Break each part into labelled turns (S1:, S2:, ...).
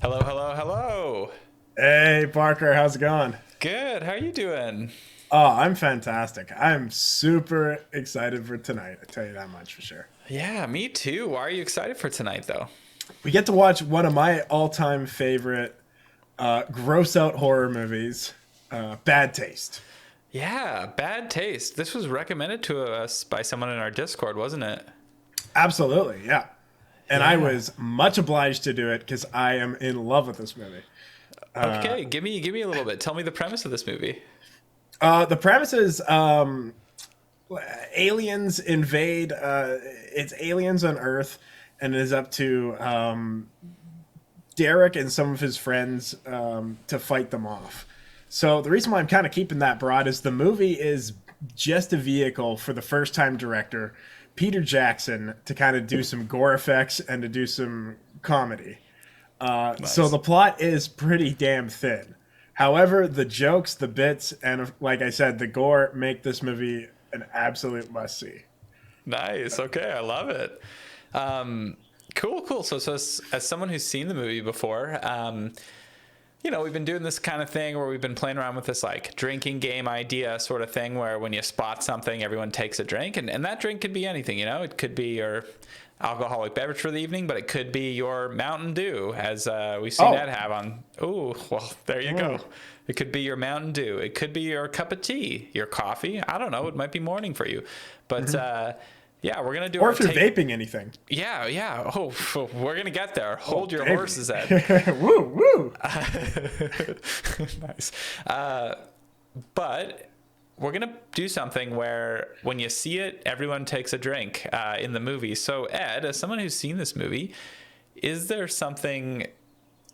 S1: Hello, hello, hello.
S2: Hey Parker, how's it going?
S1: Good. How are you doing?
S2: Oh, I'm fantastic. I'm super excited for tonight. I tell you that much for sure.
S1: Yeah, me too. Why are you excited for tonight, though?
S2: We get to watch one of my all-time favorite gross out horror movies, Bad Taste.
S1: Yeah, Bad Taste. This was recommended to us by someone in our Discord, wasn't it?
S2: Absolutely, yeah. And I
S1: Yeah.
S2: was much obliged to do it because I am in love with this movie.
S1: Okay, give me a little bit. Tell me the premise of this movie.
S2: The premise is aliens invade. It's aliens on Earth, and it is up to Derek and some of his friends to fight them off. So the reason why I'm kind of keeping that broad is the movie is just a vehicle for the first time director Peter Jackson to kind of do some gore effects and to do some comedy. So
S1: Nice.
S2: the plot is pretty damn thin. However, the jokes, the bits, and like I said, the gore make this movie an absolute must see.
S1: Nice. Okay, I love it. Cool, cool. So as someone who's seen the movie before, we've been doing this kind of thing where we've been playing around with this like drinking game idea sort of thing where when you spot something, everyone takes a drink, and that drink could be anything. It could be your alcoholic beverage for the evening, but it could be your Mountain Dew, as we've seen Ed have on. Oh, well, there you go. It could be your Mountain Dew. It could be your cup of tea, your coffee. I don't know. It might be morning for you, but yeah, we're gonna do.
S2: Or if you're vaping anything.
S1: Yeah. Oh, we're gonna get there. Hold your horses, Ed.
S2: Woo, woo.
S1: Nice. But we're going to do something where when you see it, everyone takes a drink in the movie. So, Ed, as someone who's seen this movie, is there something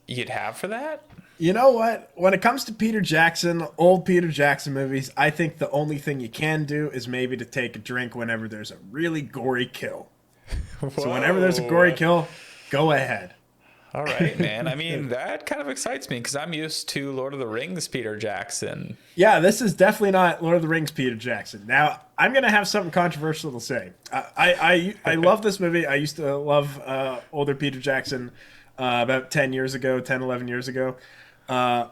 S1: you'd have for that?
S2: You know what? When it comes to Peter Jackson, old Peter Jackson movies, I think the only thing you can do is maybe to take a drink whenever there's a really gory kill. So whenever there's a gory kill, go ahead.
S1: All right, man. I mean, that kind of excites me because I'm used to Lord of the Rings Peter Jackson.
S2: Yeah, this is definitely not Lord of the Rings Peter Jackson. Now, I'm going to have something controversial to say. I love this movie. I used to love older Peter Jackson about 10, 11 years ago.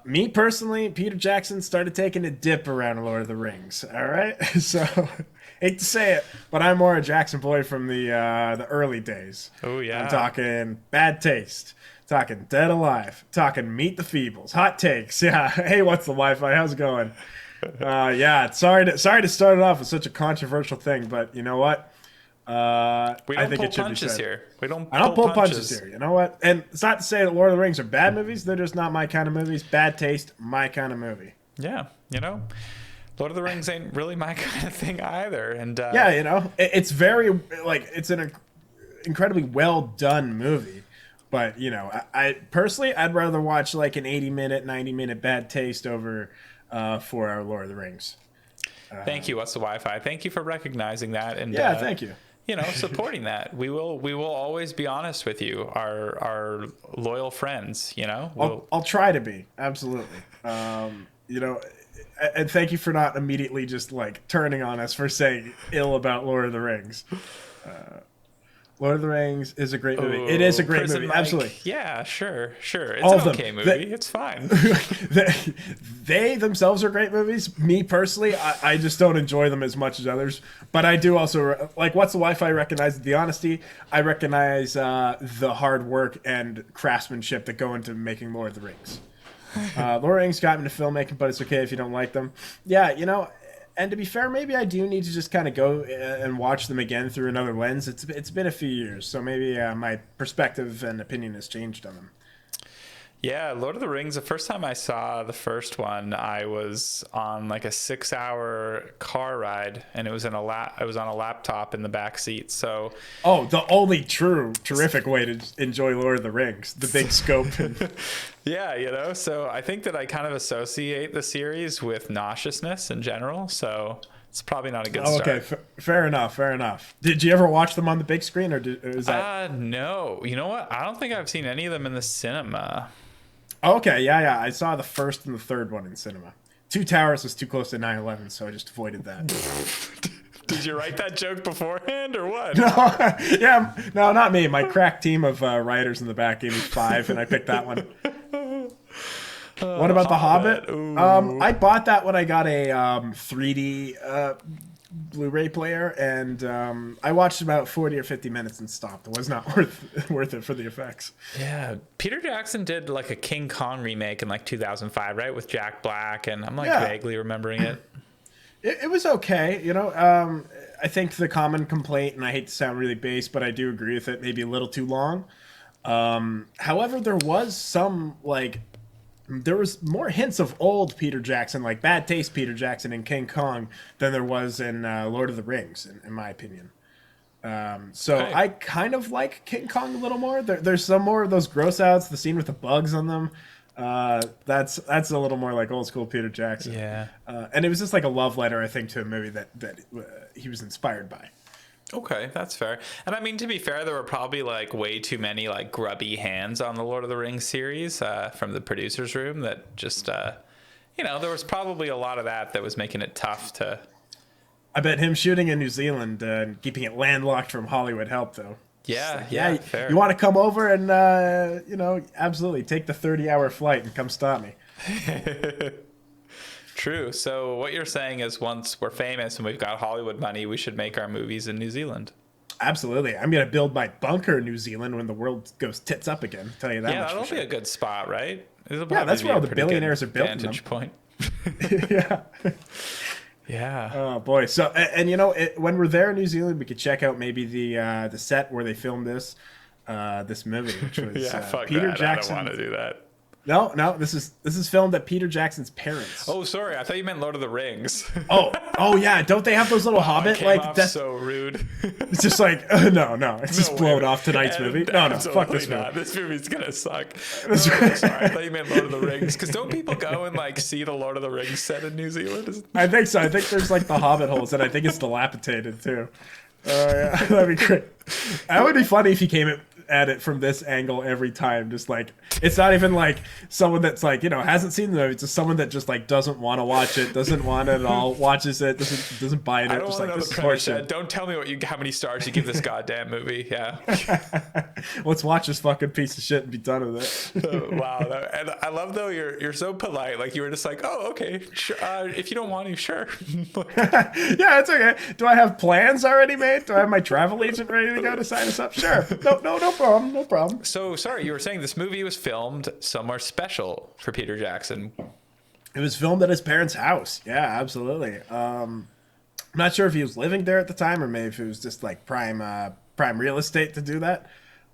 S2: Me personally, Peter Jackson started taking a dip around Lord of the Rings. All right? So, hate to say it, but I'm more a Jackson boy from the early days.
S1: Oh, yeah.
S2: I'm talking Bad Taste. Talking Dead Alive. Talking Meet the Feebles. Hot takes. Yeah. Hey, what's the Wi-Fi? How's it going? Yeah. Sorry to start it off with such a controversial thing, but you know what?
S1: We don't pull punches here. I don't
S2: pull punches here. You know what? And it's not to say that Lord of the Rings are bad movies. They're just not my kind of movies. Bad Taste, my kind of movie.
S1: Yeah. Lord of the Rings ain't really my kind of thing either. And
S2: yeah, it's very it's an incredibly well done movie. But, I personally, I'd rather watch like an 80-minute, 90-minute Bad Taste over 4 hour Lord of the Rings.
S1: Thank you. What's the Wi-Fi? Thank you for recognizing that. And
S2: yeah, thank you.
S1: Supporting that. We will always be honest with you, our loyal friends.
S2: I'll try to be, absolutely. And thank you for not immediately just like turning on us for saying ill about Lord of the Rings. Lord of the Rings is a great movie. It is a great movie, absolutely.
S1: Yeah, sure. It's an okay movie. It's fine.
S2: They themselves are great movies. Me personally, I just don't enjoy them as much as others. But I do also What's the Wi-Fi? Recognize the honesty. I recognize the hard work and craftsmanship that go into making Lord of the Rings. Lord of the Rings got me to filmmaking, but it's okay if you don't like them. Yeah, and to be fair, maybe I do need to just kind of go and watch them again through another lens. It's been a few years, so maybe my perspective and opinion has changed on them.
S1: Yeah, Lord of the Rings, the first time I saw the first one, I was on like a 6-hour car ride, and it was I was on a laptop in the back seat. So
S2: the only terrific way to enjoy Lord of the Rings, the big scope.
S1: Yeah, so I think that I kind of associate the series with nauseousness in general, so it's probably not a good start.
S2: Okay, fair enough. Did you ever watch them on the big screen, or is that?
S1: No. You know what? I don't think I've seen any of them in the cinema.
S2: Okay, yeah. I saw the first and the third one in cinema. Two Towers was too close to 9/11, so I just avoided that.
S1: Did you write that joke beforehand or what?
S2: No, not me. My crack team of writers in the back gave me 5, and I picked that one. What about The Hobbit? I bought that when I got a 3D Blu-ray player, and I watched about 40 or 50 minutes and stopped. It was not worth it for the effects.
S1: Yeah, Peter Jackson did like a King Kong remake in like 2005, right, with Jack Black, and I'm vaguely remembering it.
S2: It was okay, I think the common complaint, and I hate to sound really base, but I do agree with it, maybe a little too long. However, there was there was more hints of old Peter Jackson, like Bad Taste Peter Jackson in King Kong, than there was in Lord of the Rings, in my opinion. Okay. I kind of like King Kong a little more. There's some more of those gross outs, the scene with the bugs on them. That's a little more like old school Peter Jackson.
S1: Yeah.
S2: And it was just like a love letter, I think, to a movie that he was inspired by.
S1: Okay, that's fair. And I mean, to be fair, there were probably like way too many like grubby hands on the Lord of the Rings series from the producer's room that just you know, there was probably a lot of that was making it tough to.
S2: I bet him shooting in New Zealand and keeping it landlocked from Hollywood helped, though.
S1: Yeah,
S2: Yeah,
S1: fair.
S2: you want to come over and, absolutely take the 30-hour flight and come stop me.
S1: True. So what you're saying is once we're famous and we've got Hollywood money, we should make our movies in New Zealand.
S2: Absolutely. I'm going to build my bunker in New Zealand when the world goes tits up again. I'll tell you that much.
S1: Yeah, that'll be a good spot, right?
S2: Yeah, that's where all the billionaires are built.
S1: Vantage point.
S2: Yeah.
S1: Yeah.
S2: Oh boy. So, and when we're there in New Zealand, we could check out maybe the set where they filmed this movie, which was
S1: fuck
S2: Peter
S1: that.
S2: Jackson.
S1: I don't want to do that.
S2: No, this is filmed at Peter Jackson's parents.
S1: Oh, sorry. I thought you meant Lord of the Rings.
S2: Oh yeah. Don't they have those little Hobbit
S1: That's so rude.
S2: It's just like no. It's just blown off tonight's movie. No. Fuck this movie.
S1: This movie's gonna suck. Sorry. I thought you meant Lord of the Rings. Because don't people go and like see the Lord of the Rings set in New Zealand?
S2: I think so. I think there's like the Hobbit holes, and I think it's dilapidated too. Yeah, that'd be great. That would be funny if he came at it from this angle every time. Just like, it's not even like someone that's like, hasn't seen the movie. It's just someone that just like doesn't want to watch it, doesn't want it at all, watches it, doesn't buy it.
S1: I don't
S2: just
S1: want
S2: like,
S1: to know
S2: this
S1: the
S2: is
S1: premise.
S2: horseshit.
S1: Don't tell me how many stars you give this goddamn movie. Yeah.
S2: Let's watch this fucking piece of shit and be done with it.
S1: Wow. And I love though you're so polite. Like you were just like, oh, okay, sure. If you don't want to, sure.
S2: Yeah, it's okay. Do I have plans already made? Do I have my travel agent ready to go to sign us up? Sure. No problem.
S1: So sorry, you were saying this movie was filmed somewhere special for Peter Jackson.
S2: It was filmed at his parents' house. Yeah, absolutely. I'm not sure if he was living there at the time or maybe if it was just like prime real estate to do that.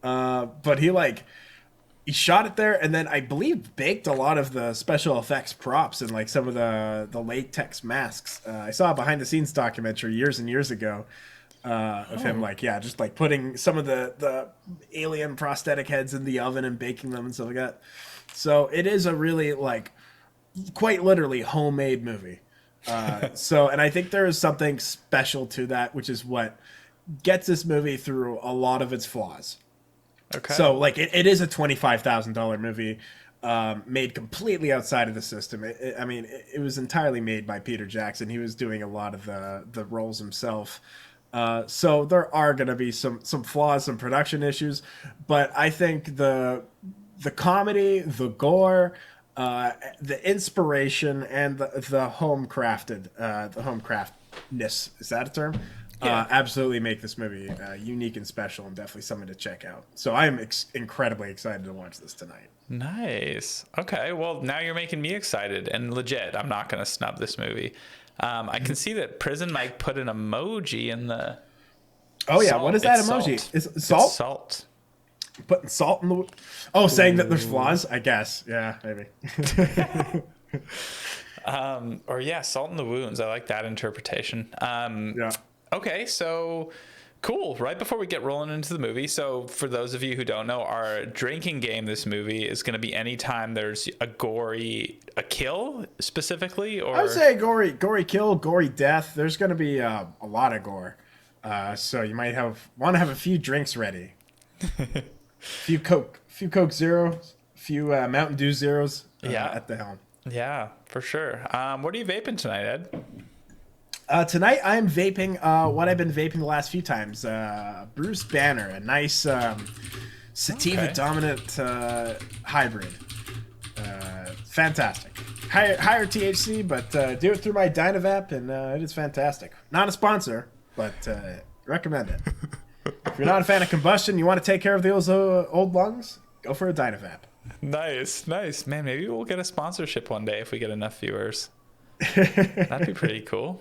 S2: But he shot it there and then I believe baked a lot of the special effects props and like some of the latex masks. I saw a behind the scenes documentary years and years ago of him just like putting some of the alien prosthetic heads in the oven and baking them and stuff like that. So it is a really like quite literally homemade movie. And I think there is something special to that, which is what gets this movie through a lot of its flaws.
S1: Okay.
S2: So like it is a $25,000 movie made completely outside of the system. It was entirely made by Peter Jackson. He was doing a lot of the roles himself. So there are going to be some flaws, some production issues, but I think the comedy, the gore, the inspiration, and the homecraftedness, is that a term?
S1: Yeah.
S2: Absolutely make this movie unique and special and definitely something to check out. So I'm incredibly excited to watch this tonight.
S1: Nice. Okay, well, now you're making me excited and legit. I'm not going to snub this movie. I can see that Prison Mike put an emoji in the.
S2: Oh yeah,
S1: salt.
S2: what is that
S1: It's
S2: emoji?
S1: Salt.
S2: Is it salt?
S1: It's salt.
S2: Putting salt in the. Oh, saying that there's flaws. I guess. Yeah, maybe.
S1: Salt in the wounds. I like that interpretation.
S2: Yeah.
S1: Okay, so cool. Right before we get rolling into the movie, so for those of you who don't know, our drinking game this movie is going to be anytime there's a kill specifically, or
S2: I would say gory kill, gory death. There's going to be a lot of gore, so you might want to have a few drinks ready, few Coke Zeros, few Mountain Dew Zeros at the helm.
S1: Yeah, for sure. What are you vaping tonight, Ed?
S2: Tonight I'm vaping what I've been vaping the last few times. Bruce Banner, a nice sativa dominant hybrid. Fantastic. Higher THC, but do it through my Dynavap, and it is fantastic. Not a sponsor, but recommend it. If you're not a fan of combustion, you want to take care of those old lungs, go for a Dynavap.
S1: Nice. Man, maybe we'll get a sponsorship one day if we get enough viewers. That'd be pretty cool.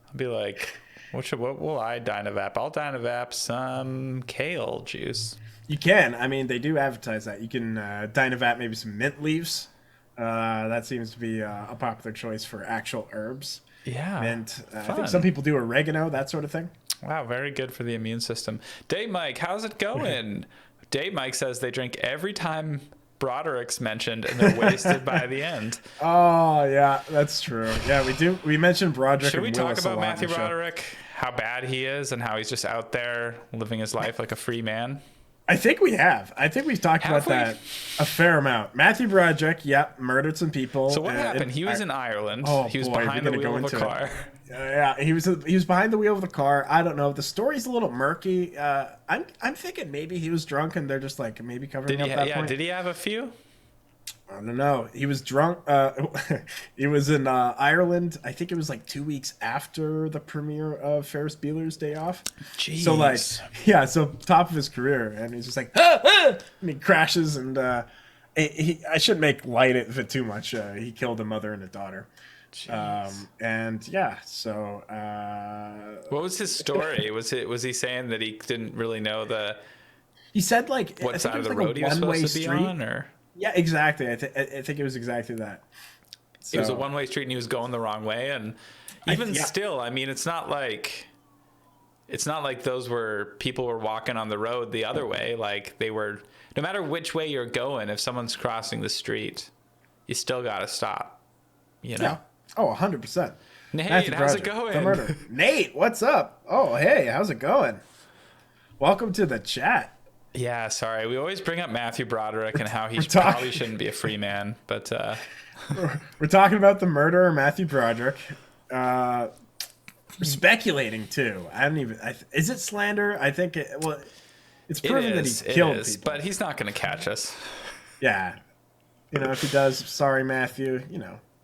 S1: I'll be like, what will I Dynavap? I'll Dynavap some kale juice.
S2: You can. I mean, they do advertise that. You can Dynavap maybe some mint leaves. That seems to be a popular choice for actual herbs.
S1: Yeah.
S2: Mint. I think some people do oregano, that sort of thing.
S1: Wow, very good for the immune system. Dave Mike, how's it going? Dave Mike says they drink every time Broderick's mentioned and they're wasted by the end.
S2: Oh yeah, that's true. Yeah, we do. We mentioned Broderick.
S1: Should we
S2: and
S1: talk
S2: Willis
S1: about
S2: a lot
S1: Matthew
S2: in the show.
S1: Broderick? How bad he is and how he's just out there living his life like a free man?
S2: I think we have. I think we've talked
S1: Have
S2: about
S1: we?
S2: that a fair amount. Matthew Broderick, yep, murdered some people.
S1: So what happened? He was in Ireland.
S2: Oh,
S1: He was
S2: boy,
S1: behind
S2: we're
S1: the
S2: gonna
S1: wheel
S2: go
S1: of a
S2: into it.
S1: car.
S2: Yeah, he was behind the wheel of the car. I don't know. The story's a little murky. I'm thinking maybe he was drunk and they're just like maybe covering up that point.
S1: Did he have a few?
S2: I don't know. He was drunk. He was in Ireland. I think it was like 2 weeks after the premiere of Ferris Bueller's Day Off.
S1: Jeez.
S2: So like, yeah, so top of his career, and he's just like, ah, ah! And he crashes, and I shouldn't make light of it too much. He killed a mother and a daughter. And yeah, so
S1: what was his story? Was he saying that he didn't really know
S2: he said like
S1: what side of the
S2: like
S1: road he was supposed to be on, or
S2: yeah, exactly. I think it was exactly that. So,
S1: it was a one-way street and he was going the wrong way, and even still, I mean, it's not like those were people were walking on the road the other way. Like they were, no matter which way you're going, if someone's crossing the street, you still gotta stop. You know?
S2: Yeah. Oh, 100%.
S1: Nate, how's it going?
S2: The murder. Nate, what's up? Oh, hey, how's it going? Welcome to the chat.
S1: Yeah, sorry. We always bring up Matthew Broderick and how he probably shouldn't be a free man, but
S2: we're talking about the murderer Matthew Broderick. We're speculating too. I don't even. Is it slander? I think it's proven that he killed people,
S1: but he's not going to catch us.
S2: Yeah, if he does, sorry, Matthew.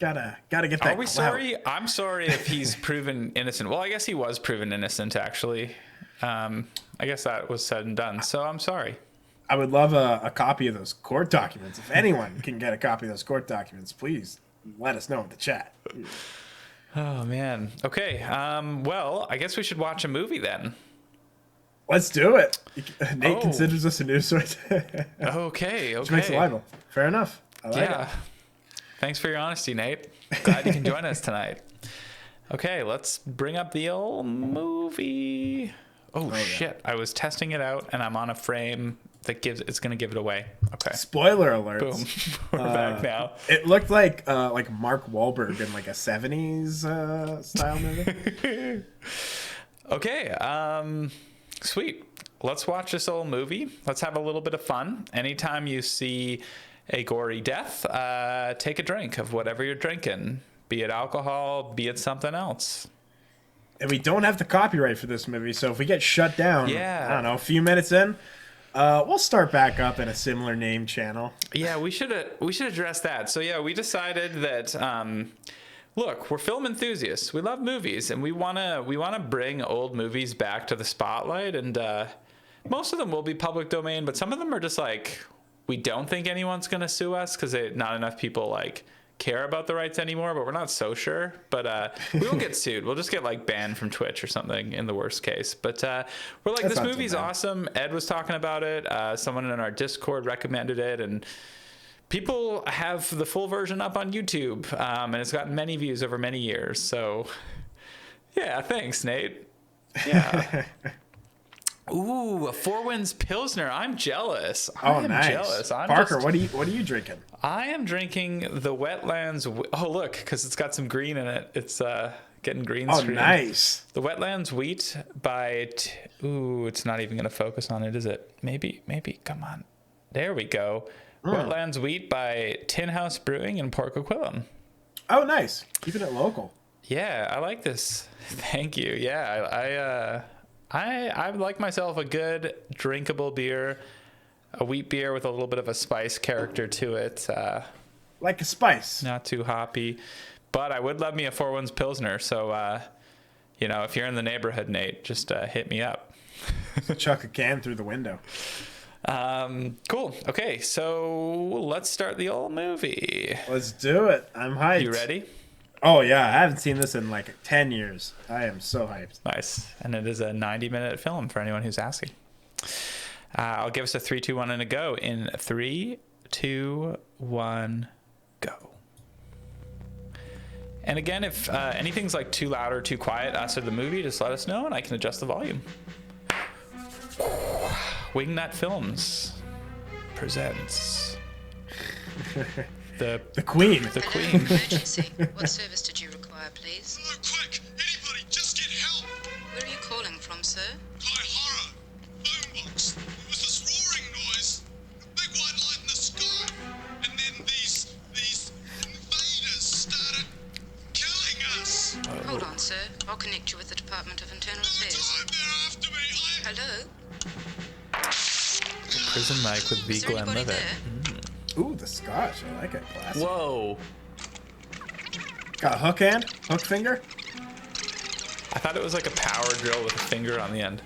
S2: Gotta get that.
S1: Are we sorry? I'm sorry if he's proven innocent. Well, I guess he was proven innocent, actually. I guess that was said and done. So I'm sorry.
S2: I would love a copy of those court documents. If anyone can get a copy of those court documents, please let us know in the chat.
S1: Oh, man. Okay. Well, I guess we should watch a movie then.
S2: Let's do it. Nate considers us a news source.
S1: Okay.
S2: Which makes it libel. Fair enough. I like it.
S1: Thanks for your honesty, Nate. Glad you can join us tonight. Okay, let's bring up the old movie. Oh shit! Yeah. I was testing it out, and I'm on a frame that it's going to give it away. Okay.
S2: Spoiler alert.
S1: Boom. We're back now.
S2: It looked like Mark Wahlberg in like a 70s style movie.
S1: Okay. Sweet. Let's watch this old movie. Let's have a little bit of fun. Anytime you see a gory death, take a drink of whatever you're drinking, be it alcohol, be it something else.
S2: And we don't have the copyright for this movie, so if we get shut down, I don't know, a few minutes in, we'll start back up in a similar name channel.
S1: Yeah, we should address that. So yeah, we decided that look, we're film enthusiasts. We love movies, and we wanna bring old movies back to the spotlight. And most of them will be public domain, but some of them are just like, we don't think anyone's gonna sue us because not enough people like care about the rights anymore, but we're not so sure. But we won't get sued. We'll just get like banned from Twitch or something in the worst case. But we're like, this movie's awesome. Ed was talking about it. Someone in our Discord recommended it, and people have the full version up on YouTube, and it's gotten many views over many years. So yeah, thanks, Nate. Yeah. Ooh, a Four Winds Pilsner. I'm jealous.
S2: I'm jealous. Parker, what are you drinking?
S1: I am drinking the Wetlands. Oh, look, because it's got some green in it. It's getting green screen.
S2: Oh, nice.
S1: The Wetlands Wheat by... Ooh, it's not even going to focus on it, is it? Maybe. Come on. There we go. Wetlands Wheat by Tin House Brewing in Port Coquitlam.
S2: Oh, nice. Keeping it local.
S1: Yeah, I like this. Thank you. Yeah, I like myself a good drinkable beer, a wheat beer with a little bit of a spice character to it.
S2: Like a spice.
S1: Not too hoppy, but I would love me a Four Winds Pilsner. So, if you're in the neighborhood, Nate, just hit me up.
S2: Chuck a can through the window.
S1: Cool. Okay, so let's start the old movie.
S2: Let's do it. I'm hyped.
S1: You ready?
S2: Oh, yeah. I haven't seen this in like 10 years. I am so hyped.
S1: Nice. And it is a 90-minute film for anyone who's asking. I'll give us a 3, 2, 1, and a go. In 3, 2, 1, go. And again, if anything's like too loud or too quiet us or the movie, just let us know and I can adjust the volume. Wingnut Films presents... The Queen. The Queen.
S3: Emergency. What service did you require, please?
S4: Oh, quick! Anybody, just get help!
S3: Where are you calling from, sir?
S4: High horror! Phone box! There was this
S3: Hold on, sir. I'll connect you with the Department of Internal Affairs.
S4: Time, they're after me.
S3: Hello?
S1: Prison Mike with V.
S3: Is there
S1: Glenn
S3: anybody
S1: Levitt.
S3: there?
S2: Ooh, the scotch. I like it. Classic.
S1: Whoa.
S2: Got a hook hand? Hook finger?
S1: I thought it was like a power drill with a finger on the end.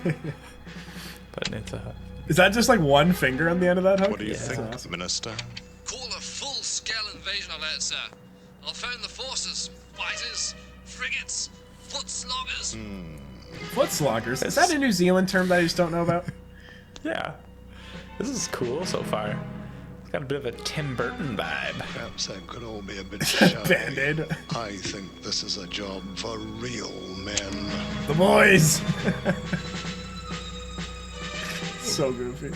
S1: But it's a...
S2: Is that just like one finger on the end of that hook?
S5: What do you think,
S2: Awesome.
S5: Minister?
S4: Call a full-scale invasion of that, sir. I'll phone the forces, fighters, frigates, foot sloggers.
S2: Foot sloggers. Is that a New Zealand term that I just don't know about?
S1: Yeah. This is cool so far. It's got a bit of a Tim Burton vibe.
S5: Perhaps that could all be a bit shy.
S2: Band-Aid.
S5: I think this is a job for real men.
S2: The boys. So goofy.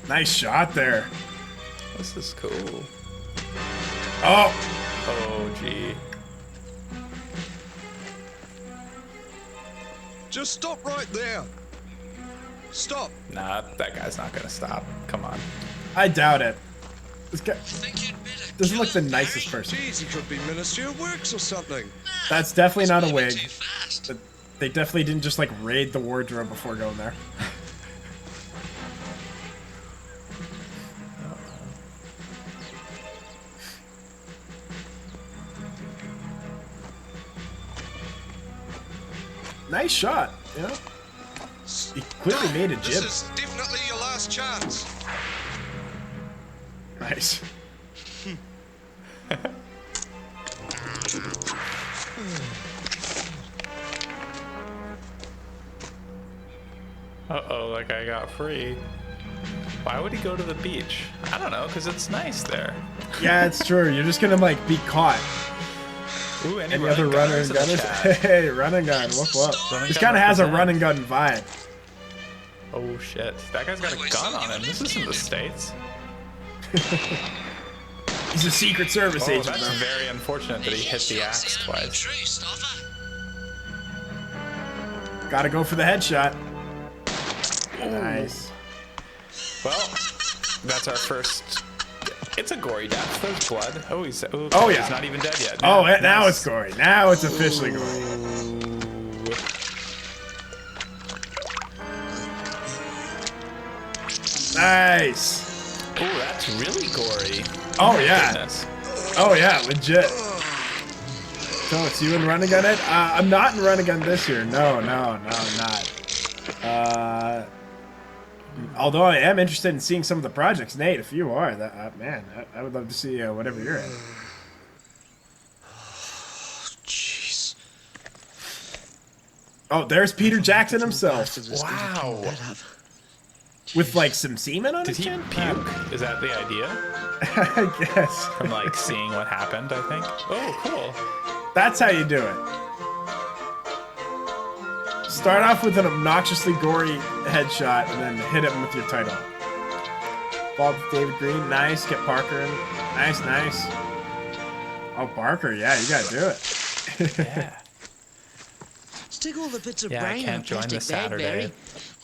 S2: Nice shot there.
S1: This is cool.
S2: Oh,
S1: Oh, gee.
S5: Just stop right there. Stop.
S1: Nah, that guy's not gonna stop. Come on.
S2: I doubt it. This guy
S4: Think you'd better
S2: doesn't
S4: kill
S2: look the
S4: him,
S2: nicest
S4: Barry?
S2: person.
S5: Jeez, he could be Ministry of Works or something.
S2: That's definitely not a
S4: Moving
S2: wig.
S4: too fast.
S2: But they definitely didn't just like raid the wardrobe before going there. Nice shot, you know? He clearly made a
S5: This
S2: jib.
S5: is definitely your last chance.
S2: Nice.
S1: Uh-oh, that guy got free. Why would he go to the beach? I don't know, because it's nice there.
S2: Yeah, it's true. You're just gonna like be caught.
S1: Ooh, any
S2: Any other runner and
S1: in the
S2: gunners?
S1: chat?
S2: Hey, run and gun. Whoop whoop.
S1: Running
S2: This
S1: gun
S2: kind of has a
S1: represent.
S2: run and gun vibe.
S1: Oh shit, that guy's got a gun on him. This isn't the States.
S2: He's a Secret Service
S1: Oh,
S2: agent,
S1: that's
S2: though.
S1: very unfortunate that he hit the axe twice.
S4: True, Stoffer.
S2: Gotta go for the headshot. Nice.
S1: Well, that's our first. It's a gory death. There's blood. Oh, he's. Ooh,
S2: Oh, yeah.
S1: He's not even dead yet.
S2: Oh,
S1: Nice.
S2: now it's gory. Now it's officially gory.
S1: Ooh.
S2: Nice.
S1: Ooh, that's really gory.
S2: Oh, yeah.
S1: Goodness.
S2: Oh, yeah, legit. So it's you in Run and Gun, Ed? I'm not in Run and Gun this year. No, I'm not. Although I am interested in seeing some of the projects. Nate, if you are, that man, I would love to see whatever you're in.
S5: Jeez.
S2: Oh, there's Peter Jackson himself.
S1: Wow.
S2: With, like, some semen on
S1: Did
S2: his
S1: he
S2: chin?
S1: puke? Is that the idea?
S2: I guess.
S1: From like seeing what happened, I think. Oh, cool.
S2: That's how you do it. Start off with an obnoxiously gory headshot and then hit him with your title. Ball to David Green. Nice. Get Parker in. Nice. Oh, Barker. Yeah, you gotta do it.
S1: Yeah.
S6: Stick all the bits of
S1: Yeah, I
S6: brain in a
S1: can't join the
S6: plastic bag,
S1: Saturday,
S6: Barry.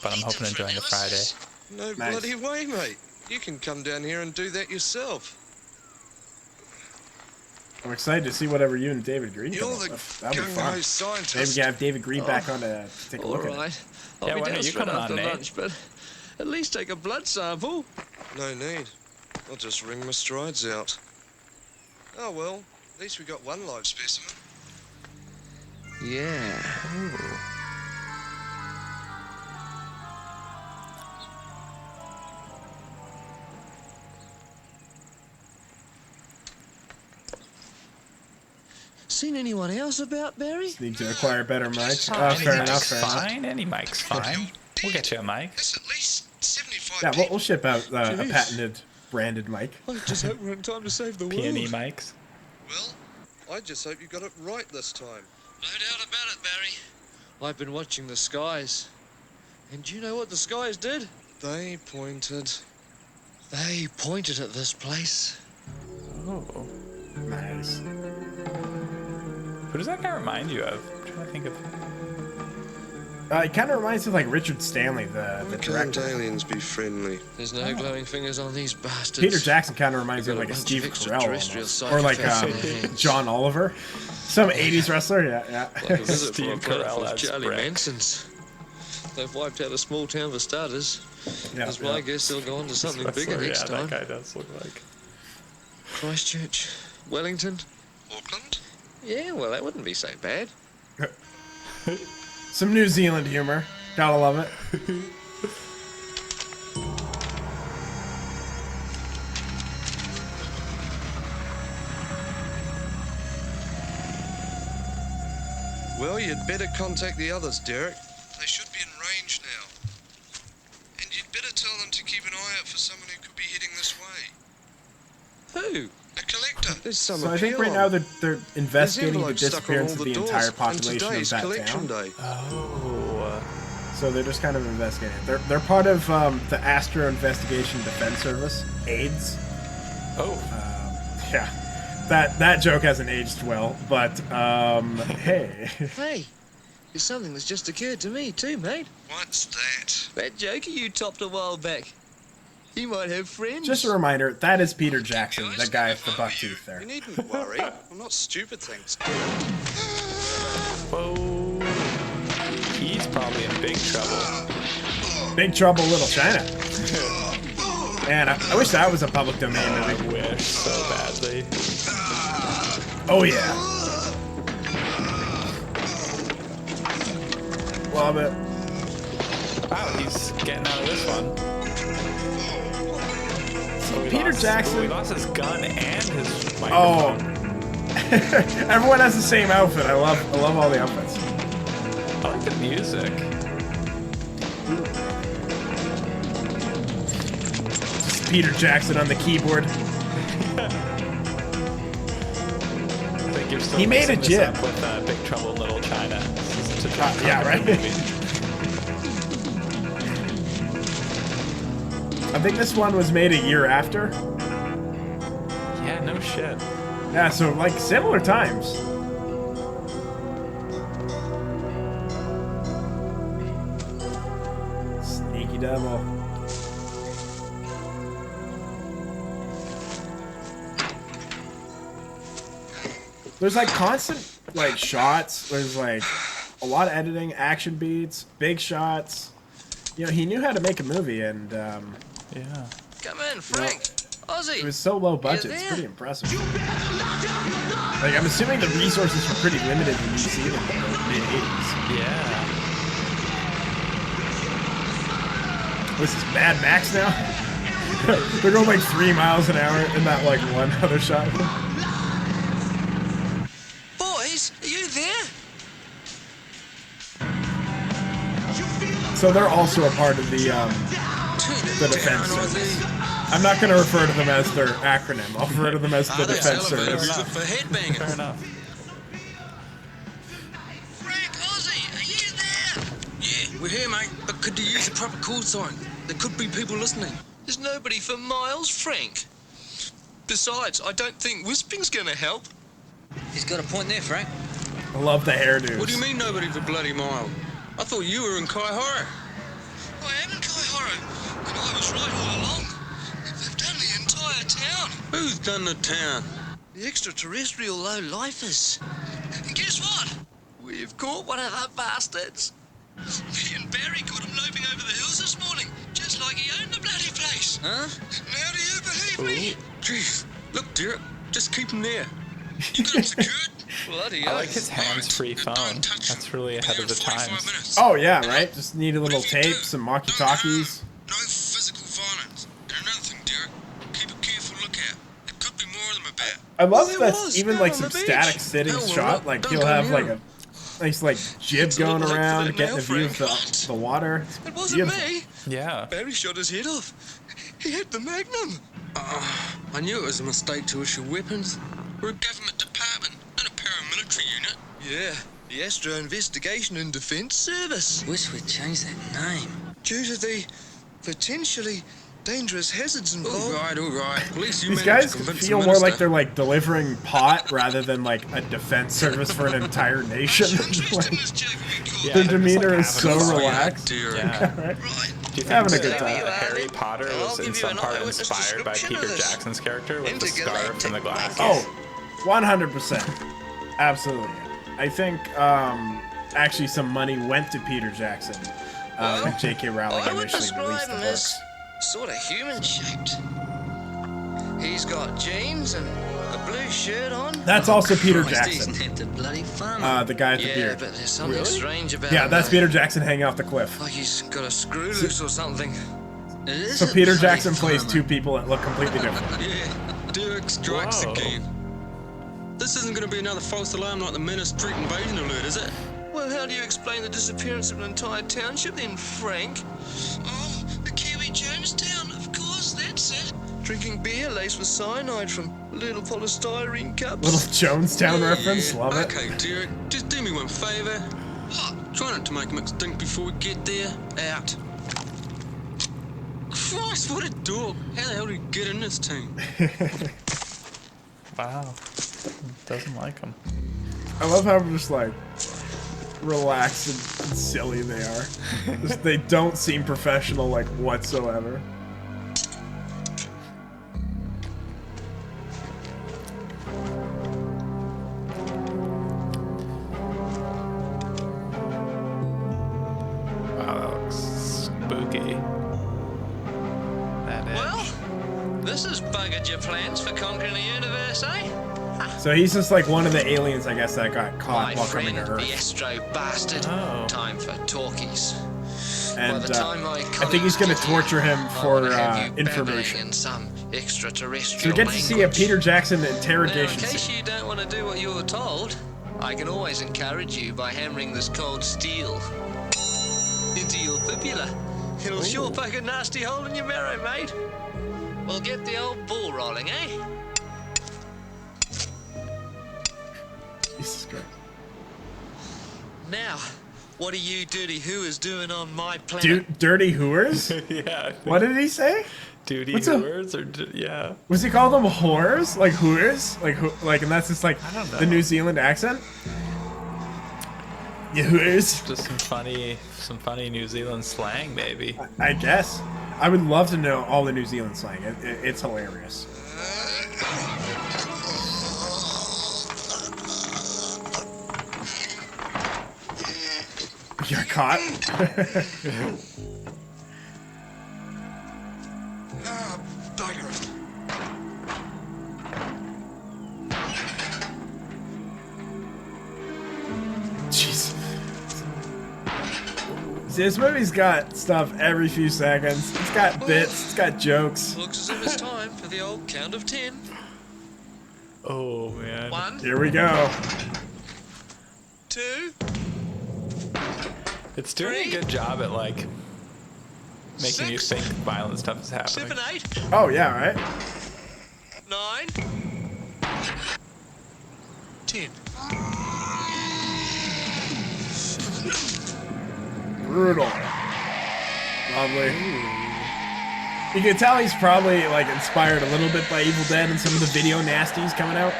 S1: but I'm hoping to join the Friday.
S5: No
S2: Nice.
S5: bloody way, mate. You can come down here and do that yourself.
S2: I'm excited to see whatever you and David Green come
S5: You're
S2: up
S5: the
S2: with. That'll be fun.
S5: gung-ho
S2: Maybe
S5: scientist.
S2: we can have David Green back on to take a
S6: All
S2: look at it.
S6: right. I'll
S1: Yeah,
S6: be
S1: why
S6: down
S1: don't you
S6: straight
S1: come on,
S6: after
S1: Nate?
S6: lunch, but at least take a blood sample.
S5: No need. I'll just ring my strides out. Oh well, at least we got one live specimen.
S6: Yeah. Seen anyone else about, Barry?
S2: Need to acquire better mics.
S1: Any
S2: Fair
S1: mic's
S2: enough. Fair enough.
S1: fine. Any mic's fine. We'll get you a mic.
S4: There's at least 75
S2: Yeah,
S4: people.
S2: we'll ship out a
S6: Jeez.
S2: patented, branded mic.
S5: I just hope we're in time to save the
S1: P&E mics.
S4: Well,
S5: I just hope you got it right this time.
S4: no doubt about it, Barry.
S6: I've been watching the skies. And do you know what the skies did?
S5: They pointed.
S6: They pointed at this place.
S1: Oh.
S2: Nice.
S1: Who does that guy remind you of? I'm trying to think of.
S2: It kind of reminds me of like Richard Stanley, the
S5: Can't
S2: director.
S5: aliens be friendly?
S6: There's no glowing fingers on these bastards.
S2: Peter Jackson kind of reminds me of
S6: They've
S2: like a
S6: got a bunch
S2: Steve
S6: of
S2: Carell
S6: extraterrestrial
S2: almost. Or like
S6: psychopaths on their hands.
S2: John Oliver, some '80s wrestler. Yeah.
S6: Like a visit from a
S1: Steve
S6: planet
S1: Carell
S6: full of
S1: as
S6: Charlie
S1: Brick.
S6: Mansons. They've wiped out a small town for starters.
S2: Yeah,
S6: That's my guess they'll go on to something bigger
S1: Wrestler,
S6: next
S1: yeah,
S6: time.
S1: that guy does look like.
S6: Christchurch, Wellington.
S5: Auckland?
S6: Yeah, well, that wouldn't be so bad.
S2: Some New Zealand humor. Gotta love it.
S5: Well, you'd better contact the others, Derek. They should be in range now. And you'd better tell them to keep an eye out for someone who could be heading this way.
S6: Who?
S5: A collector. There's some
S2: So I think
S5: appeal
S2: right now
S5: on.
S2: they're investigating the
S5: Envelopes stuck on
S2: disappearance
S5: all
S2: of the
S5: doors,
S2: entire
S5: and
S2: population of
S5: today's
S2: that
S5: collection
S2: town.
S5: day.
S1: Oh.
S2: So they're just kind of investigating. They're part of the Astro Investigation Defense Service, AIDS.
S1: Oh.
S2: Yeah, that joke hasn't aged well, but hey,
S6: Hey, it's something that's just occurred to me too, mate.
S5: What's that?
S6: That joker you topped a while back. He might have friends.
S2: just a reminder, that is Peter Jackson,
S5: Guys,
S2: that guy with the
S5: how
S2: buck
S5: are you?
S2: tooth there.
S5: You needn't worry. I'm not stupid, thanks.
S1: Whoa. He's probably in big trouble.
S2: Big Trouble, Little China. Man, I wish that was a public domain
S1: I
S2: movie.
S1: wish so badly.
S2: Oh yeah, love it.
S1: Wow, he's getting out of this one. So
S2: Peter Jackson-
S1: he lost his gun and his
S2: Oh,
S1: microphone.
S2: everyone has the same outfit. I love all the outfits.
S1: I like the music.
S2: Peter Jackson on the keyboard.
S1: I think you're still
S2: He made a
S1: mixing this
S2: jib.
S1: up with Big Trouble in Little China. This is a
S2: Yeah, right?
S1: movie.
S2: I think this one was made a year after.
S1: Yeah, no shit.
S2: Yeah, so like similar times. Sneaky devil. There's like constant like shots. There's like a lot of editing, action beats, big shots. You know, he knew how to make a movie, and
S1: Yeah.
S6: Come in, Frank. Ozzy.
S2: it was so low budget. It's pretty impressive. Like, I'm assuming the resources were pretty limited in New Zealand in the mid '80s.
S1: Yeah.
S2: This is Mad Max now. They're going like 3 miles an hour in that like one other shot.
S6: Boys, are you there?
S2: So they're also a part of the defense service. I'm not going to refer to them as their acronym. I'll refer to them as the defense service.
S6: for headbanging.
S1: Fair enough.
S6: Frank, Ozzy, are you there? Yeah, we're here, mate. But could you use a proper call sign? There could be people listening. There's nobody for miles, Frank. Besides, I don't think whisping's gonna help.
S7: He's got a point there, Frank.
S2: I love the hairdos.
S8: What do you mean nobody for bloody mile? I thought you were in Kaihara.
S6: I am in Kaihara, and I was right all along. They've done the entire town.
S8: Who's done the town?
S6: The extraterrestrial low-lifers. And guess what? We've caught one of the bastards. Me and Barry caught him loping over the hills this morning, just like he owned the bloody place.
S7: Huh?
S6: Now do you believe me?
S8: Jeez, look, Derek, just keep him there.
S6: You got him secured? Bloody
S1: I like his hands-free phone. That's really ahead of the times.
S2: Oh yeah, right. Just need a little tape, some walkie-talkies.
S8: No physical violence. And another thing, Derek, keep a careful lookout. There could be more of them about.
S2: I love
S6: There
S2: that
S6: was,
S2: even
S6: down
S2: like
S6: on
S2: some
S6: the beach.
S2: static sitting
S8: Hell, well,
S2: shot.
S8: look,
S2: Like
S8: don't
S2: he'll
S8: go
S2: have
S8: near
S2: like
S8: him.
S2: a nice like jib
S6: It's a little
S2: going
S6: late for
S2: around,
S6: that
S2: getting
S6: now,
S2: a view of
S6: Frank.
S2: the water.
S6: It wasn't
S2: Beautiful.
S6: me.
S1: Yeah.
S6: Barry shot his head off. He had the Magnum.
S8: I knew it was a mistake to issue weapons. We're a government department, not a paramilitary unit.
S6: Yeah, the Astro Investigation and Defense Service.
S7: Wish we'd changed that name.
S6: Due to the potentially
S5: dangerous hazards involved.
S8: All right. At least you
S2: These
S8: managed
S2: guys
S8: to convince
S2: feel
S8: the
S2: more like
S8: minister.
S2: they're like delivering pot rather than like a defense service for an entire nation. Like,
S1: Yeah,
S2: their
S1: they're just,
S2: demeanor
S1: like,
S2: is so
S1: having a lot.
S2: relaxed.
S8: Dear.
S1: Yeah.
S2: Right?
S1: Do you think
S2: Having a
S1: that,
S2: good time.
S1: Harry Potter
S4: I'll
S1: was
S4: give
S1: in
S4: you
S1: some
S4: an
S1: part
S4: eyewitness
S1: inspired by
S4: description
S1: Peter
S4: of this
S1: Jackson's character with the scarf and the glasses?
S2: Oh, 100%. Absolutely. I think actually some money went to Peter Jackson. J.K. Rowling
S4: I would
S2: initially
S4: describe
S2: released the
S4: him
S2: books.
S4: as sort of human-shaped. He's got jeans and a blue shirt on.
S2: That's also Peter
S7: Christ,
S2: Jackson,
S7: He's named the bloody farmer.
S2: the guy with the
S4: Yeah,
S2: beard.
S4: but there's something strange about
S2: Yeah,
S4: him.
S2: that's
S4: though.
S2: Peter Jackson hanging off the cliff.
S4: Like he's got a screw loose or something.
S7: It is
S2: So
S7: a
S2: Peter
S7: bloody
S2: Jackson plays
S7: farmer.
S2: two people that look completely different.
S8: Yeah, Derek strikes
S1: Whoa.
S8: again. This isn't going to be another false alarm like the Menace Street invasion alert, is it?
S4: Well, how do you explain the disappearance of an entire township then, Frank? Oh, the Kiwi Jonestown, of course, that's it. Drinking beer laced with cyanide from little polystyrene cups.
S2: Little Jonestown
S8: Yeah,
S2: reference,
S8: yeah.
S2: love it.
S8: Okay, Derek, just do me one favour.
S4: What?
S8: Try not to make him extinct before we get there. Out. Christ, what a dog. How the hell did he get in this team?
S1: Wow. Doesn't like him.
S2: I love how just like relaxed and silly they are. Just, they don't seem professional like whatsoever.
S1: Wow, that looks spooky. That is.
S4: Well, this has buggered your plans for conquering the universe, eh?
S2: So he's just like one of the aliens, I guess, that got caught
S4: My
S2: while
S4: friend,
S2: coming to
S4: the
S2: Earth.
S4: Estro bastard.
S1: Oh.
S4: Time for talkies. By
S2: And
S4: the time my
S2: I think he's going to
S4: colleagues
S2: torture him
S4: I
S2: for
S4: wanna have you babbling
S2: information.
S4: in some
S2: So
S4: extraterrestrial
S2: we get to see a
S4: language.
S2: Peter Jackson
S4: Now, in
S2: interrogation
S4: case
S2: scene.
S4: you don't want to do what you were told, I can always encourage you by hammering this cold steel into your fibula. It'll sure poke a nasty hole in your marrow, mate. We'll get the old ball rolling, eh?
S2: Jesus Christ.
S4: Now, what are you dirty hooers doing on my planet?
S2: Dirty Hooers?
S1: Yeah.
S2: What did he say?
S1: Duty
S2: What's a-
S1: words or yeah.
S2: Was he called them whores? Like Hooters? Like, and that's just like
S1: don't know.
S2: the New Zealand accent? Yeah, Hooters.
S1: Just some funny New Zealand slang, maybe.
S2: I guess. I would love to know all the New Zealand slang. It's hilarious. You're caught.
S5: Ah, bugger.
S2: Jeez. See, this movie's got stuff every few seconds. It's got bits. It's got jokes.
S4: Looks as if it's time for the old count of 10.
S1: Oh man.
S4: 1,
S2: Here we go.
S4: 2,
S1: It's doing a good job at like making you
S4: 6,
S1: think violent stuff is happening.
S4: 7, 8,
S2: Oh, yeah, right?
S4: 9, 10.
S2: Brutal. Lovely. You can tell he's probably like inspired a little bit by Evil Dead and some of the video nasties coming out.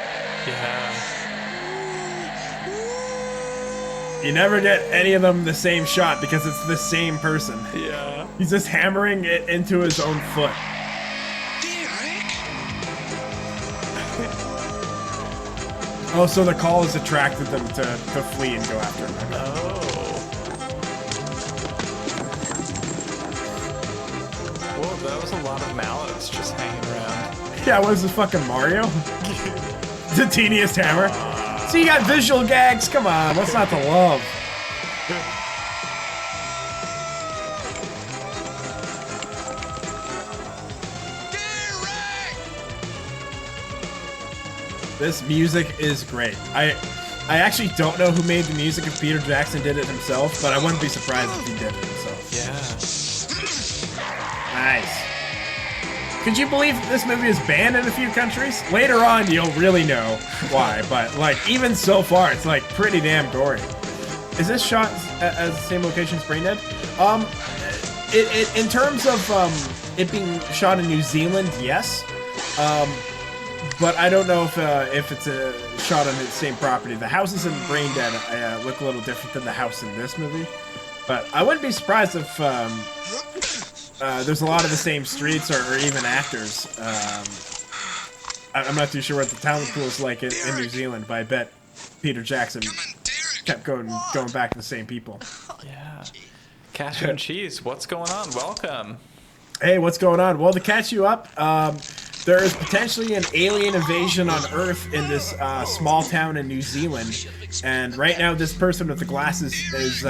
S1: Yeah.
S2: You never get any of them the same shot because it's the same person.
S1: Yeah.
S2: He's just hammering it into his own foot.
S4: Derek!
S2: Oh, so the call has attracted them to flee and go after him.
S1: Oh. Whoa, that was a lot of mallets just hanging around.
S2: Yeah, what is this, fucking Mario? The teeniest hammer. See, you got visual gags. Come on, what's not to love? This music is great. I actually don't know who made the music if Peter Jackson did it himself, but I wouldn't be surprised if he did it himself.
S1: Yeah.
S2: Nice. Could you believe this movie is banned in a few countries? Later on, you'll really know why, but like even so far, it's like pretty damn gory. Is this shot at the same location as Brain Dead? In terms of it being shot in New Zealand, yes. But I don't know if it's a shot on the same property. The houses in Brain Dead look a little different than the house in this movie. But I wouldn't be surprised if there's a lot of the same streets or even actors. I'm not too sure what the talent pool is like in New Zealand, but I bet Peter Jackson kept going back to the same people.
S1: Yeah. Cashew and Cheese, what's going on? Welcome.
S2: Hey, what's going on? Well, to catch you up, there is potentially an alien invasion on Earth in this small town in New Zealand. And right now, this person with the glasses is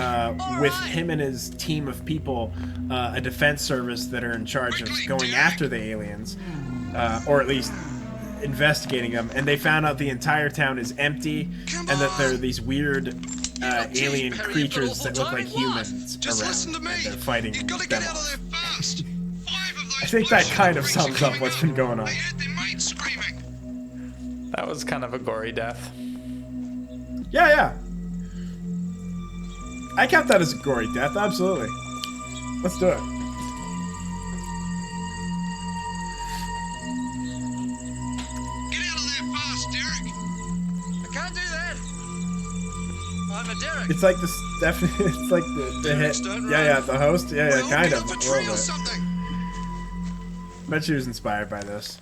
S2: with him and his team of people, a defense service that are in charge of going after the aliens, or at least investigating them. And they found out the entire town is empty and that there are these weird alien creatures that look like humans around, and they're fighting them off. I think that kind of sums up what's been going on.
S1: That was kind of a gory death.
S2: Yeah. I count that as a gory death, absolutely. Let's do it.
S5: Get out of there fast, Derek!
S4: I can't do that. I'm a Derek.
S2: It's like this, definitely. It's like the hit. Yeah, the host. Yeah, kind of. A little bit. Bet she was inspired by this.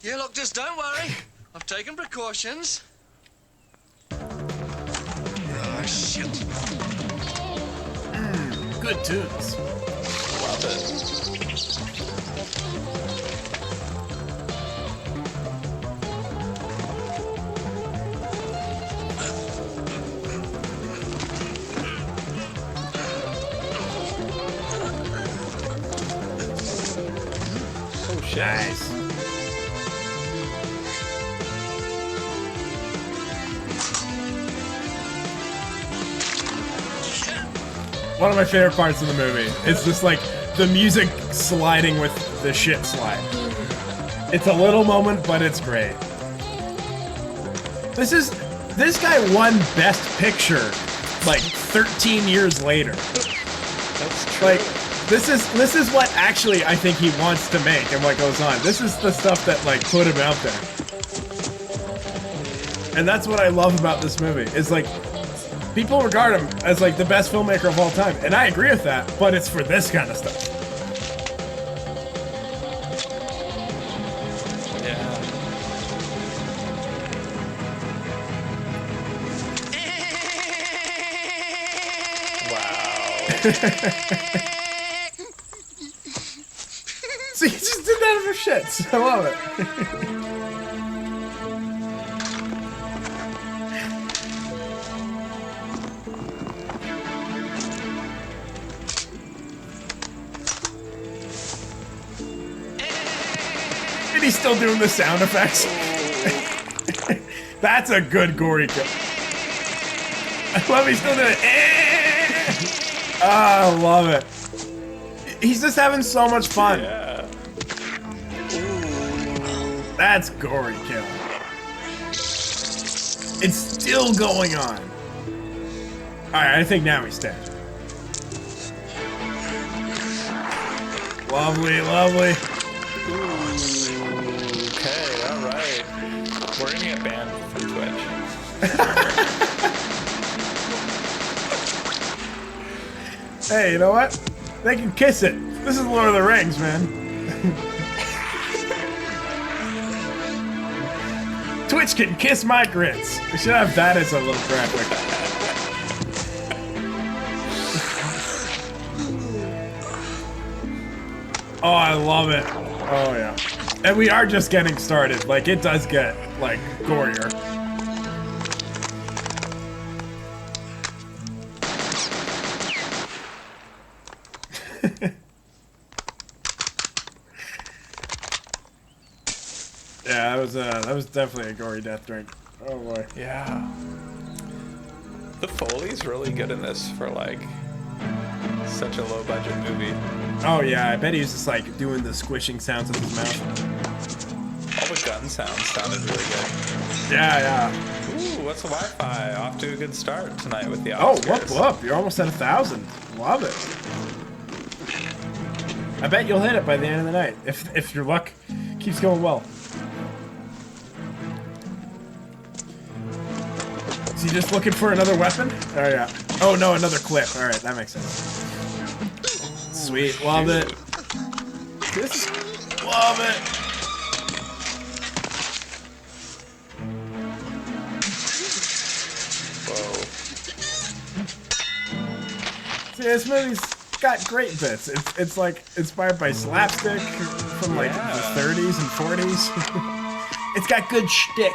S4: Yeah, look, just don't worry. I've taken precautions.
S5: Oh, shit.
S2: Good tunes.
S1: Love it. Oh, shit.
S2: Nice. One of my favorite parts of the movie is just like the music sliding with the shit slide. It's a little moment, but it's great. This guy won Best Picture like 13 years later.
S1: That's true.
S2: Like this is what actually I think he wants to make and what goes on. This is the stuff that like put him out there. And that's what I love about this movie. Is like people regard him as like the best filmmaker of all time, and I agree with that, but it's for this kind of stuff.
S1: Yeah. Wow.
S2: See, he just did that for shits. I love it. And he's still doing the sound effects. That's a good gory kill. I love he's still doing it. I love it. He's just having so much fun.
S1: Yeah.
S2: That's gory kill. It's still going on. Alright, I think now he's dead. Lovely, lovely.
S1: Okay, alright. We're gonna get banned from Twitch.
S2: Hey, you know what? They can kiss it. This is Lord of the Rings, man. Twitch can kiss my grits. We should have that as a little graphic. Oh, I love it. Oh, yeah. And we are just getting started. Like, it does get, like, gorier. Yeah, that was definitely a gory death drink. Oh boy.
S1: Yeah. The Foley's really good in this for like such a low budget movie.
S2: Oh yeah, I bet he was just like doing the squishing sounds with his mouth.
S1: All the gun sounds sounded really good.
S2: Yeah.
S1: Ooh, what's the Wi-Fi? Off to a good start tonight with the
S2: Oh,
S1: Oscars.
S2: whoop. You're almost at 1,000. Love it. I bet you'll hit it by the end of the night if your luck keeps going well. Is he just looking for another weapon? Oh yeah. Oh no, another clip. All right, that makes sense. Sweet, love it. Love it.
S1: Whoa.
S2: See, this movie's got great bits. It's like inspired by slapstick from like the 30s and 40s. It's got good shtick.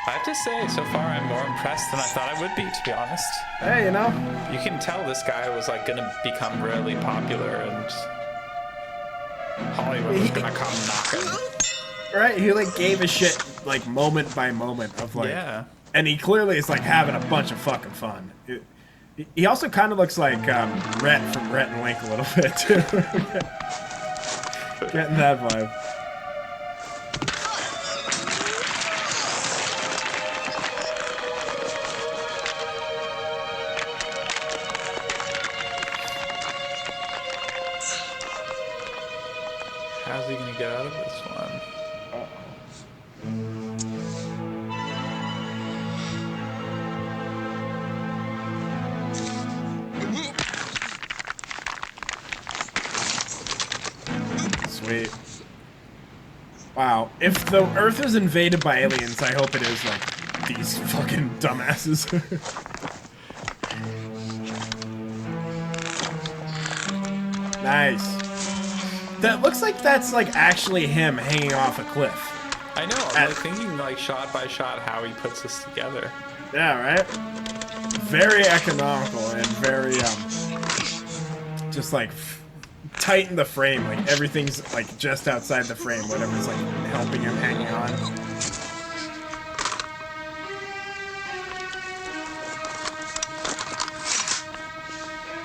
S1: I have to say, so far I'm more impressed than I thought I would be, to be honest.
S2: Hey, you know,
S1: You can tell this guy was like gonna become really popular and Hollywood was gonna come knocking.
S2: right? He like gave a shit like moment by moment of like,
S1: Yeah.
S2: and he clearly is like having a bunch of fucking fun. He also kind of looks like Rhett from Rhett and Link a little bit too. Getting that vibe.
S1: How's he gonna get out of this one?
S2: Sweet. Wow. If the Earth is invaded by aliens, I hope it is like these fucking dumbasses. Nice. That looks like that's like actually him hanging off a cliff.
S1: I know, I'm like thinking like shot by shot how he puts this together.
S2: Yeah, right? Very economical and very, just like tighten the frame. Like everything's like just outside the frame, whatever's like helping him hanging on.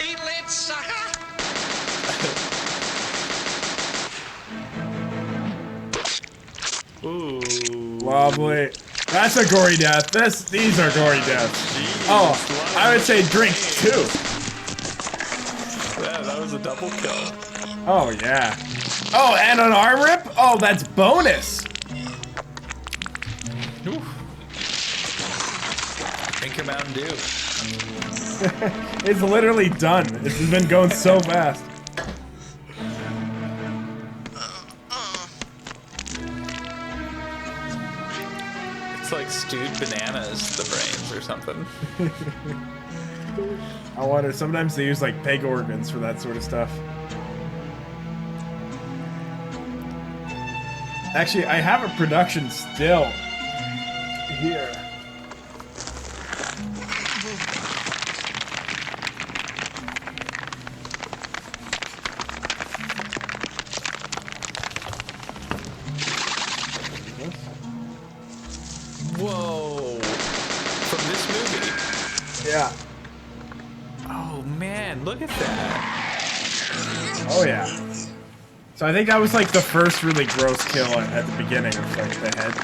S4: Eat lit, sucker!
S1: Ooh.
S2: Lovely. That's a gory death. These are gory deaths.
S1: Jeez,
S2: Oh, I would say drink two.
S1: Yeah, that was a double kill.
S2: Oh, yeah. Oh, and an arm rip? Oh, that's bonus.
S1: Ooh. Drink your Mountain Dew.
S2: It's literally done. This has been going so fast.
S1: It's like stewed bananas, the brains or something.
S2: I wonder, sometimes they use like pig organs for that sort of stuff. Actually, I have a production still here.
S1: Whoa. From this movie.
S2: Yeah.
S1: Oh man, look at that.
S2: Oh yeah. So I think that was like the first really gross kill at the beginning of like the head.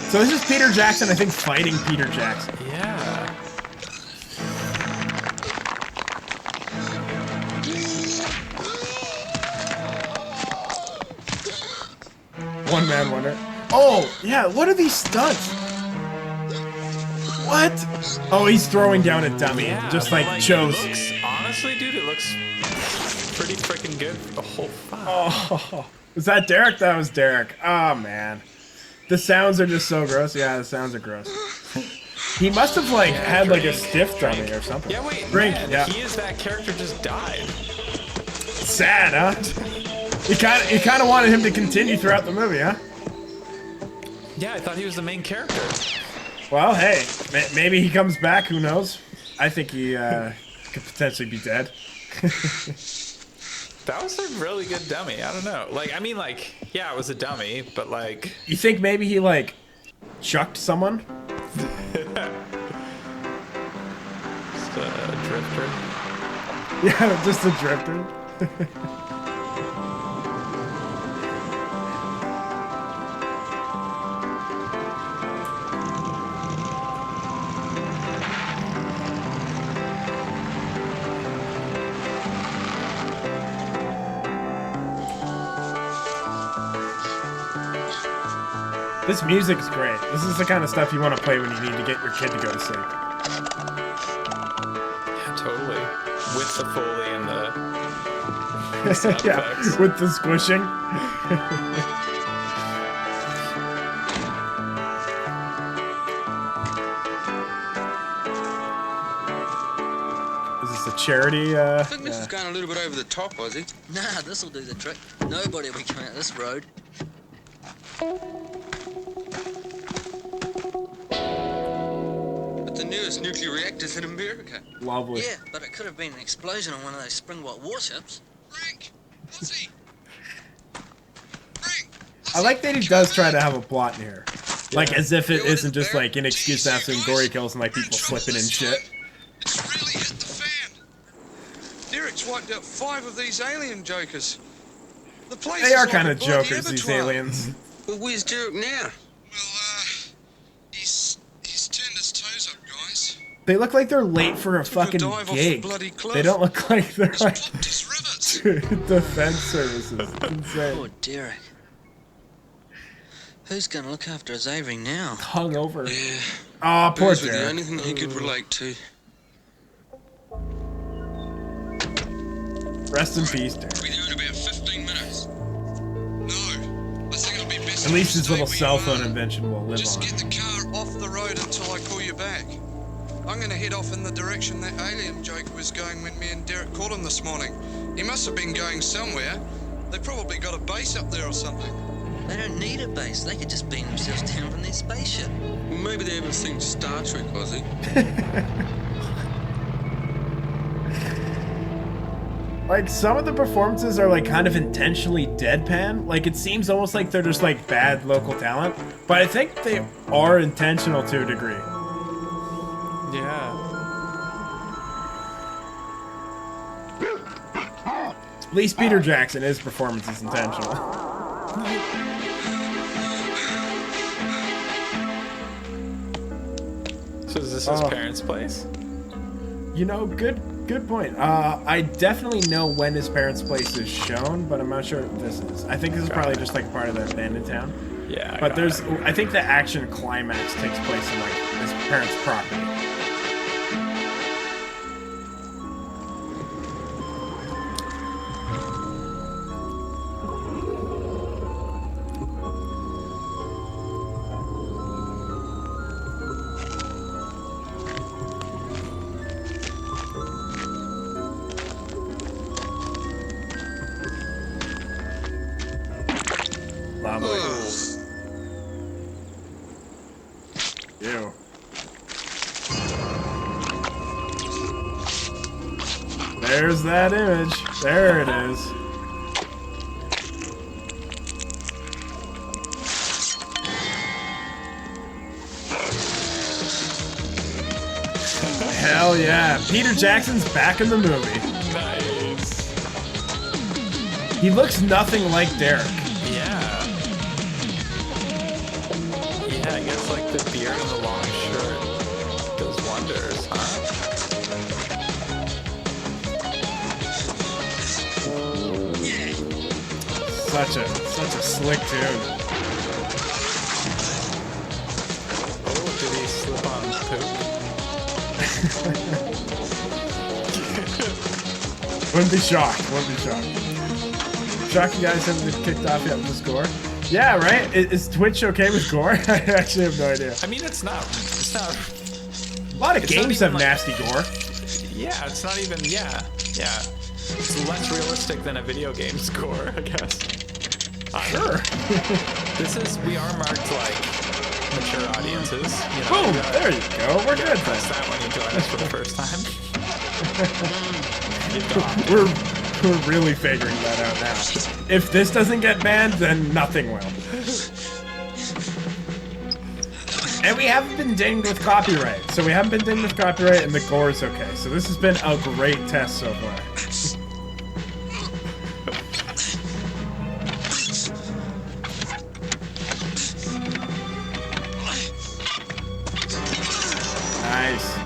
S2: So this is Peter Jackson, I think, fighting Peter Jackson.
S1: Yeah.
S2: One man wonder. Oh, yeah, what are these stunts? What? Oh, he's throwing down a dummy,
S1: Yeah,
S2: just
S1: but,
S2: like chose.
S1: It looks, honestly, dude, it looks pretty freaking good. Oh, fuck.
S2: Oh, was that Derek? That was Derek. Oh, man. The sounds are just so gross. Yeah, the sounds are gross. He must have like had like a stiff dummy or something.
S1: Yeah, wait,
S2: Drink,
S1: man,
S2: yeah.
S1: he is that character just died.
S2: Sad, huh? You kind of wanted him to continue throughout the movie, huh?
S1: Yeah, I thought he was the main character.
S2: Well, hey, maybe he comes back. Who knows? I think he could potentially be dead.
S1: That was a really good dummy. I don't know. Like, I mean, like, yeah, it was a dummy, but like...
S2: You think maybe he like chucked someone?
S1: Just a drifter.
S2: Yeah, just a drifter. This music's great. This is the kind of stuff you want to play when you need to get your kid to go to sleep.
S1: Yeah, totally. With the Foley and the sound effects.
S2: With the squishing. Is this a charity?
S8: I think this is going a little bit over the top, Ozzy.
S7: Nah, this'll do the trick. Nobody will be coming out this road.
S8: But the newest nuclear reactors in America.
S2: Lovely.
S7: Yeah, but it could have been an explosion on one of those Springwater warships.
S5: Frank! Ozzy! Frank!
S2: I like that he does try to have a plot in here. Like, as if it isn't just like an excuse to have some gory kills and like people slipping in shit.
S5: It's really hit the fan. Derek's wiped out 5 of these alien jokers. The place
S2: They
S5: is
S2: are
S5: like
S2: kind
S5: a
S2: of
S5: bloody
S2: jokers, these
S5: abattoir.
S2: aliens.
S8: Well, where's Derek now?
S5: Well, he's turned his toes up, guys.
S2: They look like they're late for a
S5: Took a
S2: fucking
S5: dive off the
S2: gig.
S5: bloody cliff.
S2: They don't look like they're
S5: He's
S2: like
S5: popped his rivets.
S2: defense services. It's insane.
S7: Poor Derek. Who's gonna look after his Avery now?
S2: Hung over.
S8: Yeah.
S2: Oh, poor
S8: Those were the
S2: Derek.
S8: only thing he could relate to.
S2: Rest in peace, Derek.
S5: Be there in about 15 minutes. No, I think it'll be best.
S2: At
S5: if
S2: least
S5: you
S2: his
S5: stay
S2: little
S5: where
S2: cell
S5: you
S2: phone
S5: are.
S2: invention will live
S5: Just
S2: on.
S5: get the car off the road until I call you back. I'm gonna head off in the direction that alien joker was going when me and Derek caught him this morning. He must have been going somewhere. They probably got a base up there or something.
S7: They don't need a base. They could just beam themselves down from their spaceship.
S8: Well, maybe they haven't seen Star Trek, Ozzy.
S2: Like, some of the performances are like kind of intentionally deadpan. Like, it seems almost like they're just like bad local talent. But I think they are intentional to a degree.
S1: Yeah.
S2: At least Peter Jackson, his performance is intentional.
S1: So is this his parents' place?
S2: You know, good point. I definitely know when his parents' place is shown, but I'm not sure if this is. I think this is probably just like part of the abandoned town.
S1: Yeah.
S2: But there's, I think the action climax takes place in like his parents' property. Lovely. Ew. There's that image. There it is. Hell yeah. Peter Jackson's back in the movie.
S1: Nice.
S2: He looks nothing like Derek.
S1: Yeah. Yeah, I guess like the beard and the long shirt does wonders, huh?
S2: Such a slick tune.
S1: Oh, did he slip on poop?
S2: Wouldn't be shocked. Wouldn't be shocked. Shocked you guys haven't been kicked off yet with this gore? Yeah, right? Is Twitch okay with gore? I actually have no idea.
S1: I mean, it's not.
S2: A lot of
S1: It's not
S2: games
S1: even
S2: have
S1: like-
S2: nasty gore.
S1: Yeah, it's not even. Yeah. It's less realistic than a video game score, I guess.
S2: Sure.
S1: We are marked like mature audiences. You know,
S2: Boom!
S1: you gotta-
S2: There you go. We're good
S1: press
S2: then.
S1: that when you join us for the first time.
S2: We're really figuring that out now. If this doesn't get banned, then nothing will. And we haven't been dinged with copyright. So we haven't been dinged with copyright, and the gore is okay. So this has been a great test so far. Nice.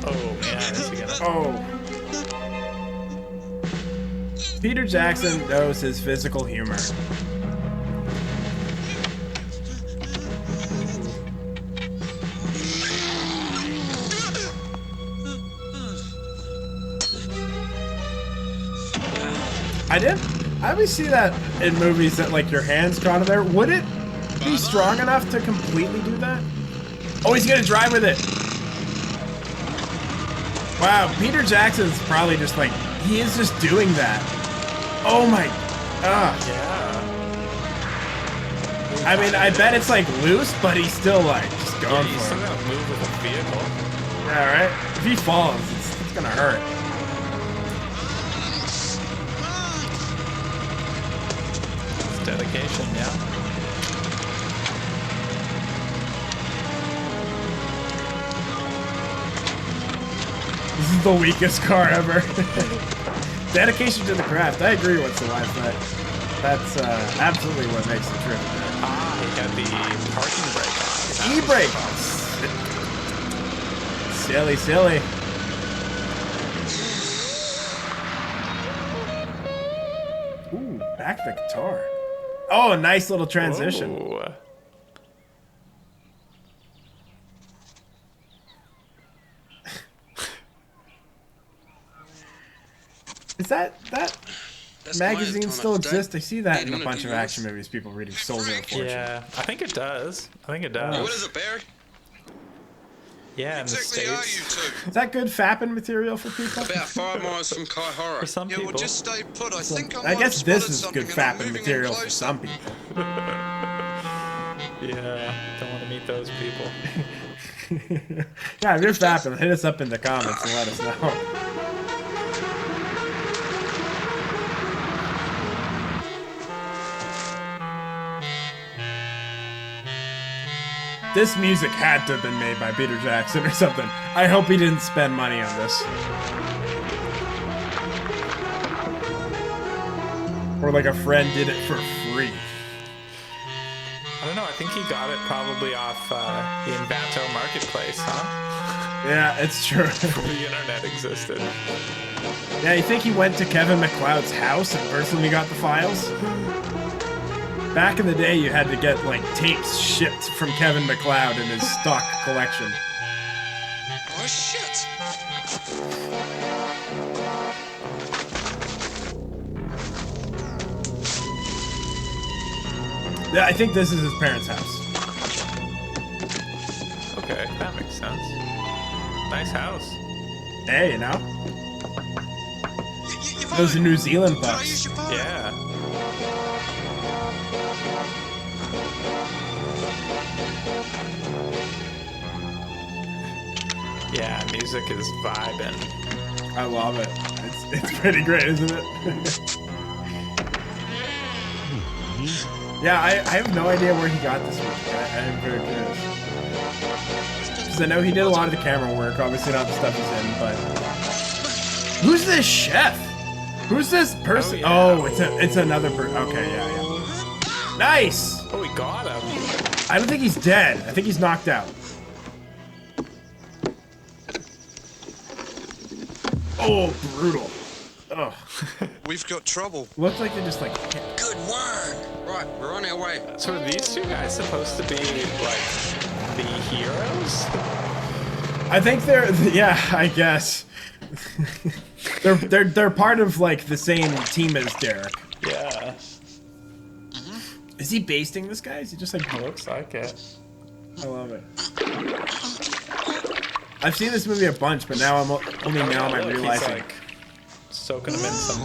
S1: Oh man, is he gonna?
S2: Oh. Peter Jackson knows his physical humor. I always see that in movies that like your hand's caught in there. Would it be strong enough to completely do that? Oh, he's gonna drive with it. Wow, Peter Jackson's probably just like, he is just doing that. Oh my,
S1: Yeah.
S2: I mean, I bet it's like loose, but he's still like, just going
S1: He's
S2: for
S1: still
S2: it.
S1: gonna move with a vehicle.
S2: Yeah, right? If he falls, it's gonna hurt.
S1: It's dedication, yeah.
S2: This is the weakest car ever. Dedication to the craft. I agree with the wife, but that's absolutely what makes the trip.
S1: Ah, he got the parking brake on.
S2: E-brake. Silly, silly. Ooh, back the guitar. Oh, nice little transition.
S1: Ooh.
S2: Is that
S8: That's my
S2: magazine
S8: time
S2: still
S8: of day.
S2: exist? I see that
S8: Hey,
S2: in
S8: you
S2: a
S8: wanna
S2: bunch
S8: do
S2: of
S8: yours?
S2: action movies. People reading Soldier of Fortune.
S1: Yeah, I think it does. I think it does.
S8: Hey, what is it, Barry?
S1: Yeah, in the
S5: Exactly are
S1: States.
S5: you two?
S2: Is that good fapping material for people?
S8: About 5 miles from Kaihara.
S1: For some
S5: Yeah,
S1: people.
S5: well, just stay put. I think I
S2: I
S5: might
S2: guess
S5: have
S2: this
S5: spotted
S2: is
S5: something
S2: good
S5: and I'm
S2: fapping
S5: moving in
S2: material for
S5: closer.
S2: some people.
S1: Yeah, don't want to meet those people.
S2: Yeah, if you're fapping, hit us up in the comments and let us know. This music had to have been made by Peter Jackson or something. I hope he didn't spend money on this. Or like a friend did it for free.
S1: I don't know. I think he got it probably off the Envato marketplace, huh?
S2: Yeah, it's true.
S1: Before the internet existed.
S2: Yeah, you think he went to Kevin MacLeod's house and personally got the files? Back in the day, you had to get, like, tapes shipped from Kevin MacLeod in his stock collection.
S5: Oh shit!
S2: Yeah, I think this is his parents' house.
S1: Okay, that makes sense. Nice house.
S2: Hey, you know?
S5: Your
S2: Those are
S5: phone.
S2: New Zealand
S5: Can I
S2: bucks.
S5: use your phone?
S1: Yeah. Yeah, music is vibing.
S2: I love it. It's pretty great, isn't it? Yeah, I have no idea where he got this music. I am very curious. Because I know he did a lot of the camera work, obviously not the stuff he's in, but... Who's this chef? Who's this person?
S1: Oh, yeah.
S2: Oh, it's another person. Okay, yeah. Nice!
S1: Oh, we got him.
S2: I don't think he's dead. I think he's knocked out. Oh, brutal. Oh.
S5: We've got trouble.
S2: Looks like they just like...
S8: Good one. Right, we're on our way.
S1: So are these two guys supposed to be, like, the heroes?
S2: I think they're... Yeah, I guess. they're part of, like, the same team as Derek.
S1: Yeah.
S2: Is he basting this guy? Is he just like...
S1: Looks like it.
S2: I love it. I've seen this movie a bunch, but now only now am I
S1: Look, he's,
S2: realizing.
S1: like, soaking them in some...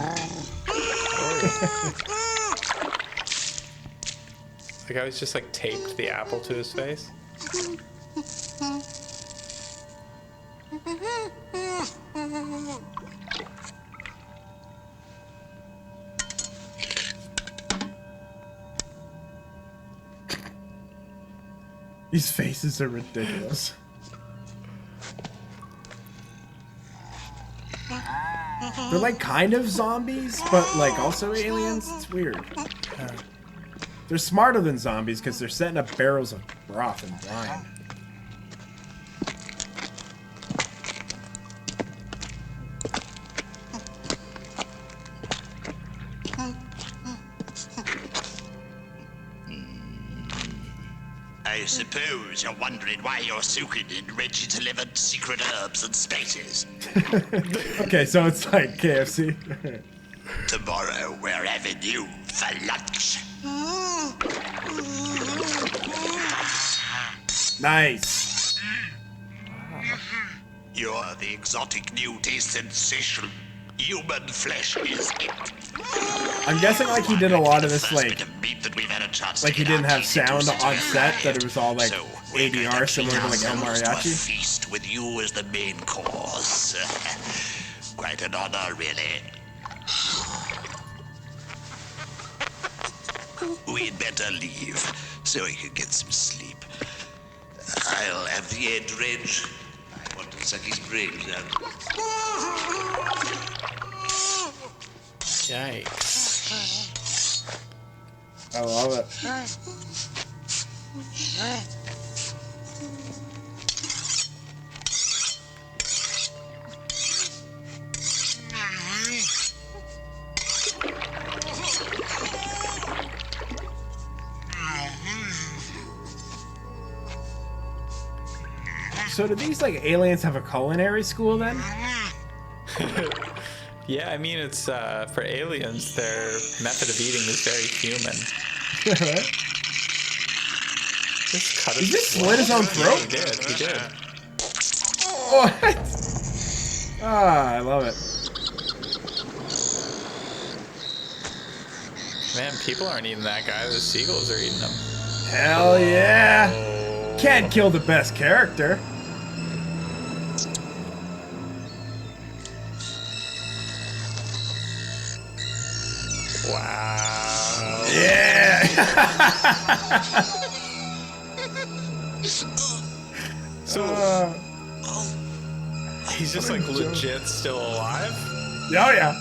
S1: Like how he's just, like, taped the apple to his face.
S2: These faces are ridiculous. They're like kind of zombies, but like also aliens. It's weird. They're smarter than zombies because they're setting up barrels of broth and brine.
S9: I suppose you're wondering why you're soaking in Reggie-delivered secret herbs and spices.
S2: Okay, so it's like KFC.
S9: Tomorrow we're having you for lunch.
S2: Nice.
S9: You're the exotic new taste sensation. Human flesh is it.
S2: I'm guessing like he did a lot of this
S9: First
S2: like
S9: bit of meat that we've had a chance to
S2: he
S9: get
S2: didn't
S9: our
S2: have
S9: teeth into
S2: sound
S9: since
S2: on
S9: we
S2: set, that
S9: arrived.
S2: it was all like
S9: So we're going
S2: ADR
S9: to
S2: similar to like El
S9: treat ourselves to a
S2: Mariachi.
S9: feast with you as the main course. Quite an honor, really. We'd better leave so we can get some sleep. I'll have the head dredge. I want to suck his brains out.
S1: Yikes.
S2: I love it. So do these like aliens have a culinary school then?
S1: Yeah, I mean, it's for aliens, their method of eating is very human. Just cut
S2: He
S1: his
S2: just slit his own throat?
S1: He did. He did.
S2: What? Ah, I love it.
S1: Man, people aren't eating that guy. The seagulls are eating him.
S2: Hell yeah! Can't kill the best character.
S1: Wow.
S2: Yeah!
S1: So he's just like legit still alive?
S2: Oh yeah.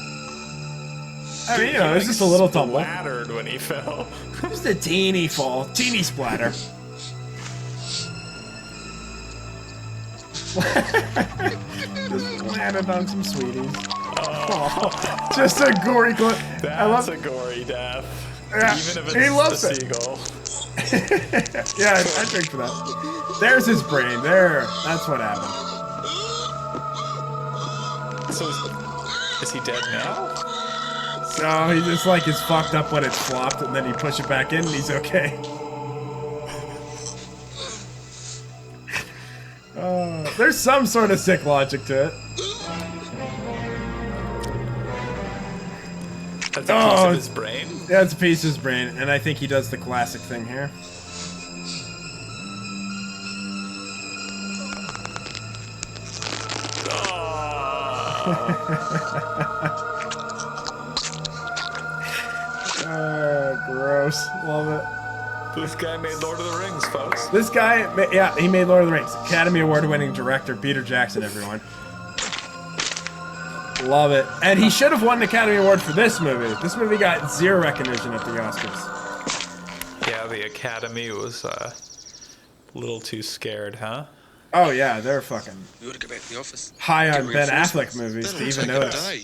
S2: I mean, you know, it's just a little tumble.
S1: Splattered when he fell.
S2: Just a teeny fall, teeny splatter. Just landed on some sweeties. Oh, just a gory clip.
S1: That's a gory death.
S2: Yeah,
S1: Even if
S2: he
S1: it's
S2: loves
S1: the
S2: it.
S1: seagull.
S2: Yeah, I drink for that. There's his brain. There. That's what happened.
S1: So is he dead now?
S2: So he just like is fucked up when it's flopped, and then you push it back in, and he's okay. There's some sort of sick logic to it.
S1: That's a piece of his brain?
S2: Yeah, it's a piece of his brain, and I think he does the classic thing here. Gross. Love it.
S1: This guy made Lord of the Rings, folks.
S2: This guy, yeah, he made Lord of the Rings. Academy Award-winning director Peter Jackson, everyone. Love it. And he should have won an Academy Award for this movie. This movie got zero recognition at the Oscars.
S1: Yeah, the Academy was a little too scared, huh?
S2: Oh yeah, they're fucking
S8: We ought to go back to the office.
S2: high on
S8: Get
S2: Ben
S8: reinforcements.
S2: Affleck movies to
S5: That'll
S2: even
S5: take a
S2: notice.
S5: day.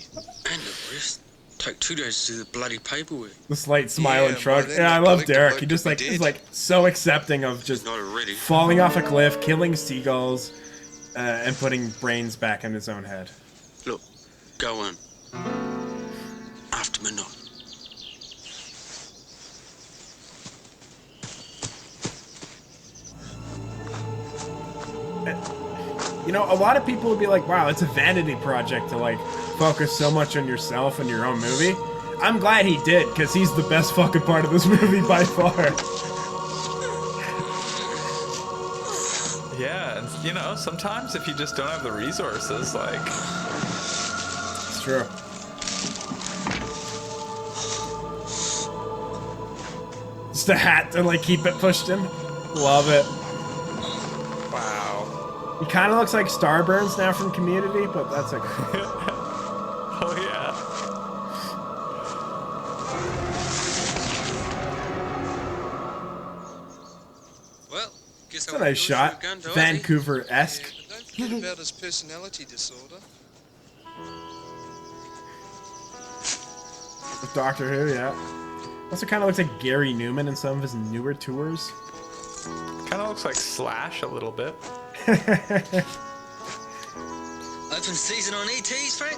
S8: And the rest. Take 2 days to do the bloody paperwork.
S2: The slight smile
S5: Yeah,
S2: and shrug.
S5: by then
S2: Yeah, I
S5: the
S2: love
S5: collector
S2: Derek.
S5: bloke
S2: He just
S5: could
S2: like
S5: be
S2: is
S5: dead.
S2: like so accepting of just
S8: Not already.
S2: falling off a cliff, killing seagulls, and putting brains back in his own head.
S8: Look, go on. After midnight.
S2: You know, a lot of people would be like, wow, it's a vanity project to like focus so much on yourself and your own movie. I'm glad he did, because he's the best fucking part of this movie by far.
S1: Yeah, and you know, sometimes if you just don't have the resources, like...
S2: It's true. Just a hat to like keep it pushed in. Love it.
S1: Wow.
S2: He kind of looks like Starburns now from Community, but that's okay.
S1: Oh, yeah.
S8: Well, guess
S2: It's a nice shot. Vancouver-esque.
S5: Don't forget about his personality disorder.
S2: With Doctor Who, yeah. Also kind of looks like Gary Newman in some of his newer tours.
S1: Kind of looks like Slash a little bit.
S7: Open season on ETs, Frank?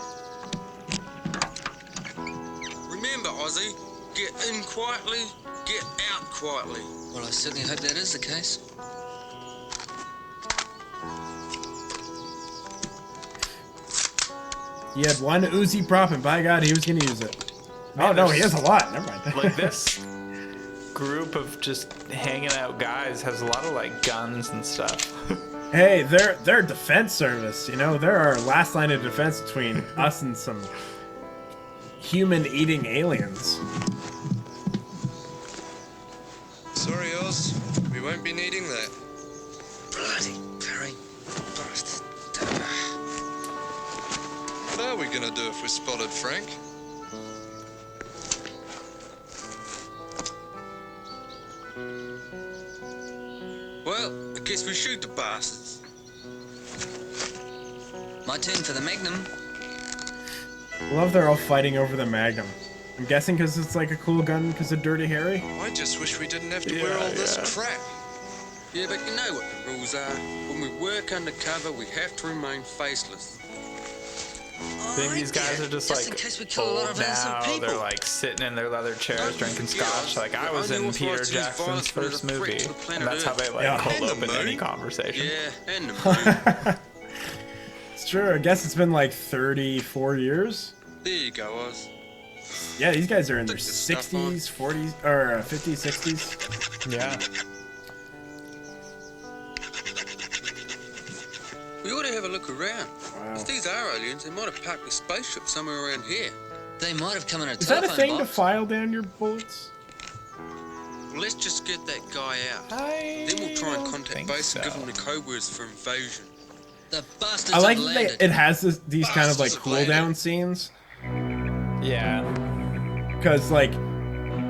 S8: Ozzy. Get in quietly, get out quietly.
S7: Well, I certainly hope that is the case.
S2: He had one Uzi prop, and by God, he was gonna use it. Oh no, he has a lot. Never mind.
S1: Like this group of just hanging out guys has a lot of like guns and stuff.
S2: Hey, they're defense service. You know, they're our last line of defense between us and some human-eating aliens.
S5: Sorry, Oz. We won't be needing that.
S7: Bloody Perry. Bastard.
S5: What are we gonna do if we're spotted, Frank?
S8: Well, I guess we shoot the bastards.
S7: My turn for the Magnum.
S2: I love they're all fighting over the Magnum. I'm guessing because it's like a cool gun because of Dirty Harry.
S5: I just wish we didn't have to wear all this crap.
S8: Yeah, but you know what the rules are. When we work undercover, we have to remain faceless.
S1: I think these guys are just
S7: in
S1: like
S7: case we kill a lot
S1: old
S7: of innocent
S1: now.
S7: people.
S1: They're like sitting in their leather chairs drinking scotch. Like I was in Peter Jackson's first movie, and that's how they like cold open any conversation.
S8: Yeah, and the moon.
S2: It's true. I guess it's been like 34 years.
S8: There you go, Oz.
S2: Yeah, these guys are in their
S8: Put the stuff on.
S2: 60s, 40s, or 50s, 60s.
S1: Yeah.
S8: We ought to have a look around.
S2: Wow.
S8: If these are aliens, they might have parked a spaceship somewhere around here.
S7: They might have come in a
S2: Is that a
S7: telephone
S2: thing to
S7: box.
S2: file down your bullets?
S8: Well, let's just get that guy out.
S1: I
S8: Then we'll try and
S1: don't
S8: contact
S1: think
S8: base and give
S1: so.
S8: them the code words for invasion.
S7: The bastards
S2: I like
S7: have
S2: that
S7: landed.
S2: it has these kind of like
S8: Bastards have
S2: cooldown
S8: landed.
S2: scenes.
S1: Yeah.
S2: Because, like,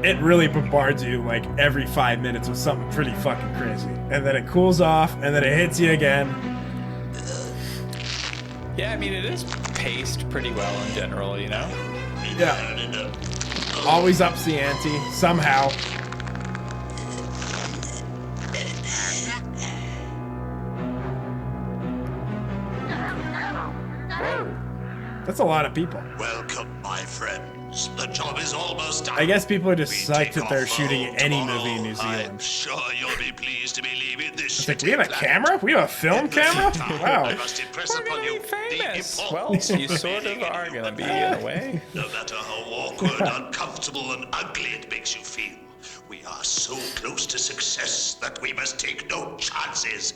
S2: it really bombards you, like, every 5 minutes with something pretty fucking crazy. And then it cools off, and then it hits you again.
S1: Yeah, I mean, it is paced pretty well in general, you know?
S2: Yeah. Always ups the ante, somehow.
S1: Whoa.
S2: That's a lot of people.
S9: Welcome, my friends. The job is almost done.
S2: I guess people are just
S9: We
S2: psyched
S9: take
S2: that they're
S9: off
S2: shooting
S9: home
S2: any
S9: tomorrow.
S2: movie in New
S9: I'm
S2: Zealand.
S9: sure you'll be pleased to be leaving this
S2: It's like,
S9: city
S2: we have a
S9: black.
S2: camera? We have a film camera?
S9: I
S2: Wow.
S9: must impress
S1: We're
S9: upon
S1: gonna
S9: you
S1: be
S9: the
S1: famous.
S9: importance
S1: Well, you
S9: of
S1: sort of
S9: remaining
S1: are
S9: in
S1: gonna be
S9: human
S1: in a way.
S9: No matter how awkward, uncomfortable, and ugly it makes you feel, we are so close to success that we must take no chances.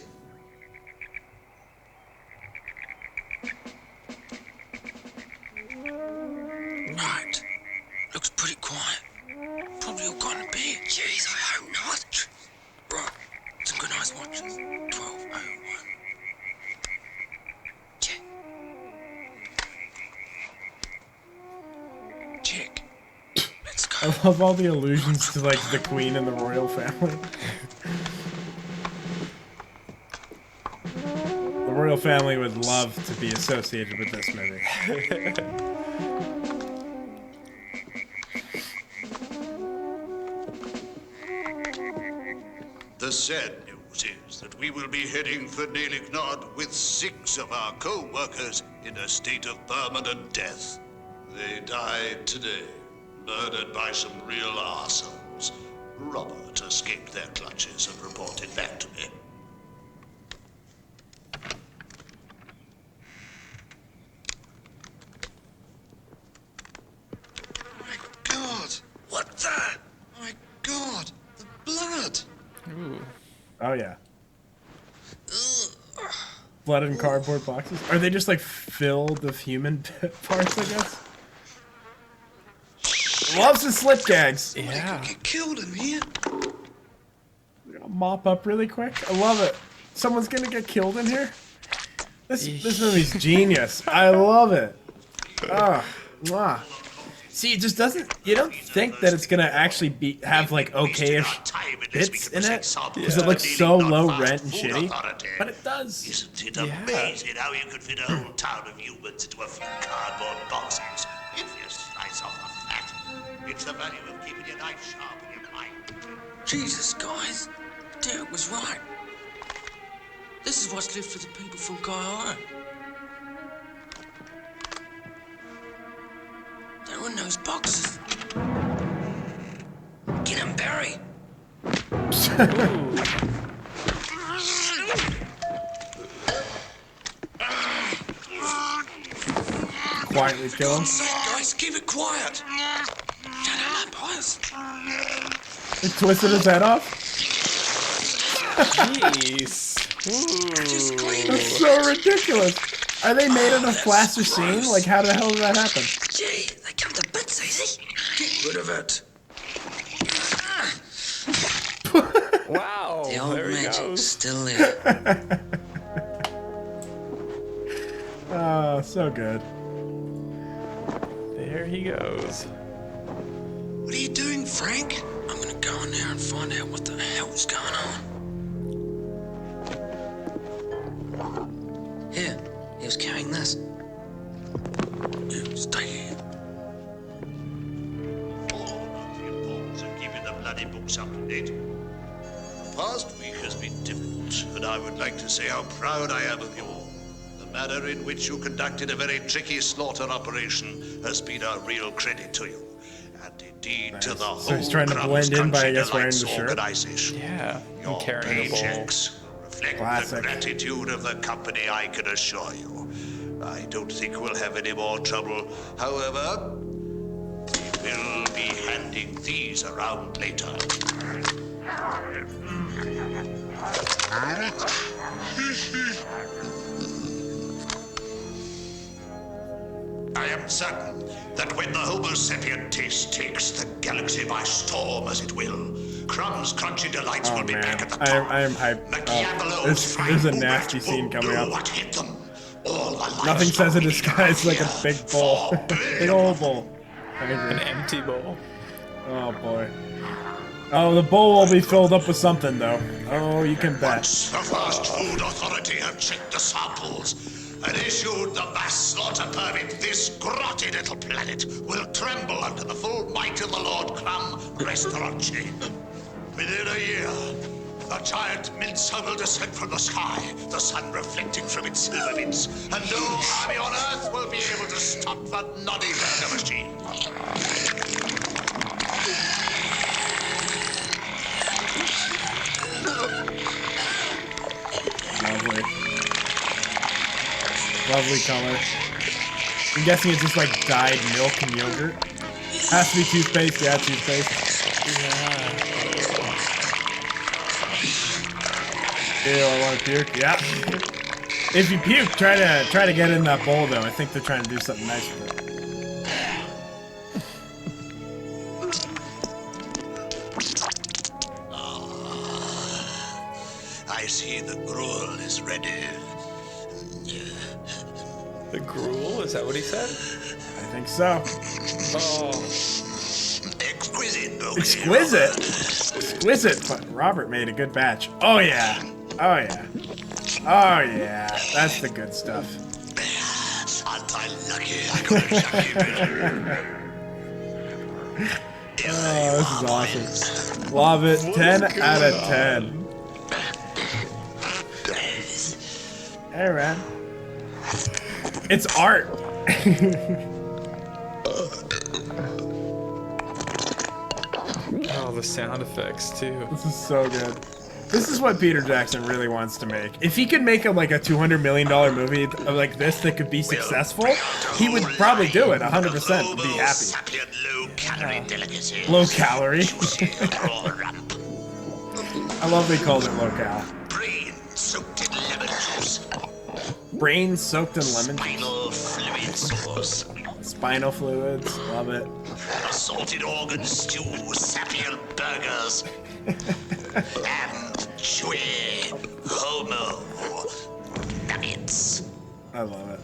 S8: Right. Looks pretty quiet. Probably all gone to bed. Jeez, I hope not. Right. Some good nice watches. 12:01. Check. Check. Let's go.
S2: I love all the allusions to, like, the Queen and the royal family. The royal family would love to be associated with this movie.
S9: The sad news is that we will be heading for Nod with 6 of our co-workers in a state of permanent death. They died today, murdered by some real arseholes. Robert escaped their clutches and reported back to me.
S5: My God!
S9: What the?
S5: My God! The blood!
S2: Oh, yeah. Blood in cardboard boxes? Are they just, like, filled with human parts, I guess? Loves the slip gags.
S1: Yeah.
S5: Get killed in here!
S2: We're gonna mop up really quick. I love it. Someone's gonna get killed in here? This movie's genius. I love it. Ah, mwah. See, it just doesn't. You don't think that it's gonna actually have like okay-ish bits in it because it looks so low rent and shitty, but it does.
S9: Isn't it amazing how you could fit a whole town of humans into a few cardboard boxes? If you slice off the fat, it's the value of keeping your knife sharp in your mind.
S8: Jesus, guys. Derek was right. This is what's left for the people from Kaiora. They're in those boxes.
S2: Quietly kill him.
S8: Guys, keep it quiet. No, boys.
S2: He twisted his head off.
S1: Jeez.
S8: Just clean
S2: That's
S8: it.
S2: so ridiculous. Are they made out of plaster Like, how the hell did that happen?
S8: Gee, they come to bits easy. Get rid of it.
S1: Wow.
S7: The old
S1: There he
S7: magic's
S1: goes.
S7: still there.
S2: Oh, so good.
S1: There he goes.
S8: What are you doing, Frank?
S7: I'm gonna go in there and find out what the hell's going on. Here, he was carrying this.
S8: Yeah, stay here.
S9: The importance of keeping the bloody books up to date. The past week has been difficult, and I would like to say how proud I am of you all. The manner in which you conducted a very tricky slaughter operation has been a real credit to you. And indeed to the whole
S2: So he's trying to blend in by, I guess, wearing the shirt.
S9: organization.
S1: Yeah.
S9: Your
S1: And carrying the bowl.
S9: paychecks reflect
S2: Classic.
S9: the gratitude of the company, I can assure you. I don't think we'll have any more trouble. However, we will be handing these around later. I am certain that when the Homo sapien taste takes the galaxy by storm, as it will, Crumb's crunchy delights
S2: Oh
S9: will be
S2: man,
S9: back at the
S2: I
S9: top.
S2: am hyped.
S9: Machiavello's
S2: There's a
S9: fine
S2: nasty
S9: movement
S2: scene
S9: won't
S2: coming
S9: do
S2: up.
S9: what hit them. All the
S2: Nothing
S9: livestock
S2: says a
S9: will be
S2: disguise like a
S9: here
S2: big bowl.
S9: for
S2: Big old bowl. I
S1: An
S2: agree.
S1: empty bowl.
S2: Oh boy. Oh, the bowl will be filled up with something though. Oh, you can bet.
S9: Once the Fast Food Authority have checked the samples and issued the mass slaughter permit, this grotty little planet will tremble under the full might of the Lord Crumb restaurant chain. Within a year, the giant mincer will descend from the sky, the sun reflecting from its silver lids, and no army on Earth will be able to stop the noddy burger machine.
S2: Lovely. Lovely color. I'm guessing it's just like dyed milk and yogurt. Has to be toothpaste. Yeah, toothpaste. Ew, I want to puke. Yeah. If you puke, try to get in that bowl though. I think they're trying to do something nice with it.
S9: I see the gruel is ready.
S1: The gruel? Is that what he said?
S2: I think so.
S1: Oh.
S9: Exquisite, though.
S2: Exquisite. Exquisite. But Robert made a good batch. Oh yeah. Oh yeah. Oh yeah. That's the good stuff.
S9: Aren't I lucky? I got a chucky.
S2: Oh, this is awesome. Love it. 10 out of 10. Hey, man. It's art.
S1: Oh, the sound effects too.
S2: This is so good. This is what Peter Jackson really wants to make. If he could make like a $200 million movie like this that could be successful, he would probably do it 100% and be happy.
S9: Low-calorie delicacy.
S2: Low calorie. I love they called it low cal.
S9: Brain soaked in lemon juice.
S2: Brain soaked in lemon juice.
S9: Spinal fluid sauce.
S2: Spinal fluids. Love it.
S9: Assorted organ stew. Sapien burgers. And chewy homo nuggets.
S2: I love it.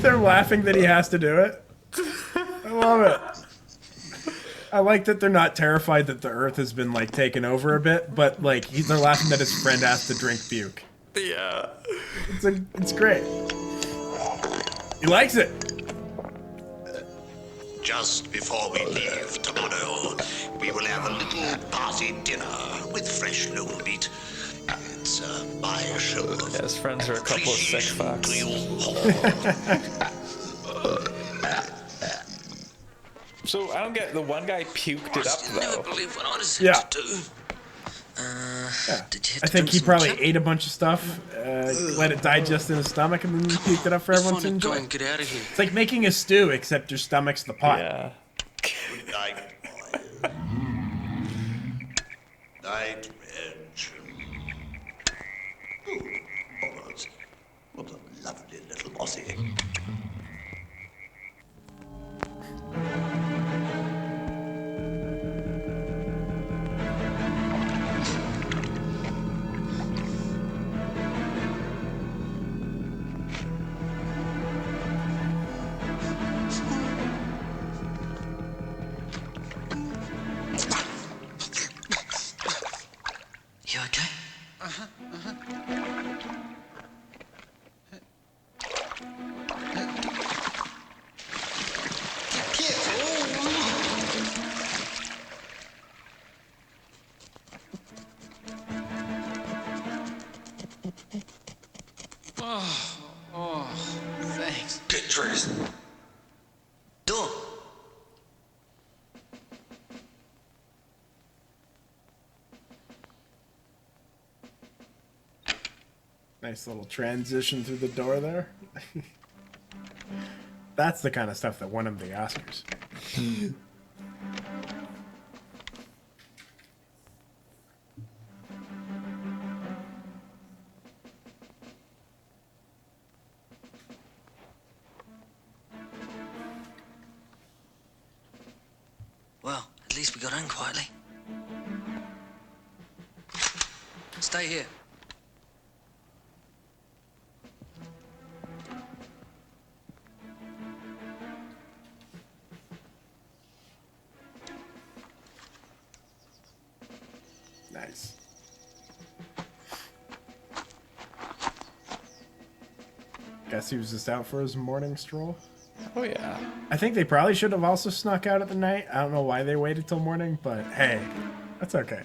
S2: They're laughing that he has to do it. I love it. I like that they're not terrified that the Earth has been like taken over a bit, but like they're laughing that his friend has to drink puke.
S1: Yeah.
S2: It's great. He likes it.
S9: Just before we leave tomorrow, we will have a little party dinner with fresh local meat. It's my show of
S1: Yeah, his friends are a couple of sick
S9: appreciation
S1: fucks.
S9: to you all.
S1: So I don't get, the one guy puked it up
S8: Never
S1: though.
S8: believe what I was
S2: Yeah.
S8: to do.
S2: Yeah.
S8: Did you have
S2: I
S8: to
S2: think
S8: drink
S2: he
S8: some
S2: probably
S8: cap-
S2: ate a bunch of stuff, let it digest in his stomach, and then puked it up for
S8: Let's
S2: everyone to
S8: find a guy
S2: enjoy.
S8: and get out of here.
S2: It's like making a stew, except your stomach's the pot.
S1: Yeah.
S9: Good night, boys. Night, Reg. Oh, what a lovely little mossy.
S7: You okay?
S6: Thanks.
S8: Get dressed.
S7: Door.
S2: Nice little transition through the door there. That's the kind of stuff that won him the Oscars.
S7: Well, at least we got home quietly. Stay here.
S2: Nice. Guess he was just out for his morning stroll.
S1: Oh yeah.
S2: I think they probably should have also snuck out at the night. I don't know why they waited till morning, but hey, that's okay.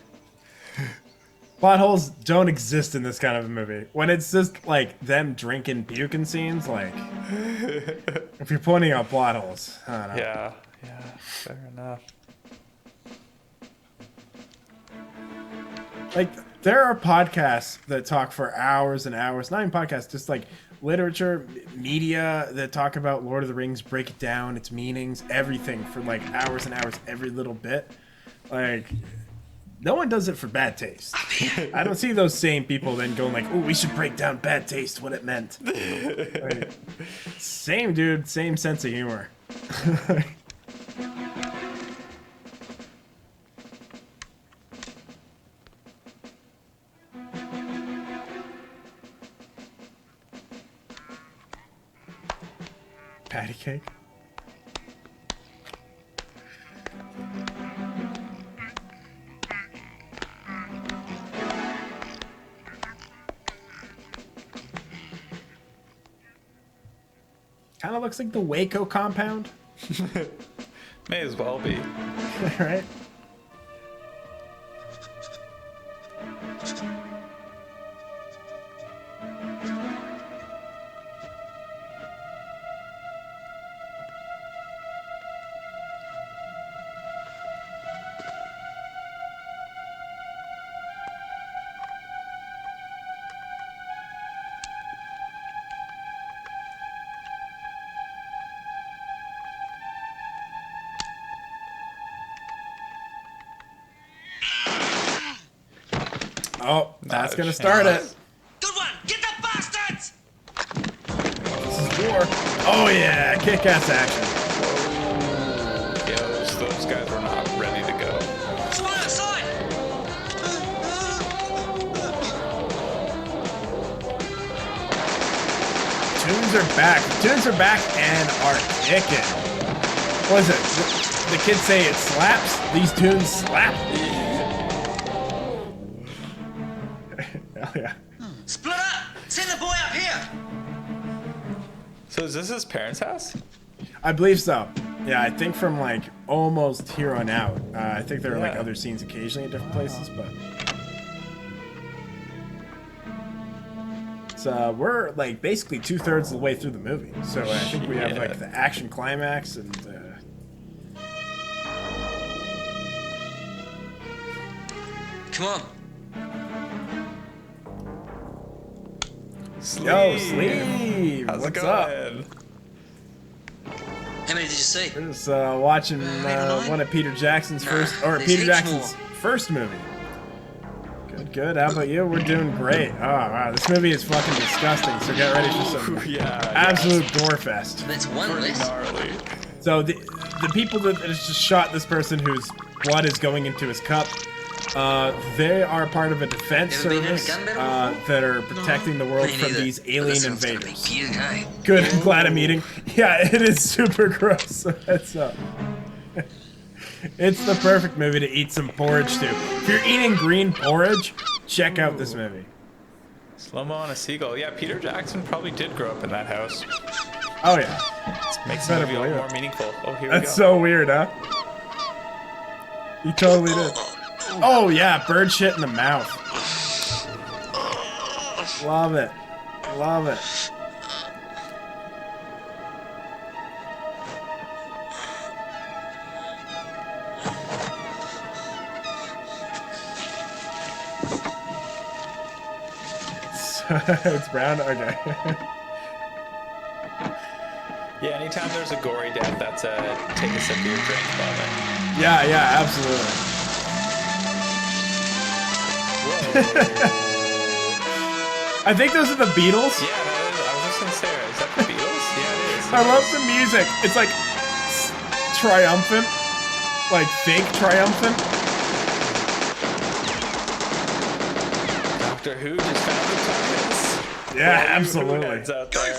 S2: Plot holes don't exist in this kind of a movie. When it's just like them drinking puking scenes, like if you're pointing out plot holes, I don't know.
S1: Yeah. Yeah. Fair enough.
S2: Like there are podcasts that talk for hours and hours, not even podcasts, just like literature, media that talk about Lord of the Rings, break it down, its meanings, everything for like hours and hours, every little bit. Like no one does it for bad taste. I don't see those same people then going like, "Oh, we should break down bad taste, what it meant." Like, same dude, same sense of humor. Patty cake. Kind of looks like the Waco compound,
S1: May as well be.
S2: right? Oh, that's gonna start it.
S8: Good one! Get the bastards!
S2: This is war. Oh yeah, kick-ass action.
S1: Yeah, those guys were not ready to go.
S8: Someone outside!
S2: Tunes are back. Tunes are back and are kicking. What is it? The kids say it slaps. These tunes slap. Hell yeah.
S8: Split up! Send the boy up here!
S1: So is this his parents' house?
S2: I believe so. Yeah, I think from like almost here on out. I think there are like
S1: Yeah.
S2: other scenes occasionally at different places, but so we're like basically 2/3 of the way through the movie. So I think we have like
S1: Yeah.
S2: the action climax and
S8: Come on.
S2: Yo, Sleeve.
S1: How's
S2: What's
S1: it
S2: up?
S1: going?
S8: How many did you see?
S2: We're just watching one of Peter Jackson's
S8: there's
S2: Peter
S8: heaps
S2: Jackson's
S8: more.
S2: first movie. Good, good. How about you? We're doing great. Oh wow, this movie is fucking disgusting. So get ready for some absolute gore fest.
S8: That's one less.
S1: Gnarly.
S2: So the people that just shot this person whose blood is going into his cup, they are part of a defense
S8: Ever been in a
S2: service
S8: gun battle?
S2: that are protecting the world
S8: Me
S2: from
S8: neither.
S2: these
S8: But
S2: alien
S8: this sounds gonna be
S2: invaders.
S8: cute, eh?
S2: Good, I'm glad I'm eating. Yeah, it is super gross. That's it's the perfect movie to eat some porridge to. If you're eating green porridge, check out this movie.
S1: Slow-mo on a seagull. Yeah, Peter Jackson probably did grow up in that house.
S2: Oh yeah,
S1: Makes the
S2: Better
S1: movie a lot
S2: believe
S1: more
S2: it.
S1: meaningful. Oh, here we
S2: that's
S1: go.
S2: so weird, huh? He totally did. Oh yeah, bird shit in the mouth. Love it, love it. It's brown? Okay.
S1: Yeah, anytime there's a gory death, that's a take a sip of your drink moment.
S2: Yeah, yeah, absolutely. I think those are the Beatles.
S1: Yeah, I was just gonna say, is that the Beatles? Yeah, it is.
S2: I love the music. It's like triumphant. Like fake triumphant.
S1: Doctor Who just found the targets.
S2: Yeah,
S1: Who
S2: absolutely.
S1: heads out there.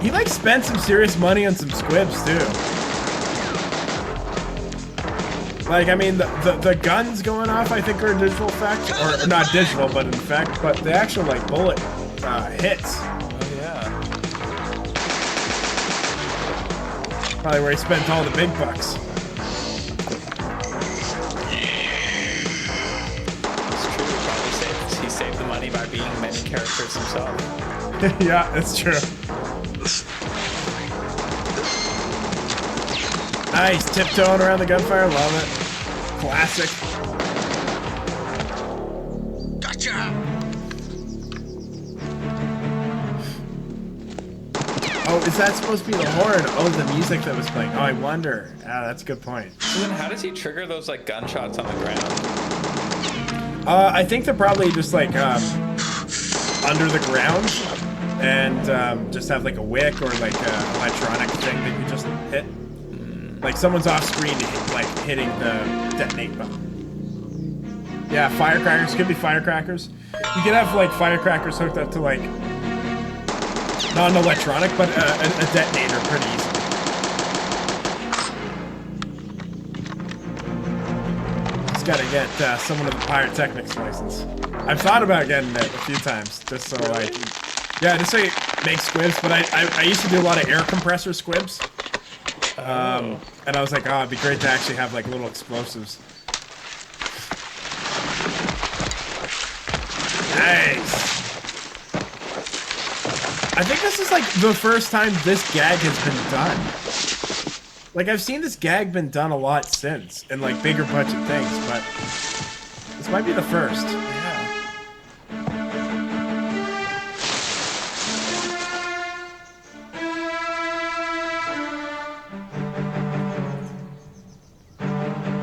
S2: He like spent some serious money on some squibs too. Like, I mean, the guns going off, I think, are digital effect, or not digital, but in effect. But the actual like bullet hits,
S1: Oh yeah.
S2: probably where he spent all the big bucks.
S1: It's true. He saved the money by being many characters himself.
S2: Yeah, that's true. Nice, tiptoeing around the gunfire, love it. Classic.
S8: Gotcha!
S2: Oh, is that supposed to be the horn? Oh, the music that was playing. Oh, I wonder. Ah, that's a good point.
S1: So then how does he trigger those like gunshots on the ground?
S2: I think they're probably just like under the ground and just have like a wick or like an electronic thing that you just hit. Like someone's off screen like hitting the detonate button. Yeah, firecrackers. Could be firecrackers. You could have like firecrackers hooked up to like not an electronic, but a detonator pretty easily. Just gotta get someone with a pyrotechnics license. I've thought about getting it a few times, just so like, yeah, just so you make squibs. But I used to do a lot of air compressor squibs. And I was like, oh, it'd be great to actually have like little explosives. Nice. I think this is like the first time this gag has been done. Like I've seen this gag been done a lot since in like bigger budget things, but this might be the first.
S1: Yeah.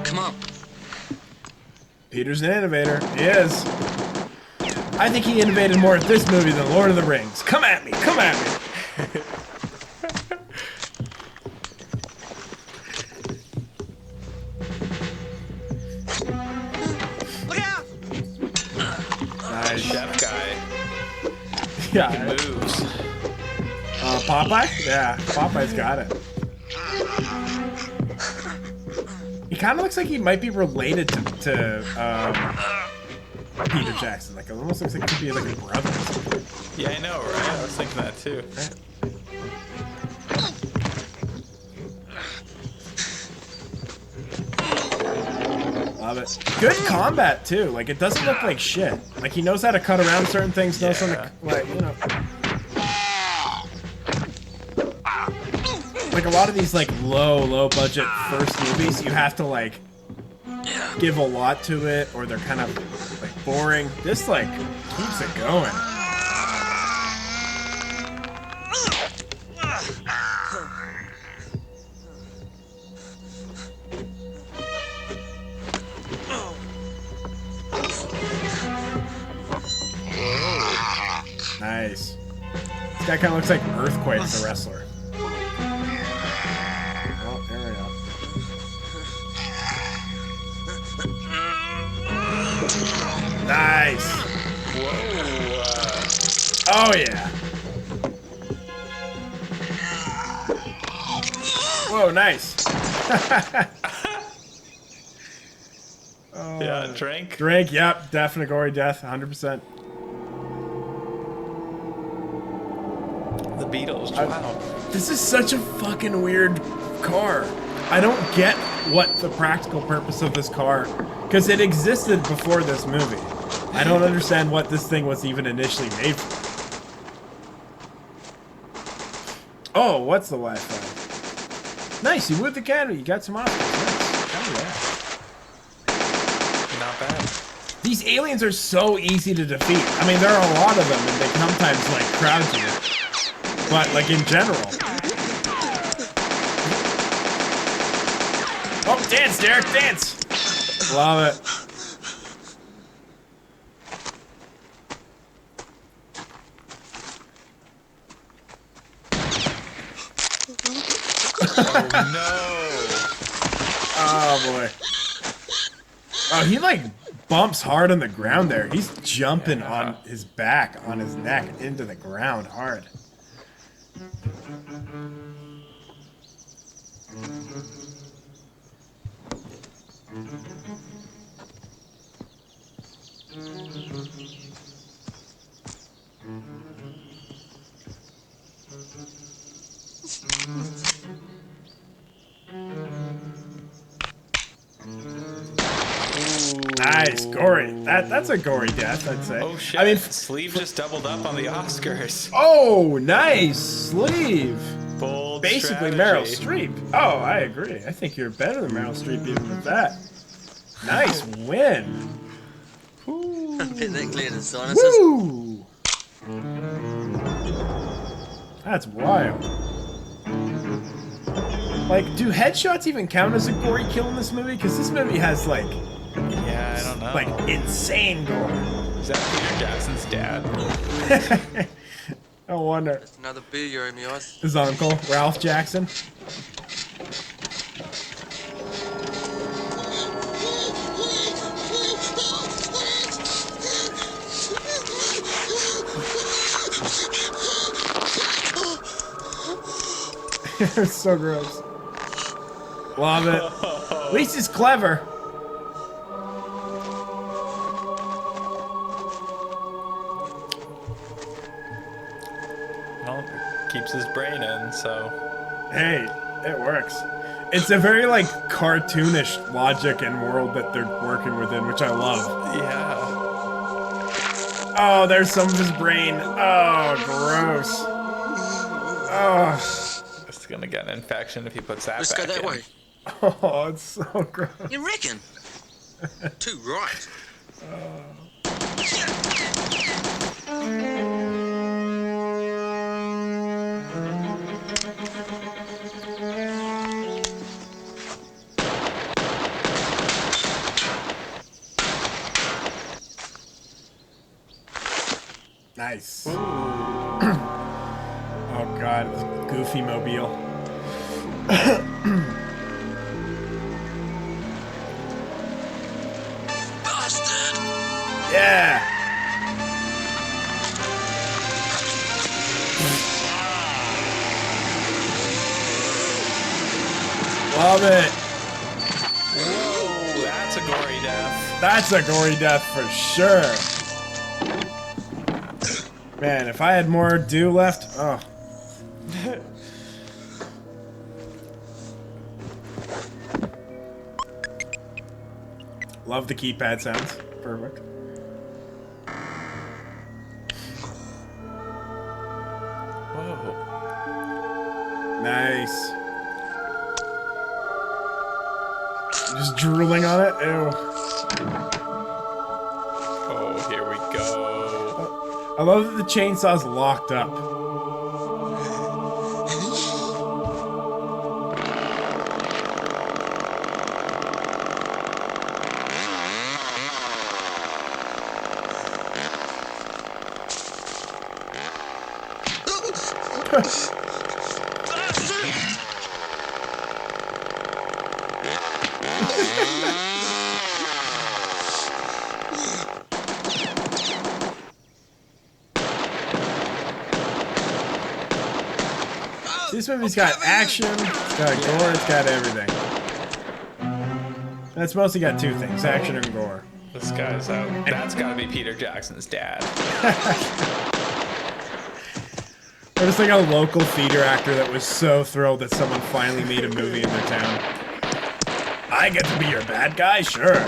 S8: Come on.
S2: Peter's an innovator. He is. I think he innovated more at this movie than Lord of the Rings. Come at me. Come at me.
S8: Look out!
S2: Nice.
S1: Chef guy.
S2: Yeah.
S1: Moves.
S2: Popeye? Yeah, Popeye's got it. He kind of looks like he might be related to Peter Jackson. Like, it almost looks like he could be like a brother or something.
S1: Yeah, I know, right? I was thinking that too.
S2: Love it. Good combat, too. Like, it doesn't look like shit. Like, he knows how to cut around certain things, knows how to, like, you know. like a lot of these like low budget first movies, you have to like give a lot to it, or they're kind of like boring. This like keeps it going. Nice. This guy kind of looks like Earthquake, the wrestler. Oh, there we go. Nice.
S1: Whoa.
S2: Oh yeah. Whoa, nice.
S1: Yeah, drink.
S2: Drink, yep, definite gory death, 100%.
S1: The Beatles. Wow.
S2: This is such a fucking weird car. I don't get what the practical purpose of this car, because it existed before this movie. I don't understand what this thing was even initially made for. Oh, what's the Wi-Fi? Nice, you moved the camera. You got some Oscars. Nice. Oh,
S1: Not bad.
S2: these aliens are so easy to defeat. I mean, there are a lot of them, and they sometimes like crowd you. But like in general. Oh, dance, Derek, dance! Love it.
S1: Oh no!
S2: Oh boy. Oh, he like bumps hard on the ground there. He's jumping on his back, on his neck, into the ground hard. Nice, gory. That's a gory death, I'd say.
S1: Oh shit!
S2: I mean,
S1: Sleeve just doubled up on the Oscars.
S2: oh, nice sleeve.
S1: Bold
S2: Basically,
S1: strategy.
S2: Meryl Streep. Oh, I agree. I think you're better than Meryl Streep even with that. Nice win.
S7: I bet that cleared his sinuses.
S2: Woo! That's wild. Like, do headshots even count as a gory kill in this movie? Because this movie has like,
S1: Yeah, I don't know.
S2: like insane gore.
S1: Is that Peter Jackson's dad?
S2: No wonder.
S6: That's another beer you owe me, Oz.
S2: His uncle, Ralph Jackson. It's so gross. Love it. At least he's clever.
S1: Well, keeps his brain in, so.
S2: Hey, it works. It's a very like cartoonish logic and world that they're working within, which I love.
S1: Yeah.
S2: Oh, there's some of his brain. Oh, gross. Oh,
S1: It's gonna get an infection if he puts that
S6: Let's
S1: back
S6: go that
S1: in.
S6: way.
S2: oh, it's so gross.
S7: You reckon?
S6: Too right.
S2: Nice. Oh god, this goofy mobile.
S6: Bastard!
S2: Yeah. Love it.
S1: Whoa, that's a gory death.
S2: That's a gory death for sure. Man, if I had more dew left, oh. Love the keypad sounds. Perfect.
S1: Whoa.
S2: Nice. Just drooling on it. Ew.
S1: Oh, here we go.
S2: I love that the chainsaw's locked up. This movie's got action, it's got gore, it's got everything. That's mostly got two things, action and gore.
S1: This guy's out. That's gotta be Peter Jackson's dad.
S2: Or just like a local theater actor that was so thrilled that someone finally made a movie in their town. I get to be your bad guy? Sure.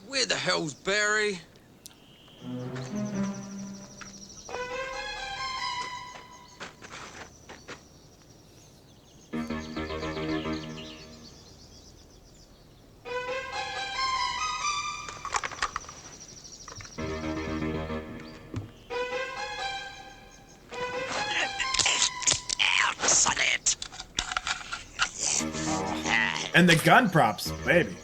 S6: Where the hell's Barry?
S2: And the gun props, baby.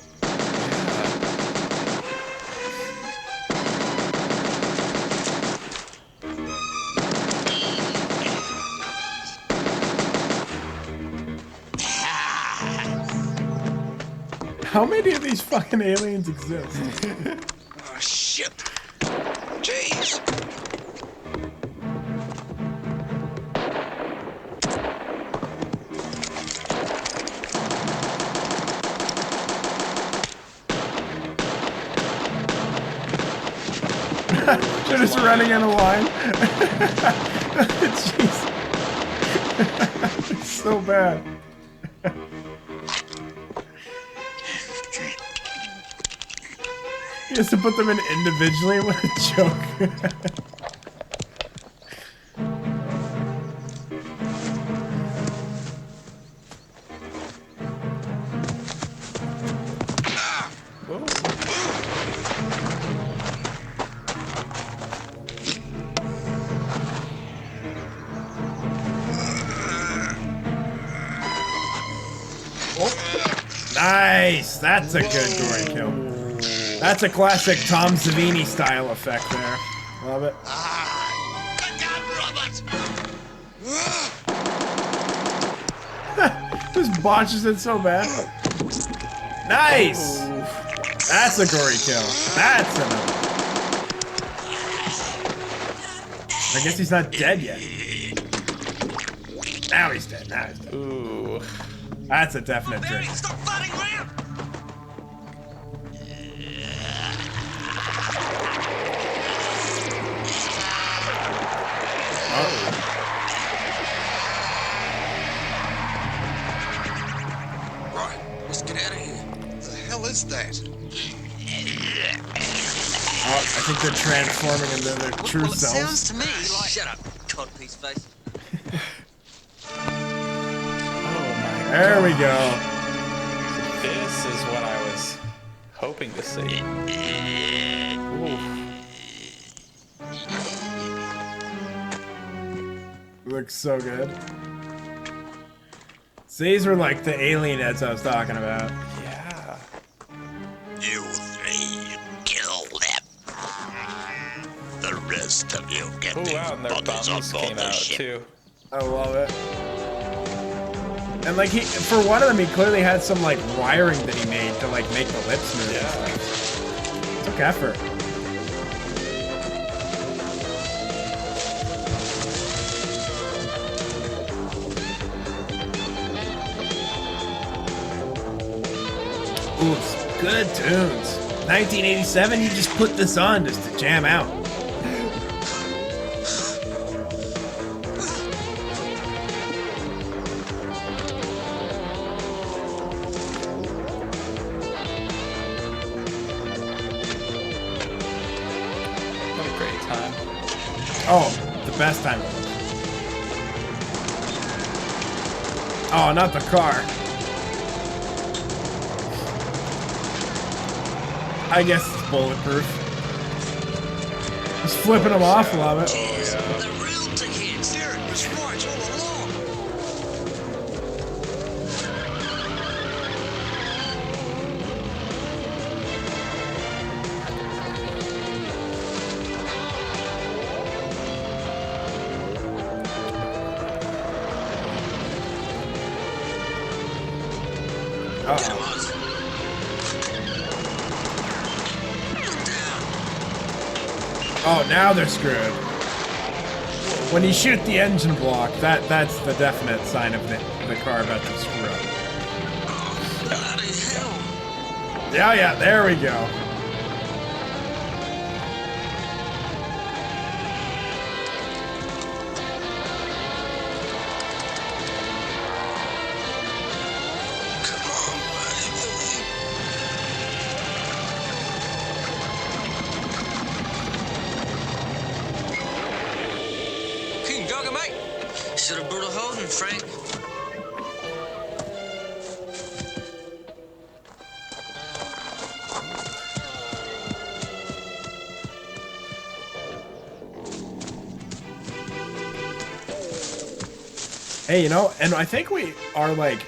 S2: How many of these fucking aliens exist?
S6: Oh, shit. Jeez.
S2: They're just running in a line. Jeez. It's so bad. He has to put them in individually. What a joke. Nice! That's a good gory kill. That's a classic Tom Savini style effect there. Love it. This botches it so bad. Nice! That's a gory kill. That's another. I guess he's not dead yet. Now he's dead. Now he's dead.
S1: Ooh.
S2: That's a definite trick.
S6: Stop fighting around! Right, let's get out of here.
S5: What the hell is that?
S2: Oh, I think they're transforming into their true
S7: Well, it
S2: selves.
S7: sounds to me like... Shut up, codpiece face.
S2: There we go.
S1: This is what I was hoping to see. Ooh.
S2: Looks so good. So these were like the alien heads I was talking about.
S1: Yeah.
S9: You three kill them. The rest of you get
S1: Oh
S9: these
S1: wow, and their
S9: bodies on
S1: thumbs
S9: board
S1: came
S9: the
S1: out
S9: ship.
S1: too.
S2: I love it. And like for one of them, he clearly had some like wiring that he made to like make the lips move.
S1: Yeah.
S2: It took effort. Ooh, it's good tunes. 1987, you just put this on just to jam out.
S1: What a great time.
S2: Oh, the best time. Oh, not the car. I guess it's bulletproof. Just flipping them off, love it.
S8: The real dickheads. Derek was right all along. Get him, Oz.
S2: Oh, now they're screwed. When you shoot the engine block, that's the definite sign of the car about to screw up.
S8: Bloody hell.
S2: Yeah, there we go.
S8: King Dogger, mate. Should have brought a holding, Frank.
S2: Hey, you know, and I think we are like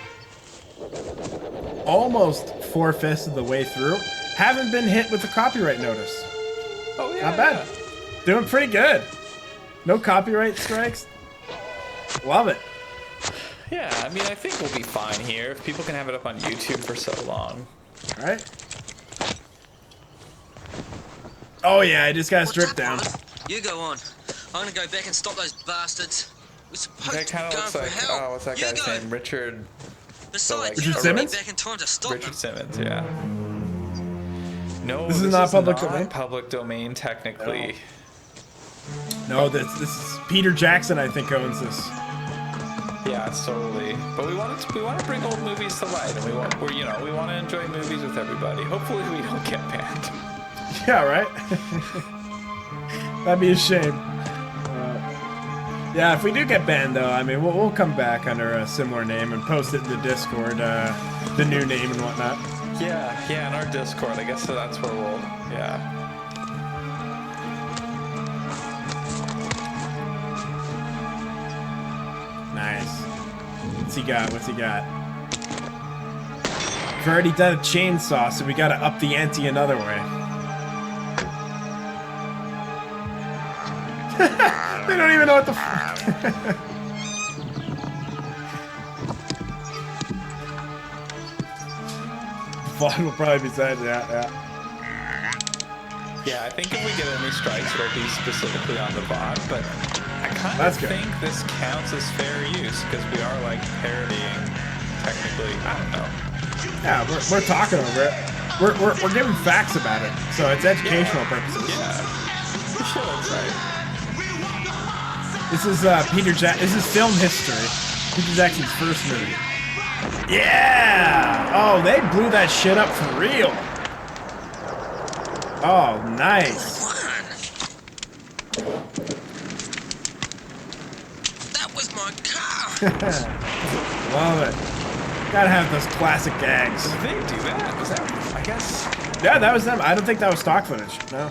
S2: almost 4/5 of the way through. Haven't been hit with a copyright notice.
S1: Oh yeah.
S2: Not bad. Doing pretty good. No copyright strikes. Love it.
S1: Yeah, I mean, I think we'll be fine here if people can have it up on YouTube for so long.
S2: All right. Oh yeah, I just got stripped down.
S7: You go on. I'm gonna go back and stop those bastards. We're supposed
S1: That
S7: to be
S1: kind of
S7: going
S1: looks
S7: for
S1: like,
S7: help.
S1: oh, what's that
S7: You
S1: guy's
S7: go.
S1: name? Richard
S7: Besides,
S1: Richard
S7: you don't
S2: Simmons?
S7: get back in time to stop them.
S1: Simmons, yeah. No,
S2: This is not public
S1: not
S2: domain?
S1: public domain, technically.
S2: No, this is Peter Jackson. I think owns this.
S1: Yeah, solely. But we want to bring old movies to light, and we want to enjoy movies with everybody. Hopefully, we don't get banned.
S2: Yeah, right. That'd be a shame. Yeah, if we do get banned, though, I mean, we'll come back under a similar name and post it in the Discord, the new name and whatnot.
S1: Yeah, in our Discord, I guess so that's where we'll, yeah.
S2: Nice. What's he got? We've already done a chainsaw, so we gotta up the ante another way. They don't even know what the Vaughn will probably be sad, yeah.
S1: Yeah, I think if we get any strikes, it'll be specifically on the VOD, but I kind
S2: That's
S1: of
S2: good.
S1: think this counts as fair use, because we are, like, parodying, technically, I don't know.
S2: Yeah, we're talking over it. We're giving facts about it, so it's educational purposes.
S1: Yeah. Sure, that's right.
S2: This is This is film history. Peter Jackson's first movie. Yeah! Oh, they blew that shit up for real. Oh, nice.
S8: That was my car.
S2: Love it. Gotta have those classic gags.
S1: Did they do that? Was that, I guess?
S2: Yeah, that was them. I don't think that was stock footage. No.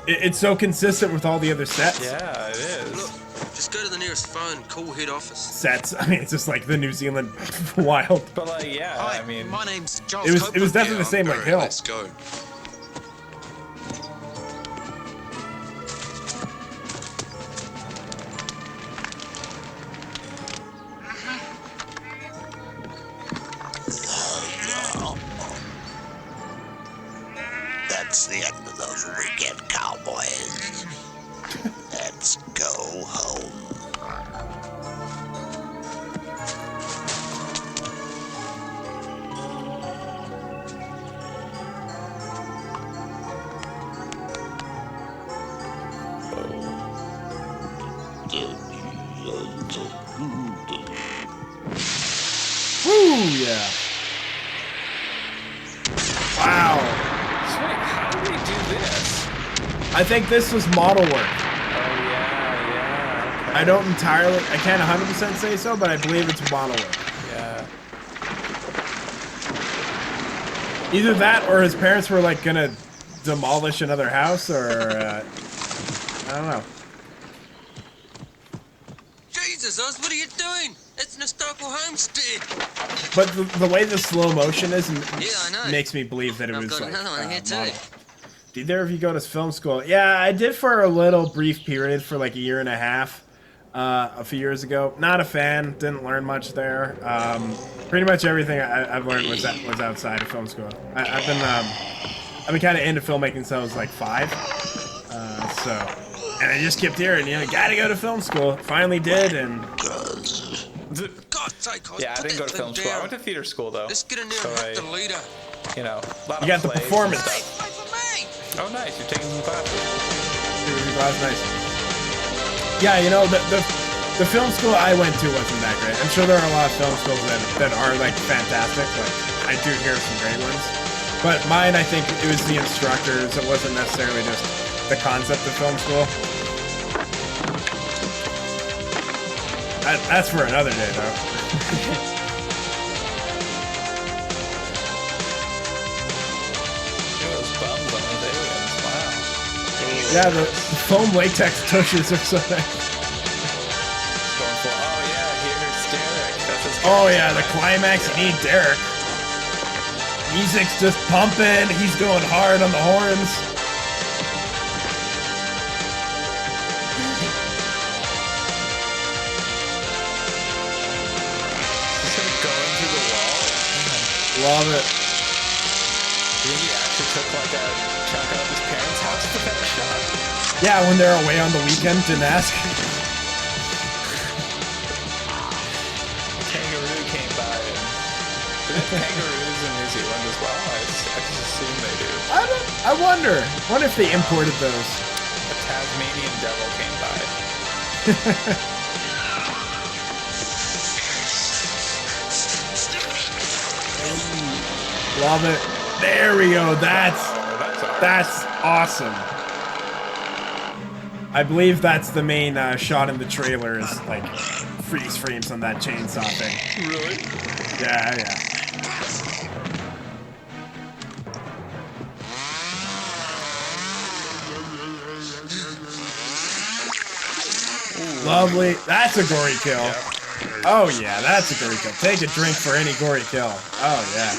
S2: It's so consistent with all the other sets.
S1: Yeah, it is.
S8: Look, just go to the nearest phone, call head office.
S2: Sets. I mean, it's just like the New Zealand wild.
S1: But, like, yeah,
S8: Hi,
S1: I mean...
S8: my name's Giles
S2: It was
S8: Copeland.
S2: definitely the same like
S5: Alright,
S2: Hill.
S5: let's go.
S9: That's the end of those weekend cowboys. Let's go home.
S2: Woo, yeah. Wow.
S1: So wait, how did they do this?
S2: I think this was model work.
S1: Oh, yeah,
S2: I don't entirely, I can't 100% say so, but I believe it's monolith.
S1: Yeah.
S2: Either that or his parents were like gonna demolish another house, or I don't know.
S8: Jesus, Oz, what are you doing? It's an historical homestead.
S2: But the way the slow motion is
S8: I know.
S2: makes me believe that it
S8: I've
S2: was
S8: got
S2: like
S8: another one here too.
S2: model. Did either of you go to film school? Yeah, I did for a little brief period for like a year and a half. A few years ago. Not a fan. Didn't learn much there. Pretty much everything I've learned was outside of film school. I've been kind of into filmmaking since I was like 5. And I just kept hearing, gotta go to film school. Finally did, and
S8: God's sake, Oz,
S1: Yeah, I
S8: put
S1: didn't go
S8: that
S1: to film
S8: thing
S1: school. I
S8: down.
S1: went to theater school though.
S8: Let's get in there
S1: So
S8: and hit the leader.
S1: a lot
S2: you got
S1: of
S2: the
S1: plays and
S2: performance.
S1: stuff.
S8: Wait for me!
S1: Oh, nice. You're taking some classes.
S2: That's nice. Yeah, the film school I went to wasn't that great. I'm sure there are a lot of film schools that are like fantastic. Like I do hear some great ones, but mine, I think it was the instructors. It wasn't necessarily just the concept of film school. That's for another day, though.
S1: Those bums on those aliens. Wow.
S2: Yeah, the foam latex tushes are so nice.
S1: Going for, oh yeah, here's Derek. That's his
S2: Oh
S1: character,
S2: yeah, the
S1: right?
S2: climax, you need Derek. Music's just pumping, he's going hard on the horns.
S1: Going through the wall.
S2: Love it.
S1: I think he actually took like a chunk out of his parents' house to that shot.
S2: Yeah, when they're away on the weekend, didn't ask.
S1: Kangaroo came by and do they have kangaroos in New Zealand as well? I just assume they do.
S2: I wonder if they imported those.
S1: A Tasmanian devil came by.
S2: Love it. There we go. That's awesome. I believe that's the main shot in the trailer is like freeze frames on that chainsaw thing.
S1: Really?
S2: Yeah. Lovely. That's a gory kill.
S1: Yep.
S2: Oh yeah, that's a gory kill. Take a drink for any gory kill. Oh yeah.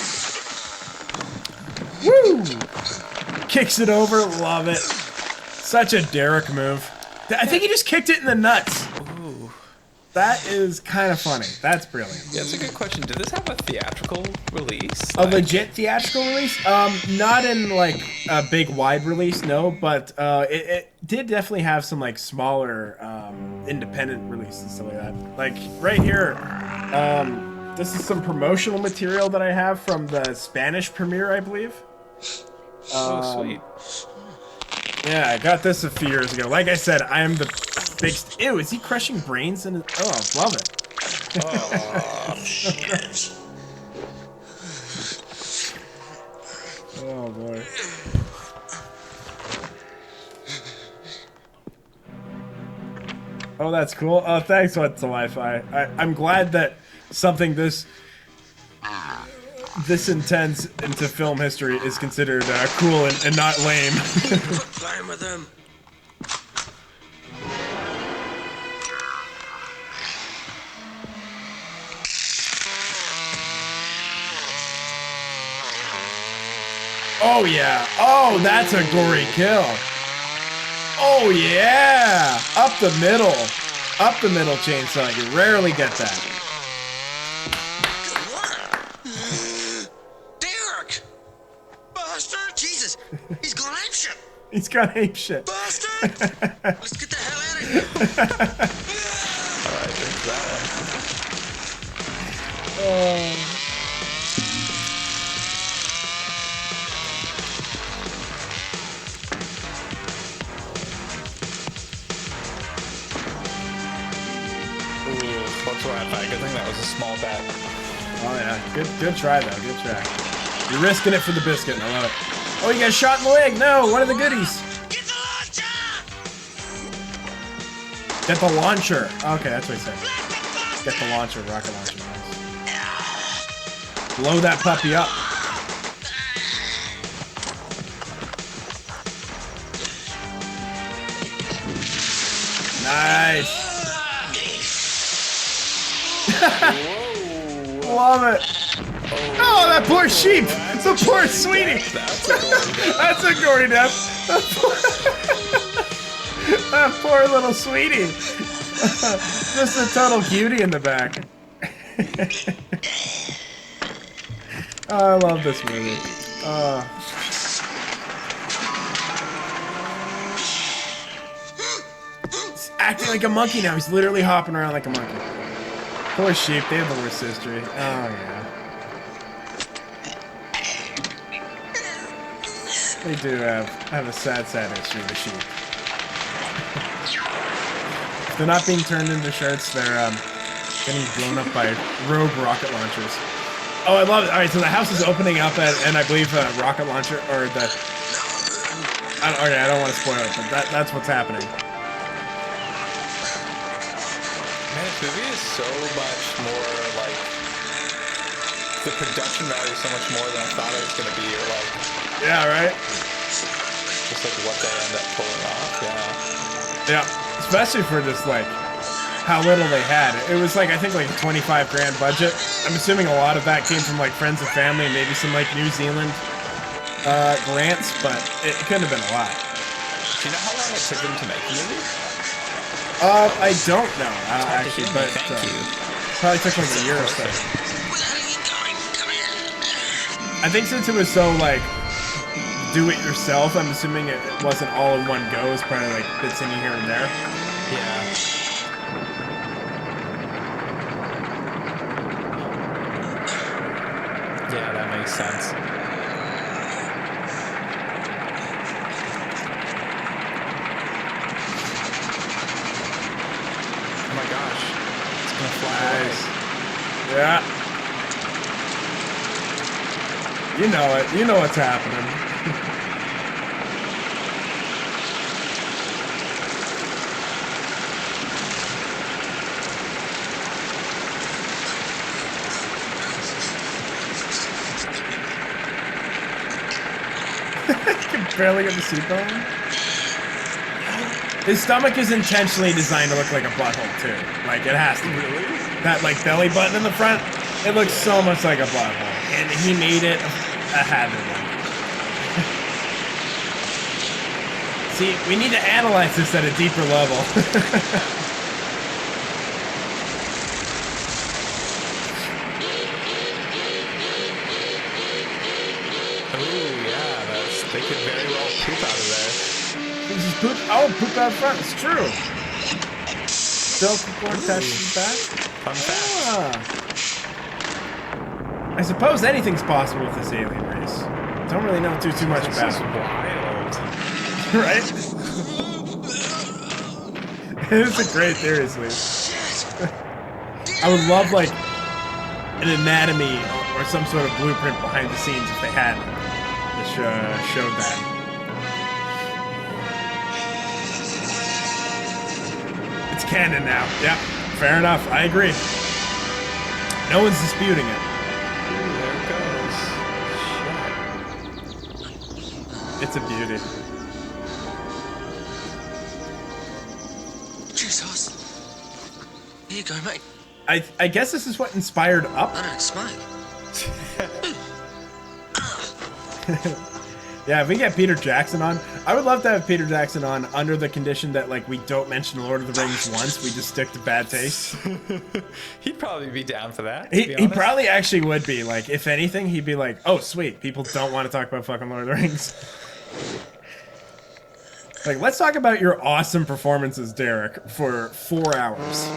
S2: Woo! Kicks it over. Love it. Such a Derek move. I think he just kicked it in the nuts.
S1: Ooh.
S2: That is kind of funny. That's brilliant.
S1: Yeah, that's a good question. Did this have a theatrical release?
S2: A legit theatrical release? Not in like a big wide release, no, but it did definitely have some like smaller independent releases and stuff like that. Like right here, this is some promotional material that I have from the Spanish premiere, I believe.
S1: Oh, sweet.
S2: Yeah, I got this a few years ago. Like I said, I am the big... Ew, is he crushing brains? Oh, love it. Oh, boy. Oh, that's cool. Oh, thanks, What's the Wi-Fi. I'm glad that something this intense into film history is considered cool and not lame.
S8: Quit playing with them.
S2: Oh yeah. Oh, that's a gory kill. Oh yeah. Up the middle. Up the middle chainsaw. You rarely get that.
S8: Derek! Bastard! Jesus! He's gone apeshit!
S2: He's got ape shit.
S8: Bastard! Let's get the hell out of here!
S1: Alright, drink that one.
S2: Oh.
S1: What's what I good thing that was a small bet.
S2: Oh yeah. Good try though. Good try. You're risking it for the biscuit. I love it. Oh, you got shot in the leg. No, one of the goodies.
S8: Get the launcher!
S2: Get the launcher. Okay, that's what he said. Get the launcher, rocket launcher. Nice. Blow that puppy up. Nice. Love it. Oh, that poor sheep. The poor sweetie. That's a gory death. That poor little sweetie. Just a total cutie in the back. Oh, I love this movie. He's acting like a monkey now. He's literally hopping around like a monkey. Poor sheep. They have the worst history. Oh, yeah. They do have a sad history, the sheep. If they're not being turned into shirts, they're getting blown up by rogue rocket launchers. Oh, I love it. All right, so the house is opening up, and I believe a rocket launcher, or the... Okay, I don't want to spoil it, but that's what's happening.
S1: Man, this movie is so much more, like... The production value is so much more than I thought it was going to be, or like...
S2: Yeah, right?
S1: Just like what they end up pulling off,
S2: Yeah, especially for just like how little they had. It was like, I think like a 25 grand budget. I'm assuming a lot of that came from like friends and family and maybe some like New Zealand grants, but it couldn't have been a lot.
S1: Do you know how long it took them to make the movie?
S2: I don't know, actually, but probably took like a year or so. I think since it was so like do it yourself, I'm assuming it wasn't all in one go. It's probably like bits in here and there.
S1: Yeah. Yeah, that makes sense. Oh my gosh. It's gonna fly away.
S2: Yeah. You know it. You know what's happening. Barely get the seatbelt. His stomach is intentionally designed to look like a butthole too. Like it has to be. That like belly button in the front, it looks so much like a butthole, and he made it a habit. See, we need to analyze this at a deeper level.
S1: They could very well poop out of there.
S2: This is poop. Oh, poop out front. It's true. Silk cord touches back.
S1: Fun fact.
S2: I suppose anything's possible with this alien race. Don't really know too much about
S1: it.
S2: Wild. Right? It's a great theory, Sleeve. I would love like an anatomy or some sort of blueprint behind the scenes if they had it. Showed that. It's canon now. Yep, fair enough. I agree. No one's disputing it.
S1: There it goes.
S2: It's a beauty.
S8: Jesus. Here you go, mate.
S2: I guess this is what inspired Up.
S8: I don't smoke.
S2: Yeah, if we get Peter Jackson on, I would love to have Peter Jackson on under the condition that like we don't mention Lord of the Rings once, we just stick to bad taste.
S1: He'd probably be down for that.
S2: He probably actually would be. Like, if anything, he'd be like, oh sweet, people don't want to talk about fucking Lord of the Rings. Like, let's talk about your awesome performances, Derek, for 4 hours.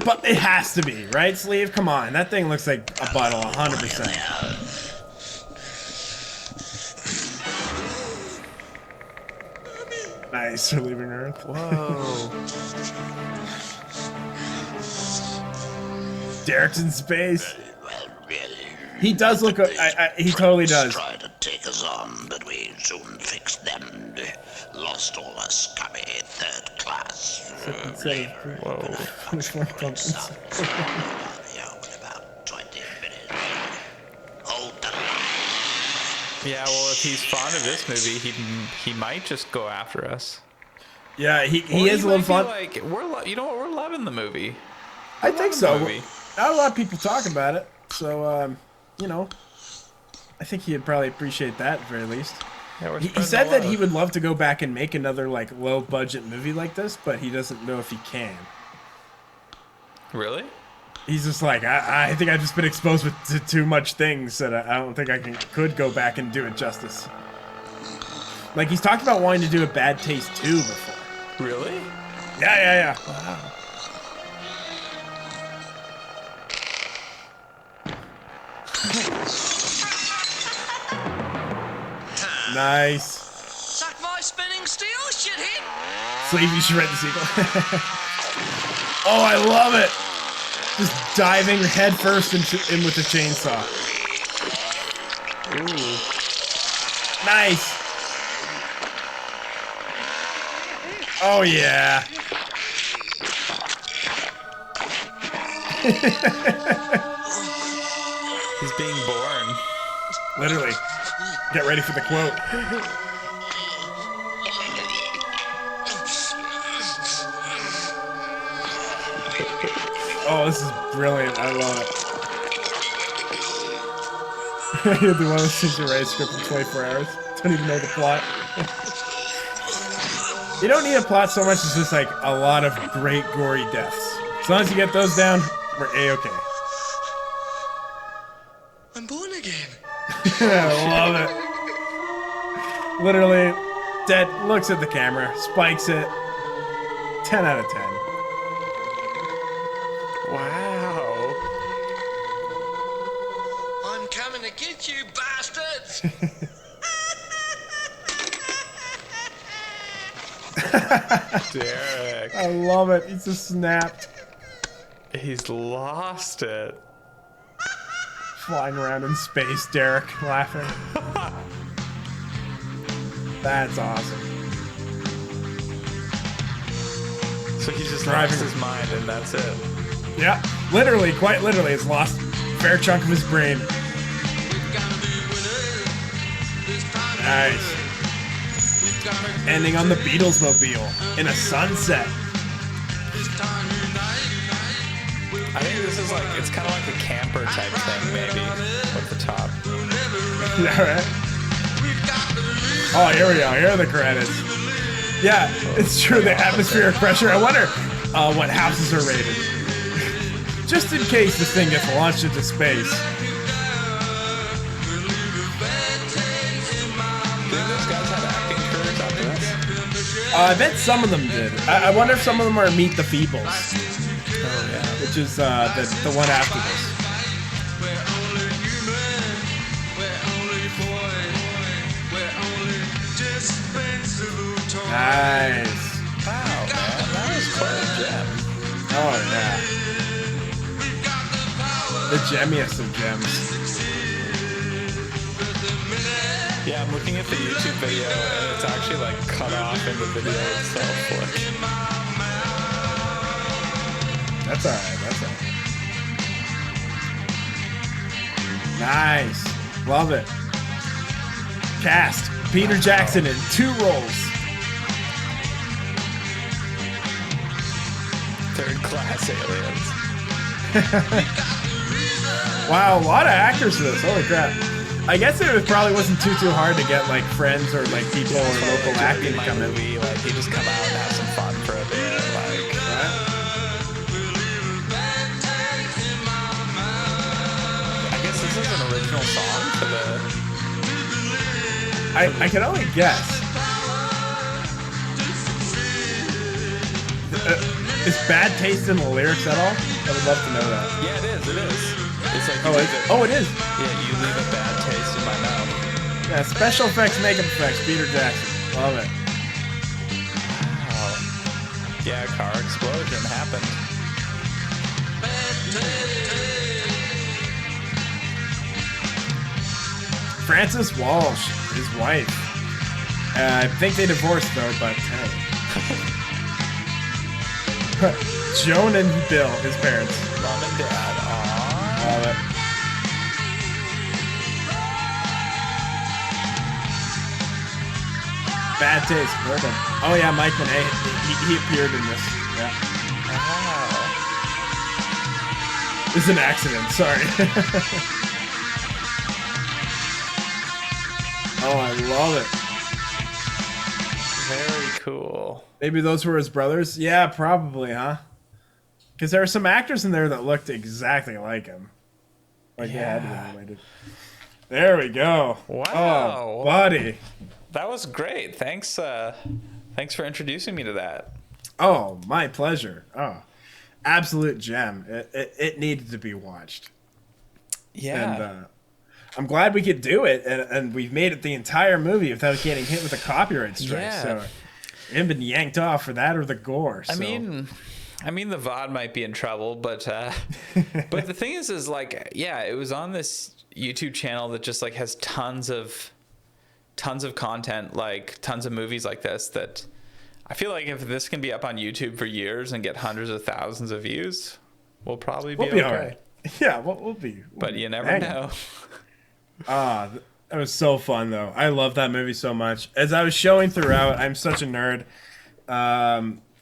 S2: But it has to be, right, Sleeve? Come on, that thing looks like a bottle, 100%. Nice, we're leaving Earth.
S1: Whoa.
S2: Derek's in space. He does look. He totally does.
S9: Tried to take us on, but we soon fixed them. Lost all our scummy third class.
S1: Whoa.
S9: About 20 minutes. Hold the line.
S1: Yeah, well, if he's fond of this movie, he might just go after us.
S2: Yeah, he
S1: Or
S2: is a little
S1: might be
S2: fun.
S1: Like you know what? We're loving the movie.
S2: I think so.
S1: Movie.
S2: Not a lot of people talk about it, so you know, I think he'd probably appreciate that at the very least.
S1: Yeah,
S2: He said that he would love to go back and make another like low budget movie like this, but he doesn't know if he can.
S1: Really?
S2: He's just like, I think I've just been exposed to too much things that I don't think I could go back and do it justice. Like he's talked about wanting to do a Bad Taste 2 before.
S1: Really?
S2: Yeah.
S1: Wow.
S2: Nice.
S7: Suck my spinning steel, shithead!
S2: Sleeve, you should write the sequel. Oh, I love it. Just diving head first in with the chainsaw.
S1: Ooh.
S2: Nice. Oh, yeah.
S1: He's being born.
S2: Literally. Get ready for the quote. Oh, this is brilliant. I love it. You'll do one of those things to write a script in 24 hours. Don't even know the plot. You don't need a plot so much as just like a lot of great gory deaths. As long as you get those down, we're A-okay.
S6: I'm born again.
S2: I love it. Literally, Dead looks at the camera, spikes it. 10 out of 10.
S1: Wow.
S6: I'm coming to get you, bastards!
S1: Derek.
S2: I love it. He's just snapped.
S1: He's lost it.
S2: Flying around in space, Derek, laughing. That's awesome.
S1: So he just
S2: Driving.
S1: lost his mind and that's it.
S2: Yeah, literally, quite literally, has lost a fair chunk of his brain. Nice. Ending on the Beatles mobile in a sunset.
S1: I think this is like, it's kind of like a camper type thing, maybe, with the top.
S2: Yeah, right? Oh, here we go. Here are the credits. Yeah, it's true. The atmospheric pressure. I wonder what houses are rated. Just in case this thing gets launched into space.
S1: Didn't those guys have acting careers after this?
S2: I bet some of them did. I wonder if some of them are Meet the Feebles.
S1: Oh, yeah.
S2: Which is the one after this. Nice.
S1: Wow, man. That was quite a gem.
S2: Oh, yeah. The gemmiest of gems.
S1: Yeah, I'm looking at the YouTube video and it's actually like cut off in the video itself. Like,
S2: That's alright, that's alright. Nice. Love it. Cast. Peter Jackson in 2 roles.
S1: third class aliens.
S2: Wow, a lot of actors for this. Holy crap. I guess it probably wasn't too hard to get like friends or like people or local acting to
S1: my
S2: come in.
S1: movie, like you just come out and have some fun for a bit, like. I guess this is an original song for the.
S2: I can only guess. Is Bad Taste in the lyrics at all? I would love to know that.
S1: Yeah, it is. It is. It's like
S2: Oh, it is.
S1: Yeah, you leave a bad taste in my mouth.
S2: Yeah, special effects, makeup effects, Peter Jackson. Love it.
S1: Wow. Yeah, car explosion happened.
S2: Frances Walsh, his wife. I think they divorced though, but Joan and Bill, his parents.
S1: Mom and dad. Aww.
S2: Love it. Bad Taste, Bourbon. Oh yeah, Mike Monet. He appeared in this. Yeah.
S1: Wow.
S2: It's an accident. Sorry. Oh, I love it.
S1: Very cool.
S2: Maybe those were his brothers. Yeah, probably, huh? Because there are some actors in there that looked exactly like him. Like they had to be related. There we go.
S1: Wow.
S2: Oh, buddy.
S1: That was great. Thanks for introducing me to that.
S2: Oh, my pleasure. Oh, absolute gem. It needed to be watched.
S1: Yeah.
S2: And I'm glad we could do it, and we've made it the entire movie without getting hit with a copyright strike.
S1: Yeah.
S2: So, we haven't been yanked off for that or the gore. So.
S1: I mean, the VOD might be in trouble, but the thing is like, yeah, it was on this YouTube channel that just like has tons of content, like tons of movies like this, that I feel like if this can be up on YouTube for years and get hundreds of thousands of views, we'll probably be okay.
S2: All right. Yeah, we'll be.
S1: But you never know.
S2: That was so fun though. I love that movie so much. As I was showing throughout, I'm such a nerd.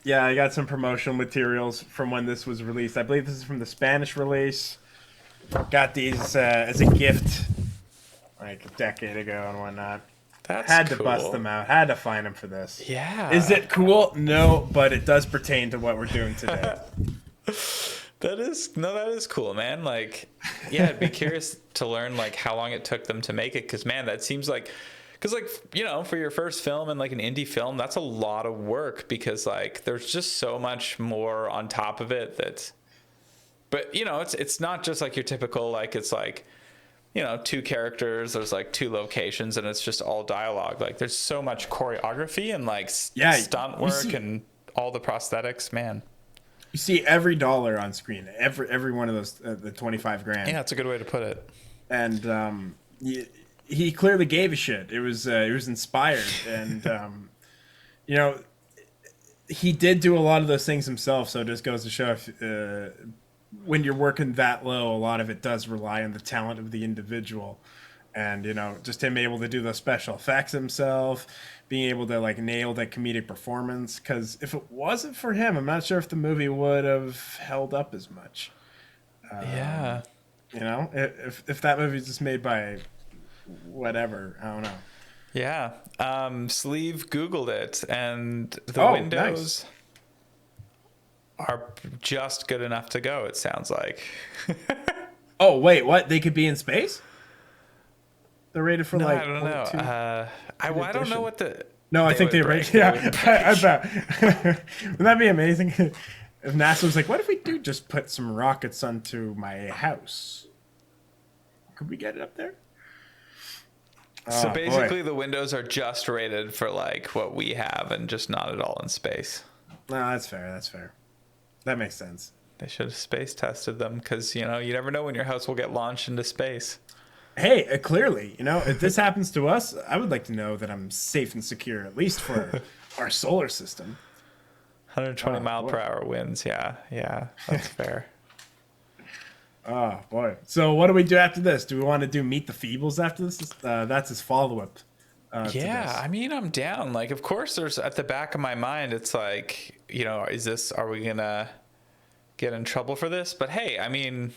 S2: Yeah, I got some promotional materials from when this was released. I believe this is from the Spanish release. Got these as a gift like a decade ago and whatnot. Had to bust them out. Had to find them for this.
S1: Yeah.
S2: Is it cool? No, but it does pertain to what we're doing today.
S1: That is cool, man. Like, yeah, I'd be curious to learn like how long it took them to make it, because man, that seems like, because like, you know, for your first film and like an indie film, that's a lot of work, because like there's just so much more on top of it that, but you know, it's not just like your typical, like it's like, you know, 2 characters, there's like 2 locations, and it's just all dialogue. Like there's so much choreography and like stunt work and all the prosthetics, man.
S2: You see every dollar on screen, every one of those, the 25 grand.
S1: Yeah, that's a good way to put it.
S2: And he clearly gave a shit. It was inspired, and you know, he did do a lot of those things himself. So it just goes to show if when you're working that low, a lot of it does rely on the talent of the individual. And, you know, just him able to do the special effects himself, being able to, like, nail that comedic performance. Because if it wasn't for him, I'm not sure if the movie would have held up as much.
S1: Yeah.
S2: You know, if that movie's just made by whatever, I don't know.
S1: Yeah. Sleeve Googled it, and the windows are just good enough to go, it sounds like.
S2: Oh, wait, what? They could be in space? They're rated for
S1: I don't know. I don't know what the...
S2: No, I think they rated... Yeah, I bet. Wouldn't that be amazing? If NASA was like, what if we do just put some rockets onto my house? Could we get it up there?
S1: So basically the windows are just rated for like what we have and just not at all in space.
S2: No, that's fair. That makes sense.
S1: They should have space tested them, because, you know, you never know when your house will get launched into space.
S2: Hey, clearly, you know, if this happens to us, I would like to know that I'm safe and secure, at least for our solar system.
S1: 120 mile per hour winds. Yeah, that's fair.
S2: Oh, boy. So what do we do after this? Do we want to do Meet the Feebles after this? That's his follow-up.
S1: I mean, I'm down. Like, of course, there's at the back of my mind, it's like, you know, are we going to get in trouble for this? But hey, I mean...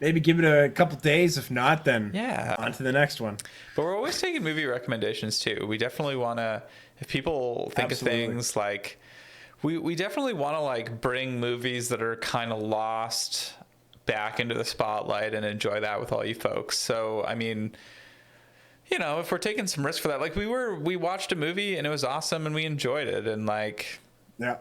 S2: Maybe give it a couple days. If not, then on to the next one.
S1: But we're always taking movie recommendations too. We definitely want to, if people think of things like, we definitely want to like bring movies that are kind of lost back into the spotlight and enjoy that with all you folks. So, I mean, you know, if we're taking some risk for that, like we watched a movie and it was awesome and we enjoyed it, and like,
S2: yeah.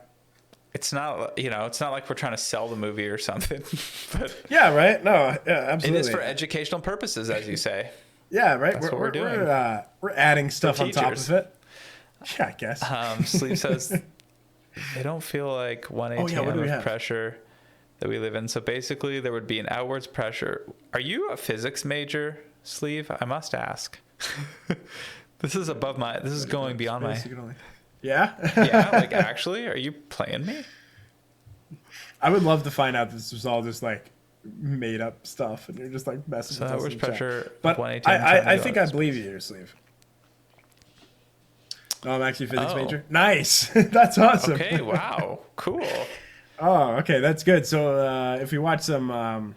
S1: It's not, you know, it's not like we're trying to sell the movie or something. But
S2: yeah, right? No, yeah, absolutely.
S1: It is for educational purposes, as you say.
S2: Yeah, right?
S1: That's what we're doing.
S2: We're adding stuff on top of it. Yeah, I guess.
S1: Sleep says, they don't feel like 1 atm of pressure that we live in. So basically, there would be an outwards pressure. Are you a physics major, Sleeve, I must ask. This is above my. This is going beyond my.
S2: Yeah.
S1: Yeah, like actually, are you playing me?
S2: I would love to find out this was all just like made up stuff, and you're just like messing
S1: So
S2: with
S1: that
S2: us
S1: was
S2: in chat.
S1: pressure.
S2: But
S1: 118,
S2: I think I believe you, your Sleeve. No, I'm actually a physics major. Nice. That's awesome.
S1: Okay. Wow. Cool.
S2: Oh, okay, that's good. So if we watch some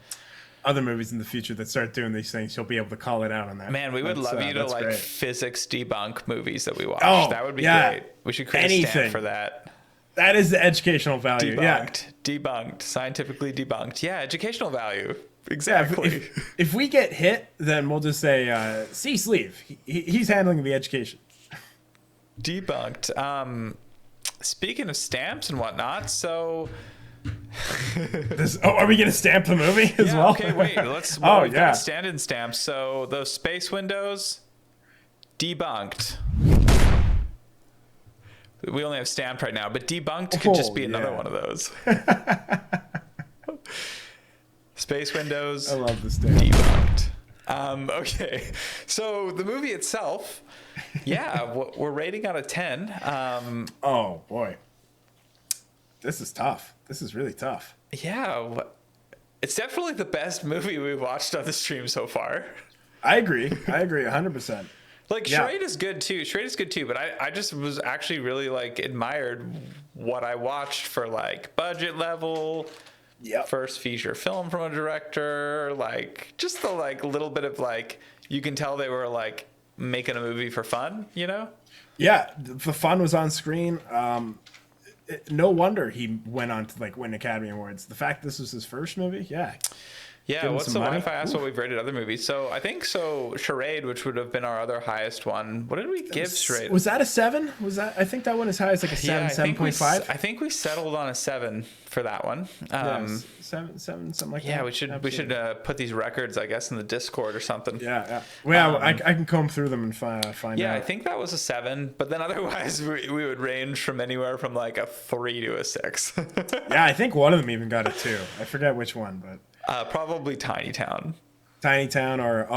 S2: other movies in the future that start doing these things, you'll be able to call it out on that.
S1: Man, we would love you to like
S2: great.
S1: physics debunk movies that we watch.
S2: Oh,
S1: that would be
S2: yeah.
S1: great. We should create a stamp for that.
S2: That is the educational value.
S1: Debunked, scientifically debunked. Yeah, educational value. Exactly.
S2: Yeah, if we get hit, then we'll just say, see Sleeve. He's handling the education.
S1: Debunked. Speaking of stamps and whatnot, so...
S2: are we going to stamp the movie as well?
S1: Okay, wait. Let's. Well, we've got stand-in stamps. So those space windows, debunked. We only have stamped right now, but debunked could just be another one of those. Space windows.
S2: I love the stamp.
S1: Debunked. Okay, so the movie itself, yeah, we're rating out of 10.
S2: Oh boy, this is tough. This is really tough.
S1: Yeah, it's definitely the best movie we've watched on the stream so far.
S2: I agree 100%.
S1: Like, Charade is good too. But I just was actually really like admired what I watched for like budget level.
S2: Yep.
S1: First feature film from a director. Like, just the like little bit of like, you can tell they were like making a movie for fun, you know?
S2: Yeah, the fun was on screen. No wonder he went on to like win Academy Awards. The fact this was his first movie, yeah.
S1: What's the one if I asked what we've rated other movies? So I think Charade, which would have been our other highest one. What did we give Charade?
S2: Was that a 7? I think that one as high as like a 7, 7.5.
S1: I think we settled on a 7 for that one.
S2: 7, something like that.
S1: Yeah, we should put these records, I guess, in the Discord or something.
S2: Yeah. Well, I can comb through them and find out.
S1: Yeah, I think that was a 7, but then otherwise we would range from anywhere from like a 3 to a 6.
S2: Yeah, I think one of them even got a 2. I forget which one, but
S1: probably Tiny Town.
S2: Tiny Town, or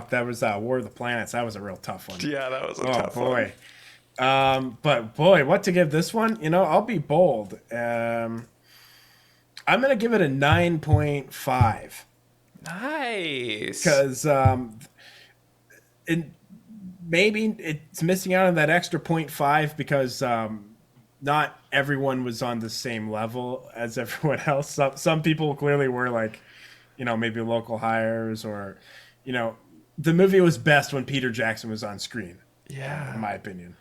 S2: that was War of the Planets. That was a real tough one.
S1: Yeah, that was a tough
S2: one.
S1: One.
S2: But boy, what to give this one? You know, I'll be bold. I'm gonna give it a 9.5.
S1: Nice.
S2: Because maybe it's missing out on that extra 0.5 because not everyone was on the same level as everyone else. Some people clearly were like, you know, maybe local hires, or, you know, the movie was best when Peter Jackson was on screen.
S1: Yeah.
S2: In my opinion.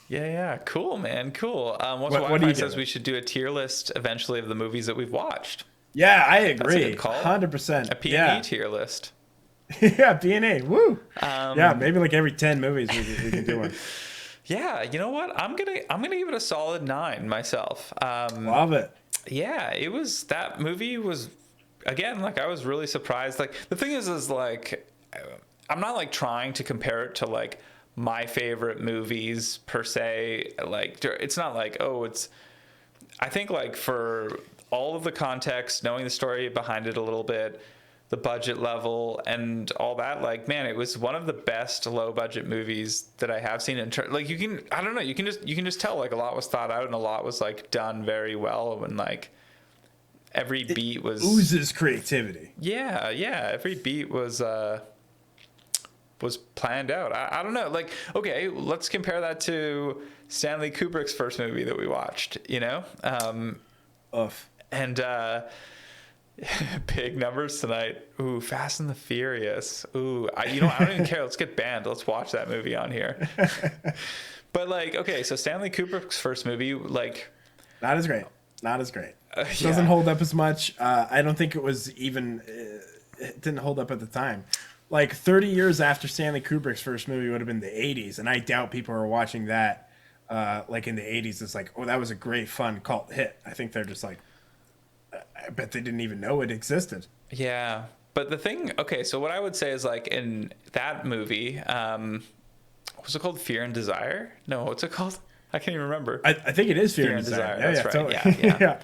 S1: Yeah. Cool, man. Cool. What
S2: do you
S1: says we should do a tier list eventually of the movies that we've watched.
S2: Yeah, I agree.
S1: That's a good call.
S2: 100%.
S1: A P&E tier list.
S2: Yeah, P&E. Woo. Yeah, maybe like every 10 movies we can do one.
S1: Yeah, you know what? I'm gonna give it a solid 9 myself.
S2: Love it.
S1: Yeah, that movie was, again, like I was really surprised. Like the thing is like I'm not like trying to compare it to like my favorite movies per se. Like it's not like I think like for all of the context, knowing the story behind it a little bit, the budget level and all that, like, man, it was one of the best low budget movies that I have seen like you can just tell like a lot was thought out and a lot was like done very well, and like every beat was
S2: oozes creativity.
S1: Yeah, every beat was planned out. I don't know, like, okay, let's compare that to Stanley Kubrick's first movie that we watched, you know? And big numbers tonight. Ooh, Fast and the Furious. Ooh, I don't even care. Let's get banned. Let's watch that movie on here. But like, okay, so Stanley Kubrick's first movie, like,
S2: not as great. Doesn't hold up as much. I don't think it was even. It didn't hold up at the time. Like 30 years after Stanley Kubrick's first movie would have been the 80s, and I doubt people are watching that. Like in the 80s, it's like, oh, that was a great, fun cult hit. I think they're just like, I bet they didn't even know it existed.
S1: Yeah. But the thing, okay, so what I would say is like in that movie, was it called Fear and Desire? No, what's it called? I can't even remember.
S2: I think it is Fear and Desire.
S1: That's right.
S2: Totally.
S1: Yeah.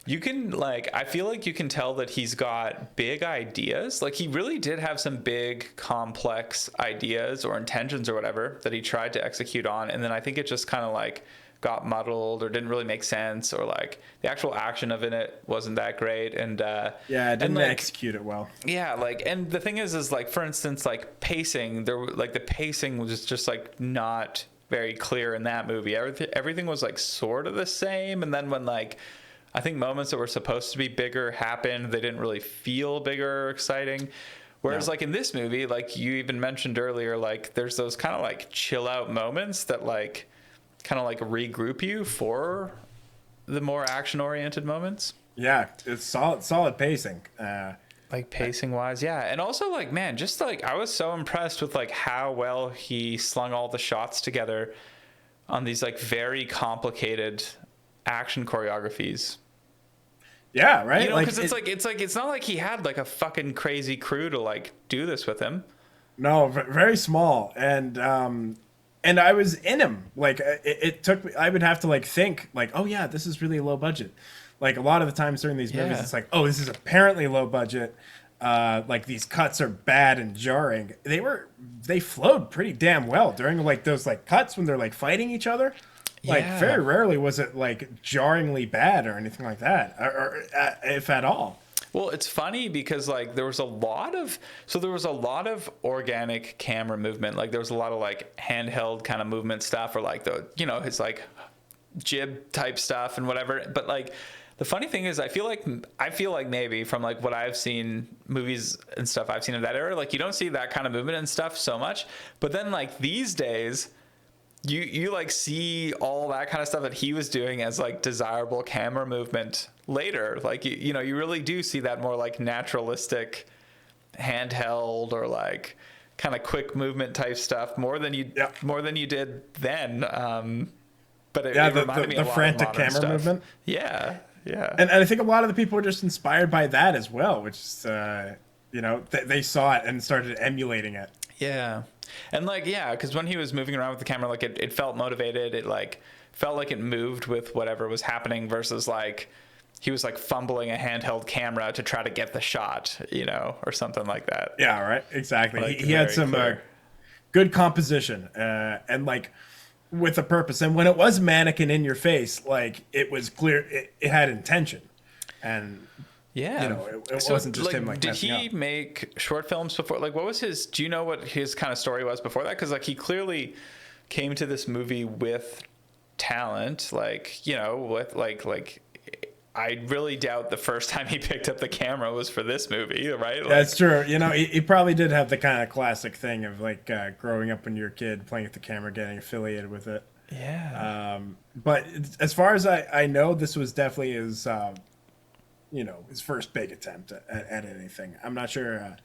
S1: You can like, I feel like you can tell that he's got big ideas. Like he really did have some big complex ideas or intentions or whatever that he tried to execute on. And then I think it just kind of like got muddled or didn't really make sense, or like the actual action of it wasn't that great. And
S2: yeah, it didn't
S1: like,
S2: execute it well.
S1: Yeah, like, and the thing is like, for instance, like pacing, the pacing was just like not very clear in that movie. Everything was like sort of the same. And then when like, I think moments that were supposed to be bigger happened, they didn't really feel bigger or exciting. Whereas like in this movie, like you even mentioned earlier, like there's those kind of like chill out moments that like kind of like regroup you for the more action oriented moments.
S2: Yeah, it's solid pacing.
S1: Like pacing wise, yeah. And also like, man, just like I was so impressed with like how well he slung all the shots together on these like very complicated action choreographies.
S2: Yeah, right.
S1: You know, because it's not like he had like a fucking crazy crew to like do this with him.
S2: No, very small, and I was in him. Like it took me. I would have to like think like, oh yeah, this is really low budget. Like a lot of the times during these movies, it's like, oh, this is apparently low budget. Like these cuts are bad and jarring. They flowed pretty damn well during like those like cuts when they're like fighting each other. Like very rarely was it like jarringly bad or anything like that, or if at all.
S1: Well, it's funny because like there was a lot of organic camera movement. Like there was a lot of like handheld kind of movement stuff, or like his like jib type stuff and whatever. But like the funny thing is, I feel like maybe from like what I've seen movies and stuff I've seen of that era, like you don't see that kind of movement and stuff so much. But then like these days, you like see all that kind of stuff that he was doing as like desirable camera movement later. Like you really do see that more like naturalistic handheld or like kind of quick movement type stuff more than you did then. But it reminded me a lot of
S2: frantic
S1: modern
S2: camera
S1: stuff.
S2: Movement.
S1: Yeah.
S2: And I think a lot of the people were just inspired by that as well, which is they saw it and started emulating it.
S1: Yeah. And like, yeah, because when he was moving around with the camera, like it felt motivated. It like felt like it moved with whatever was happening versus like he was like fumbling a handheld camera to try to get the shot, or something like that.
S2: Yeah, right. Exactly.
S1: Like,
S2: he had some good composition and like with a purpose. And when it was mannequin in your face, like it was clear it had intention. And
S1: yeah,
S2: it wasn't just him like
S1: did he make short films before? Like what was his, do you know what his kind of story was before that? Because like he clearly came to this movie with talent, like with like I really doubt the first time he picked up the camera was for this movie, right? Like,
S2: that's true. He probably did have the kind of classic thing of like growing up when you're a kid playing with the camera, getting affiliated with it.
S1: Yeah.
S2: But as far as I know, this was definitely his his first big attempt at anything. I'm not sure.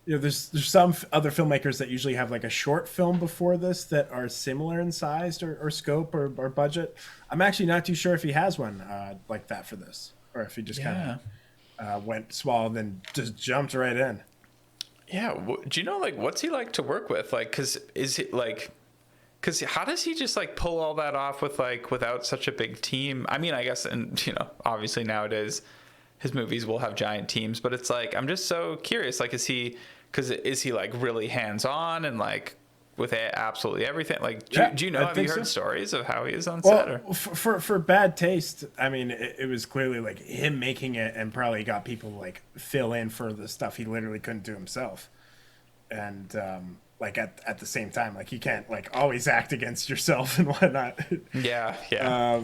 S2: There's some other filmmakers that usually have like a short film before this that are similar in size or scope or budget. I'm actually not too sure if he has one like that for this, or if he just kind of went small and then just jumped right in.
S1: Yeah. Do you know like what's he like to work with? Like, because how does he just like pull all that off with like without such a big team? I mean, I guess, and obviously nowadays his movies will have giant teams, but it's like I'm just so curious. Like, is he like really hands on and like with absolutely everything? Like, do you know? Have you heard stories of how he is on set? Or?
S2: For Bad Taste, I mean, it was clearly like him making it, and probably got people to, like fill in for the stuff he literally couldn't do himself, and like at the same time, like you can't like always act against yourself and whatnot.
S1: Yeah.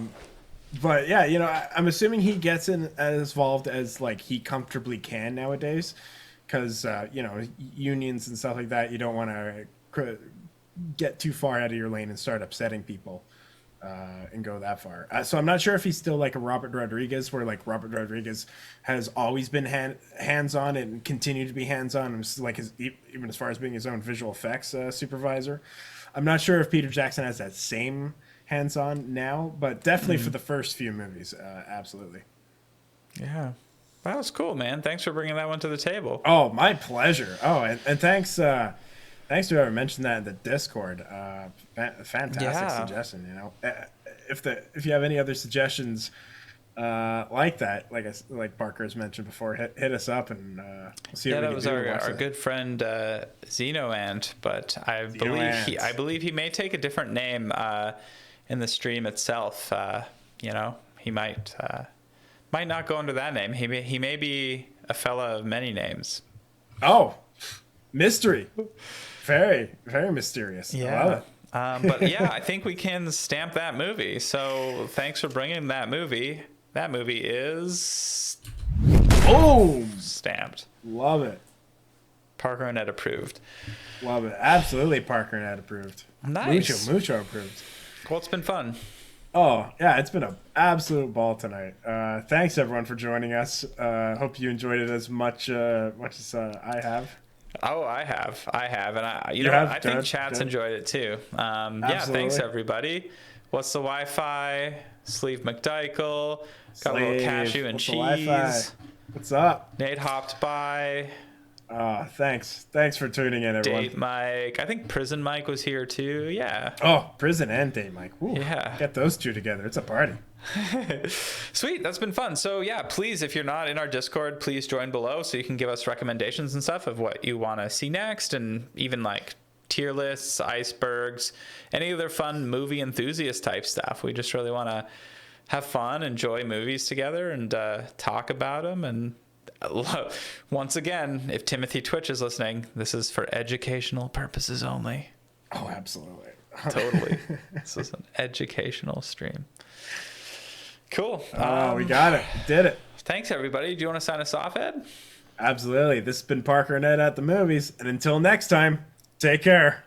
S2: But yeah, I'm assuming he gets in as involved as like he comfortably can nowadays, because unions and stuff like that, you don't want to get too far out of your lane and start upsetting people and go that far. So I'm not sure if he's still like a Robert Rodriguez, where like Robert Rodriguez has always been hands-on and continued to be hands-on, like even as far as being his own visual effects supervisor. I'm not sure if Peter Jackson has that same hands-on now, but definitely for the first few movies, absolutely.
S1: Yeah, that was cool, man. Thanks for bringing that one to the table.
S2: Oh, my pleasure. Oh, and thanks to whoever mentioned that in the Discord. Fantastic suggestion. If you have any other suggestions like that. Like Parker's mentioned before, hit us up and we'll see.
S1: Yeah,
S2: what we
S1: that
S2: can
S1: was
S2: do to watch
S1: our
S2: it.
S1: good friend Xenoant, but I believe he may take a different name in the stream itself. You know, he might not go under that name. He may be a fella of many names.
S2: Oh, mystery. Very, very mysterious.
S1: Yeah.
S2: I love it.
S1: But yeah, I think we can stamp that movie. So thanks for bringing that movie. That movie is
S2: Boom.
S1: stamped.
S2: Love it.
S1: Parker and Ed approved.
S2: Love it. Absolutely Parker and Ed approved.
S1: Nice.
S2: Mucho approved.
S1: Well, it's been fun.
S2: Oh, yeah, it's been an absolute ball tonight. Thanks, everyone, for joining us. Hope you enjoyed it as much as I have.
S1: Oh, I have, and I think chat's enjoyed it too. Yeah, thanks everybody. What's the Wi-Fi? Sleeve McDykel. Got a little cashew and cheese.
S2: What's up?
S1: Nate hopped by.
S2: Thanks for tuning in, everyone.
S1: Date Mike. I think Prison Mike was here too. Yeah.
S2: Oh, Prison and Date Mike. Ooh,
S1: yeah.
S2: Get those two together. It's a party.
S1: Sweet, that's been fun. So yeah, please, if you're not in our Discord, please join below so you can give us recommendations and stuff of what you want to see next, and even like tier lists, icebergs, any other fun movie enthusiast type stuff. We just really want to have fun, enjoy movies together, and talk about them. And once again, if Timothy Twitch is listening, this is for educational purposes only.
S2: Oh, absolutely.
S1: Totally. This is an educational stream. Cool.
S2: We got it. Did it.
S1: Thanks, everybody. Do you want to sign us off, Ed?
S2: Absolutely. This has been Parker and Ed at the movies. And until next time, take care.